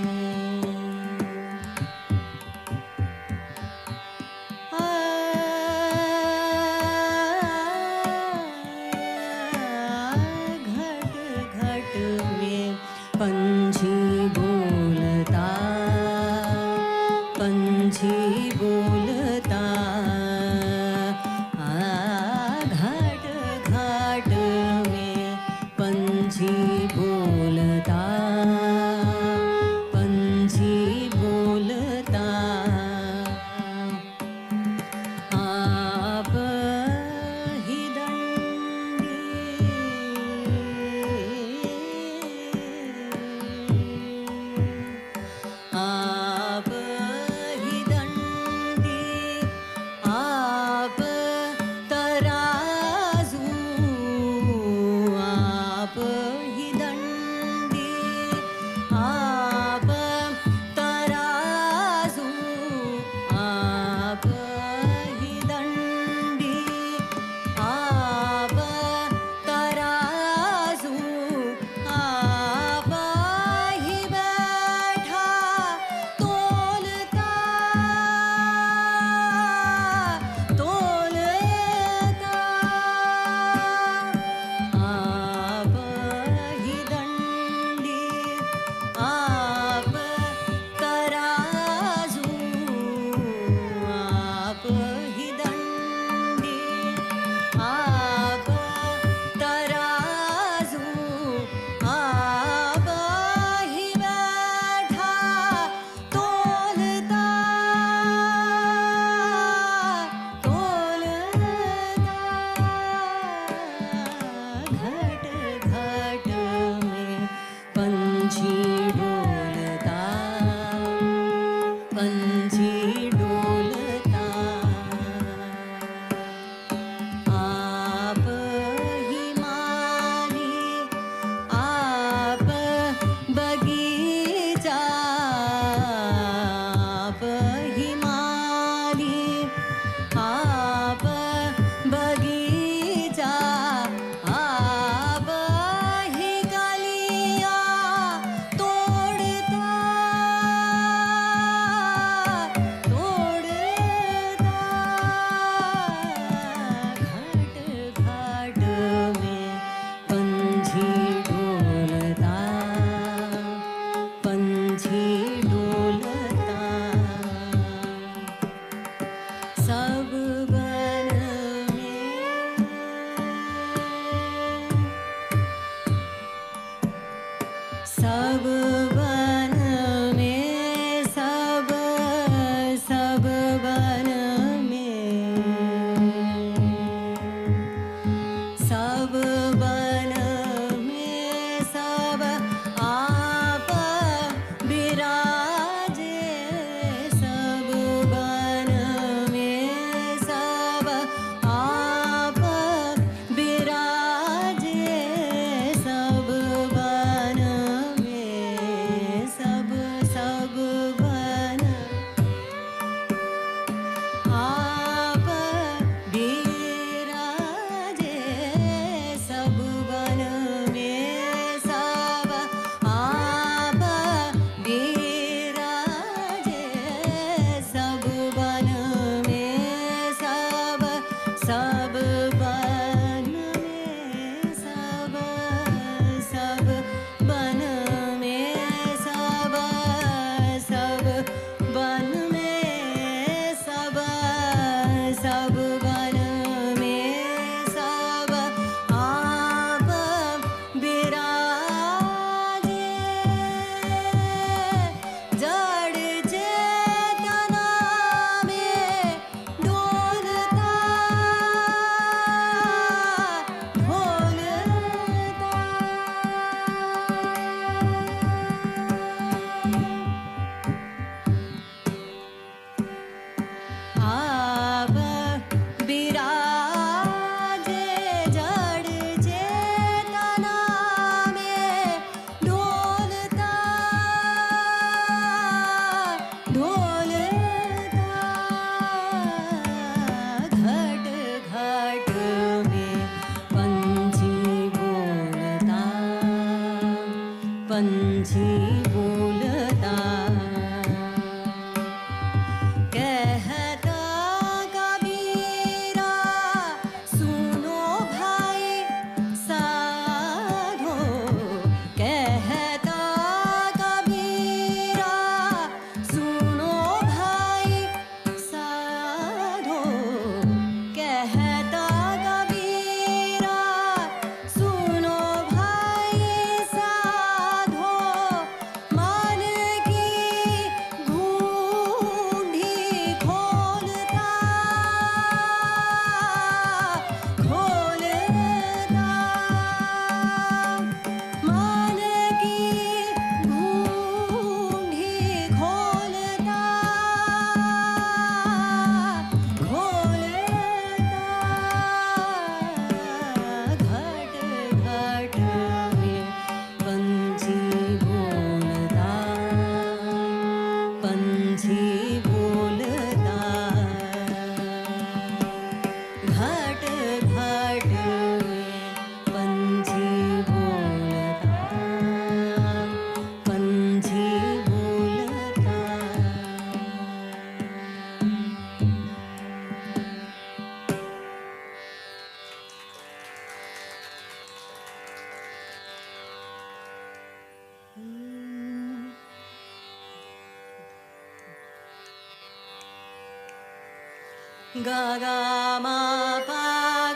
ga ga ma pa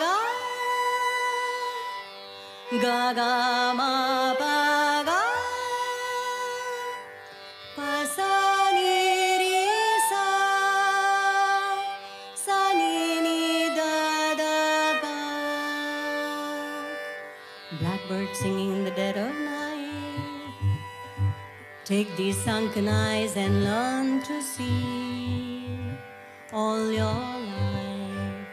ga, ga ga ma pa ga, pa sa ni re sa, sa ni ni da da pa. Blackbird singing in the dead of night, take these sunken eyes and learn to see. All your life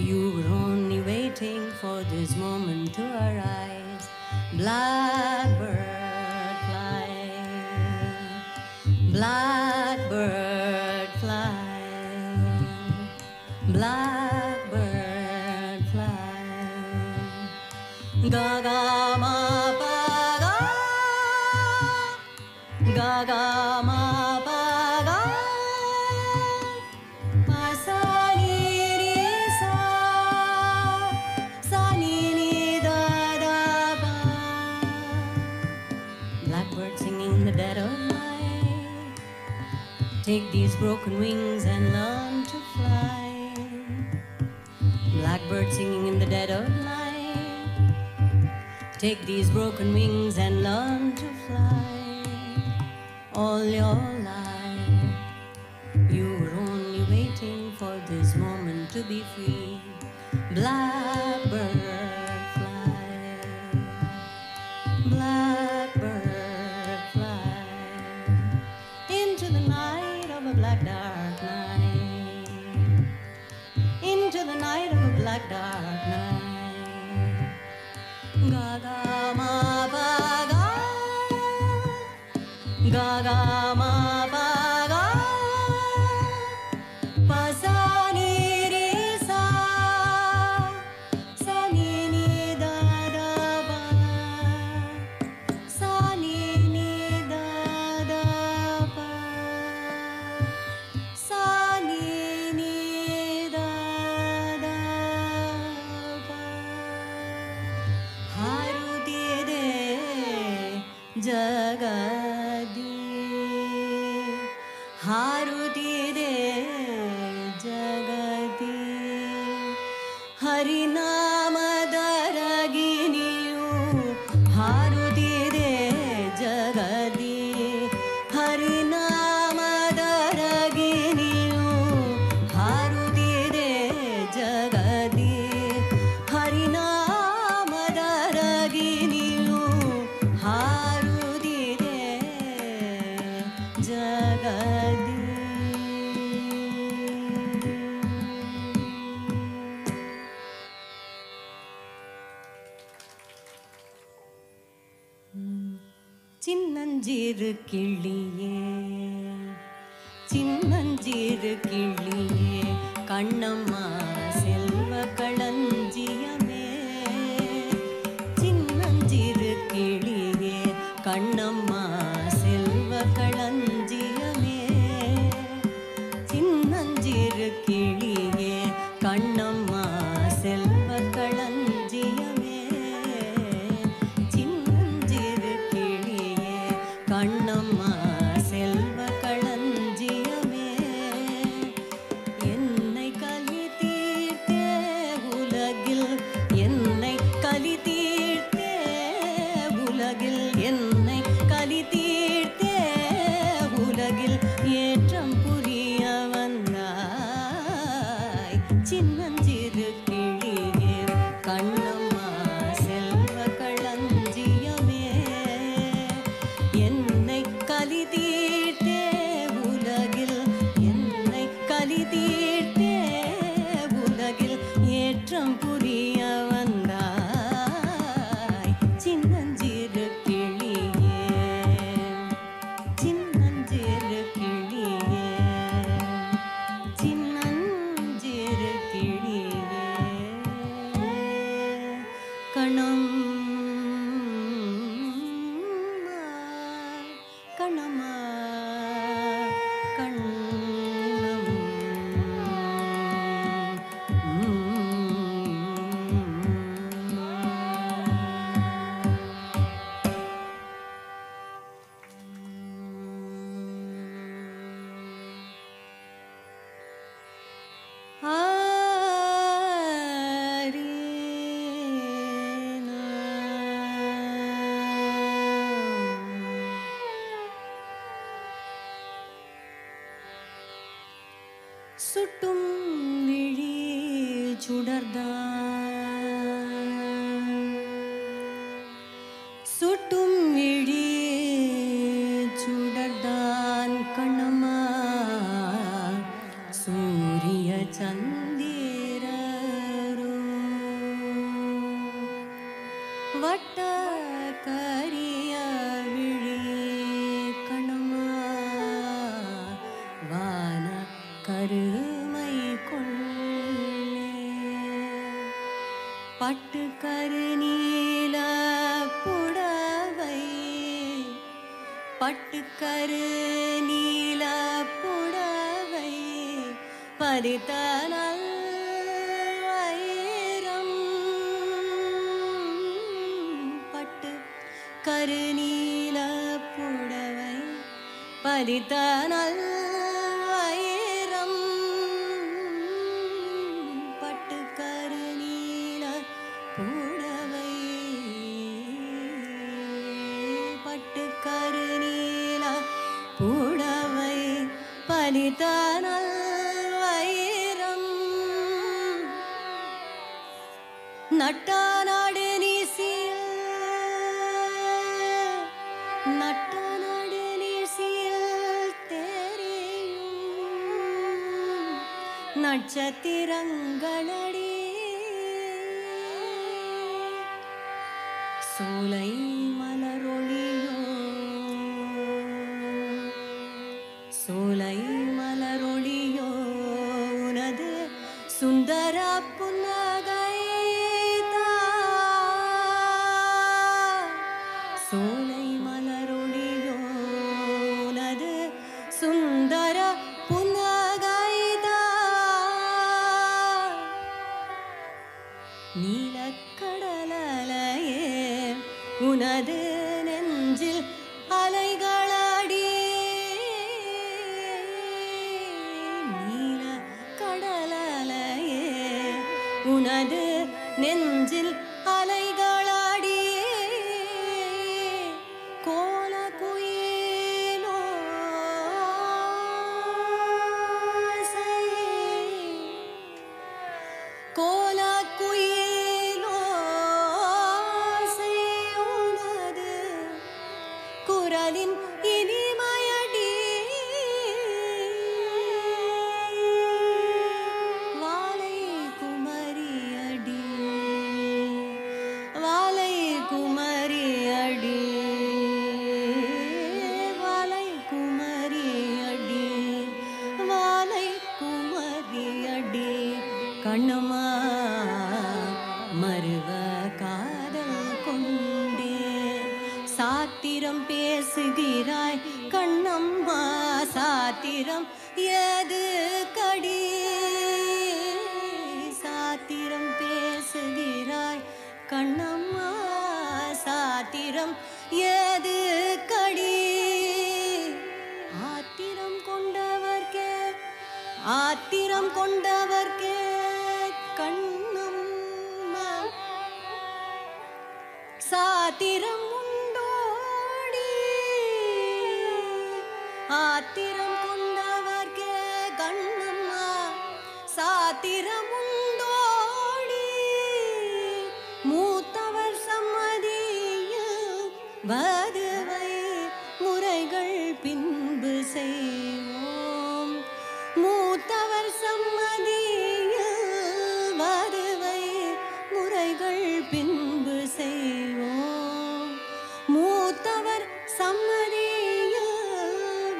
you were only waiting for this moment to arise. Blackbird fly, blackbird fly, blackbird fly. Ga ga ma pa ga, ga ga ma pa ga, pa sa ni re sa, sa ni ni da da pa. Blackbird singing in the dead of night, take these broken wings and learn to fly. Blackbird singing in the dead of night, take these broken wings and learn to fly. All your life you were only waiting for this moment to be free. Blackbird fly, blackbird fly, into the night of a black dark night, into the night of a black dark night. Ga ga ma pa ga, ga ga ma pa ga, pa sa ni re sa, sa ni ni da da pa, sa ni ni da da pa, sa ni ni da da pa. ಹಾರುತ್ತಿದೆ ಜಗದಿ, ಹಾರುತ್ತಿದೆ ಜಗದಿ, ಹರಿನಾಮದ ರಗಿಣಿಯು ಹಾರುತ್ತಿದೆ ಜಗದಿ, ಹರಿನಾಮದ ರಗಿಣಿಯು ಹಾರುತ್ತಿದೆ ಜಗದಿ, ಹರಿನಾಮದ ರಗಿಣಿಯು ಹಾರುತ್ತಿದೆ ಜಗದಿ. சின்னஞ்சிறு கிளியே, சின்னஞ்சிறு கிளியே, கண்ணம்மா செல்வ களஞ்சியமே, சின்னஞ்சிறு கிளியே, கண்ணம்மா செல்வ களஞ்சியமே, சின்னஞ்சிறு கிளியே, கண்ணம்மா செல்வ களஞ்சியமே, சின்னஞ்சிறு கிளியே, கண்ணம்மா செல்வ களஞ்சியமே. என்னை கலி தீர்த்தே உலகில், என்னை கலி தீர்த்தே உலகில், என்னை கலி தீர்த்தே உலகில், ஏற்றம் புரிய வந்தாய் சின்னஞ்சிறு கிளியே, கண்ணம்மா செல்வ களஞ்சியமே. என்னை கலி தீர்த்தே உலகில், என்னை கலி தீர்த்தே உலகில், ஏற்றம் புரிய வந்தாய் சின்னஞ்சிறு கிளியே, சின்னஞ்சிறு கிளியே, சின்னஞ்சிறு கிளியே, கண்ணம்மா, கண்ணம்மா, கண்ணம். சுடர்தான் சுட்டும் விழியே சுடர்தான் கண்ணம்மா சூரிய சந்திரரோ வட்ட கரிய விழி கண்ணம்மா வான கருமை கொள்ளே பட்டு கருநீல புடவை பட்டு கருநீல புடவை பதித்த வைரம் பட்டு கருநீல புடவை பதித்த வைரம் பட்டு கருநீல புடவை பட்டு கருநீல புடவை பதித்த வைரம் நட்டாநாடு நீசில் நட்டாநாடு நீசில் தெரியும் நட்சத்திரங்களடி சோலை மலரொளியோ சோலை மலரொளியோ உனது சுந்தர புன்னகைதான் சோலை மலரொளியோ உனது சுந்தர புன்னகைதான் நீலக்கடலையே உனது நெஞ்சில் அலைகளடி நீலக்கடலையே உனது நெஞ்சில் அலைகளடி கோல குயிலோ கோல குயிலோ உனது குரலின் இனிமையடி வாலை குமரியடி வாலை குமரியடி வாலை குமரியடி வாலை குமரியடி கண்ணம்மா மருவ காதல் கொண்டே சாத்திரம் பேசுகிறாய் கண்ணம்மா சாத்திரம் ஏது கடி சாத்திரம் பேசுகிறாய் கண்ணம்மா சாத்திரம் ஏது கடி ஆத்திரம் கொண்டவர்க்கே ஆத்திரம் கொண்டவர்க்கே கண்ணம்மா சாத்திரம் உண்டோடி ஆத்திரம் கொண்டவர்க்கே கண்ணம்மா சாத்திரம் உண்டோடி மூத்தவர் சம்மதியில் வதுவை முறைகள் பின்பு செய்வோம் மூத்தவர் சம்மதியில் வதுவை முறைகள் பின்பு செய்வோம் மூத்தவர் சம்மதியில்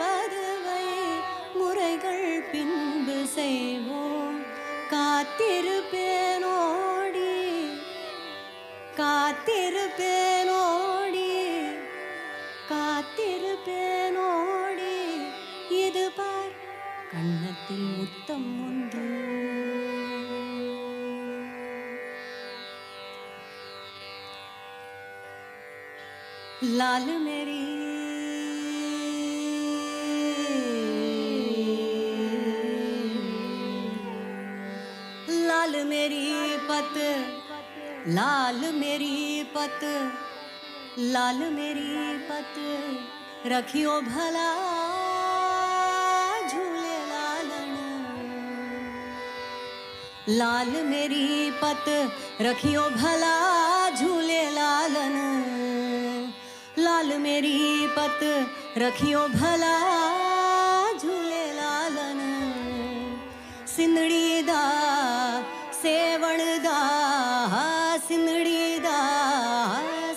வதுவை முறைகள் பின்பு செய்வோம் காத்திருப்பேனோடி காத்திருப்பேனோடி காத்திருப்பேனோடி இது பார் கண்ணத்தில் முத்தம் ஒன்று लाल मेरी लाल मेरी पत लाल मेरी पत लाल मेरी पत रखियो भला झूले लालन लाल मेरी पत रखियो भला झूले लालन, लाल मेरी पत रखियो भला झूले लालन। सिंधड़ी दा सेवण दा, सिंधड़ी दा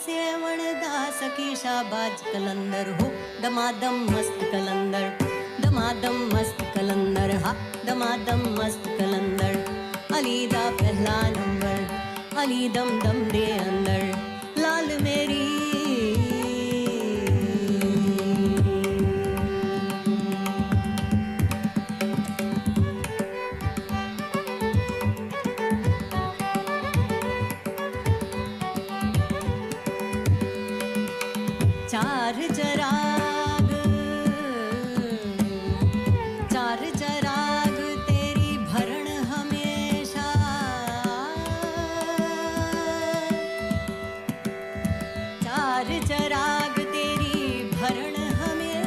सेवण दा सखी शाबाज कलंदर हो, दमादम मस्त कलंदर, दमादम मस्त कलंदर, हा दमादम मस्त कलंदर। अली दा पहला नंबर, अली दम दम दे अंदर, लाल मेरी चार चराग, चार चराग तेरी भरण हमेशा, चार चराग तेरी भरण हमेशा,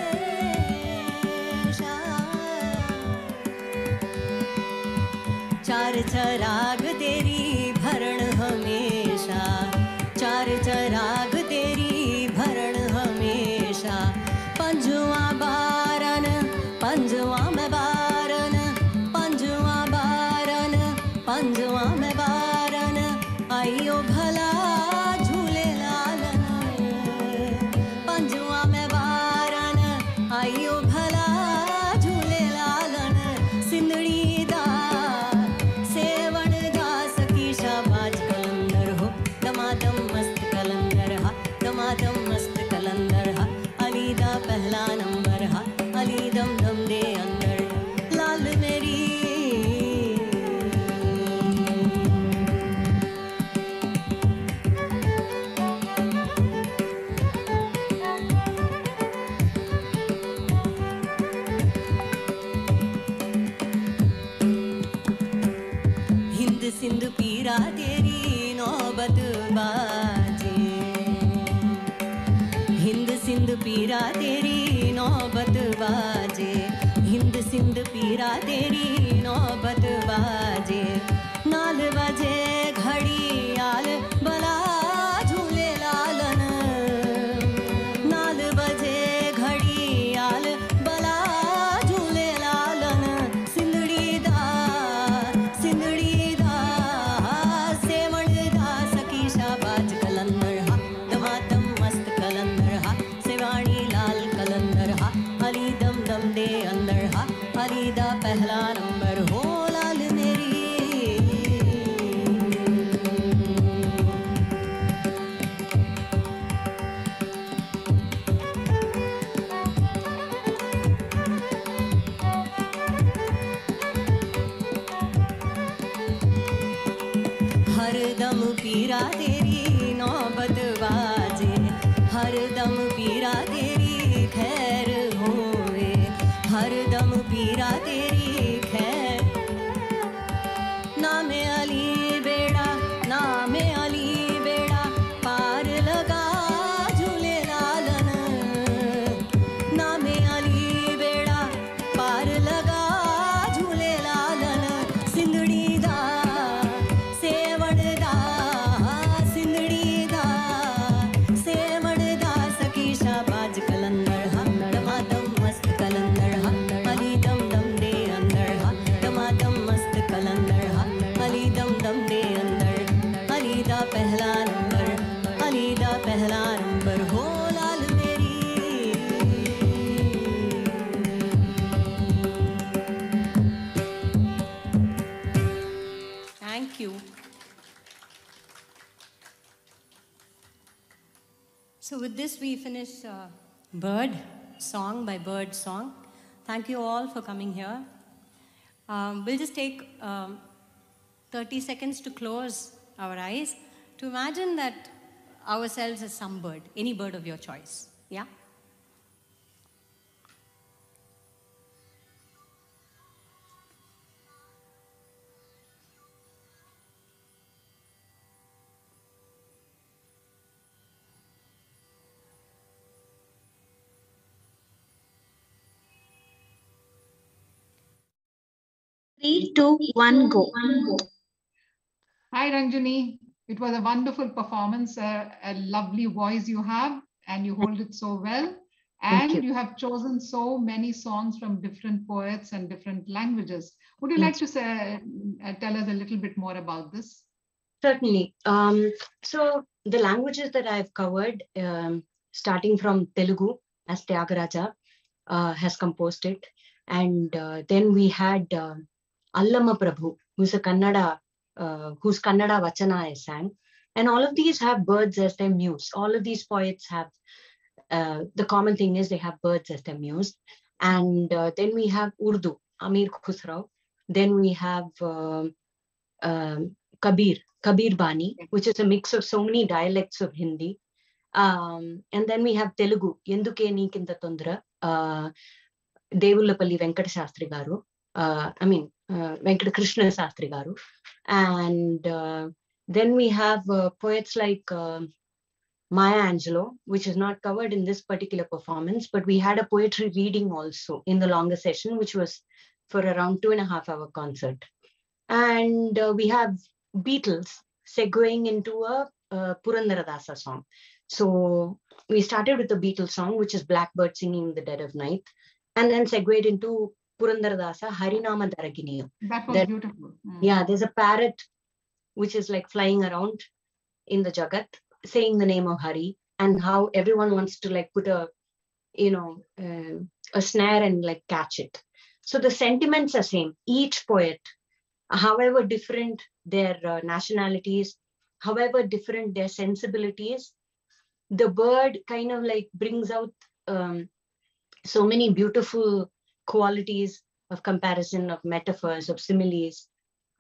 चार चराग तेरी भरण हमेशा, चार चराग तेरी भरण हमेशा। पंजवा बारन, पंजवा में बारन, पंजवा बारन, पंजवा में बारन, आइयो भला झूले लालन, पंजवा में बारन, आइयो भला झूले लालन। सिंधड़ी दा सेवण दा सखी शाबाज कलंदर हो, दमादम मस्त कलंदर, हा दमादम मस्त कलंदर, हा अली दा पहला नंबर, हा अली दम दम दे अंदर, लाल मेरी हिंद सिंध पीरा तेरी नौबत बाजे, हिंद सिंध पीरा तेरी नौबत बाजे, हिंद सिंध पीरा तेरी नौबत बाजे। नाल बजे घड़ियाल बला झूले लालन, नाल बजे घड़ियाल बला झूले लालन। सिंधड़ी दा, सिंधड़ी दा सेवण दा सखी शाबाज कलंदर, हा दमादम मस्त कलंदर, हा सेवाणी लाल कलंदर, हा अली दम दम दे अंदर, हा अली दा पहला नंबर हो, लाल मेरी हर दम पीरा तेरी नौबत बाजे, हर दम पीरा तेरी खैर होए, हर दम पीरा तेरी खैर। नामे अली बेड़ा, नामे अली बेड़ा पार लगा झूले लालन, नामे अली बेड़ा पार लगा झूले लालन। सिंधड़ी दा सेवण दा, सिंधड़ी दा सेवण दा सखी शाबाज कलंदर, हा दमादम मस्त कलंदर, हा अली दम दम दे अंदर, हा दमादम मस्त कलंदर, हा अली दम दम दे अंदर, अली दा पहला नंबर, अली दा पहला नंबर हो, लाल मेरी Thank you. So with this we finish Bird Song by Birdsong. Thank you all for coming here. We'll just take 30 seconds to close our eyes to imagine that ourselves as some bird, any bird of your choice. Yeah? Three, two, one, go. Hi, Ranjani. It was a wonderful performance, a lovely voice you have, and you hold it so well. And you have chosen so many songs from different poets and different languages. Would you like to tell us a little bit more about this? Certainly. So the languages that I've covered, starting from Telugu, as Tyagaraja has composed it. And then we had Allama Prabhu, who's a Kannada, whose Kannada Vachana I sang. And all of these have birds as their muse. All of these poets have, the common thing is they have birds as their muse. And then we have Urdu, Amir Khusrau. Then we have Kabir Bani, which is a mix of so many dialects of Hindi. And then we have Telugu, Yenduke Neekinta Tondra, Devulapalli Venkata Shastri Garu, Venkata Krishna Shastri Garu. And then we have poets like Maya Angelou, which is not covered in this particular performance, but we had a poetry reading also in the longer session, which was for around 2.5-hour concert. And we have Beatles segueing into a Purandaradasa song. So we started with the Beatles song, which is Blackbird Singing in the Dead of Night, and then segued into Purandaradasa Harinama Daraginiyo. That was beautiful. Yeah, there's a parrot which is like flying around in the Jagat, saying the name of Hari, and how everyone wants to like put a snare and like catch it. So the sentiments are same. Each poet, however different their nationalities, however different their sensibilities, the bird kind of like brings out so many beautiful qualities of comparison, of metaphors, of similes,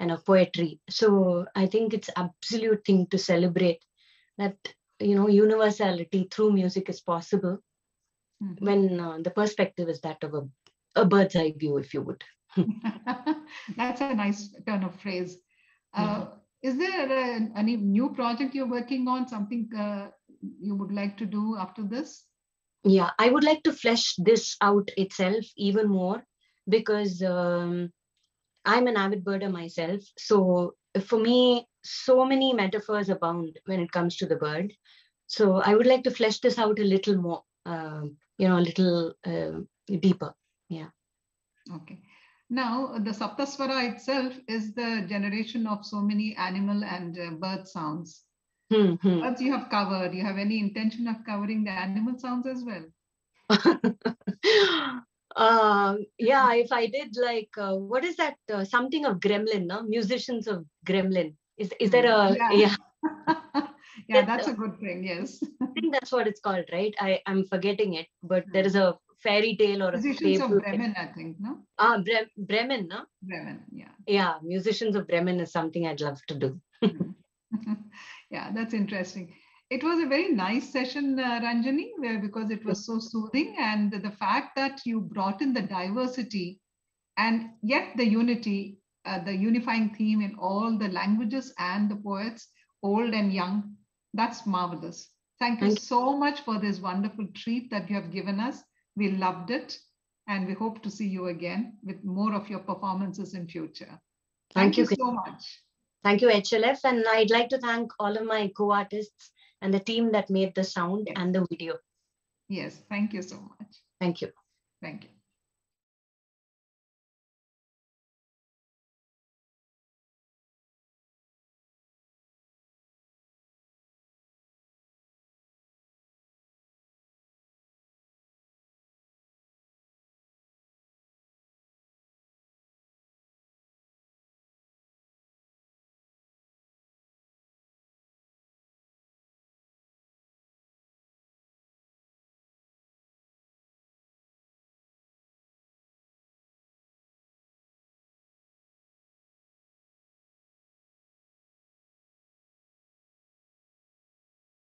and of poetry. So I think it's absolute thing to celebrate that, universality through music is possible when the perspective is that of a bird's eye view, if you would. That's a nice turn of phrase. Is there any new project you're working on, something you would like to do after this? Yeah, I would like to flesh this out itself even more, because I'm an avid birder myself. So for me, so many metaphors abound when it comes to the bird. So I would like to flesh this out a little more, a little deeper. Yeah. Okay. Now, the Saptaswara itself is the generation of so many animal and bird sounds. Birds you have covered. You have any intention of covering the animal sounds as well? Yeah, if I did like, what is that? Something of Gremlin, no? Musicians of Gremlin. Is there a... Yeah. Yeah, that's a good thing, yes. I think that's what it's called, right? I'm forgetting it, but there is a fairy tale or Musicians of Bremen, I think, no? Bremen, no? Bremen, yeah. Yeah, Musicians of Bremen is something I'd love to do. Yeah, that's interesting. It was a very nice session, Ranjani, because it was so soothing, and the fact that you brought in the diversity and yet the unity, the unifying theme in all the languages and the poets, old and young, that's marvelous. Thank you so much for this wonderful treat that you have given us. We loved it, and we hope to see you again with more of your performances in future. Thank you so much. Thank you, HLF. And I'd like to thank all of my co-artists and the team that made the sound and the video. Yes, thank you so much. Thank you. Thank you.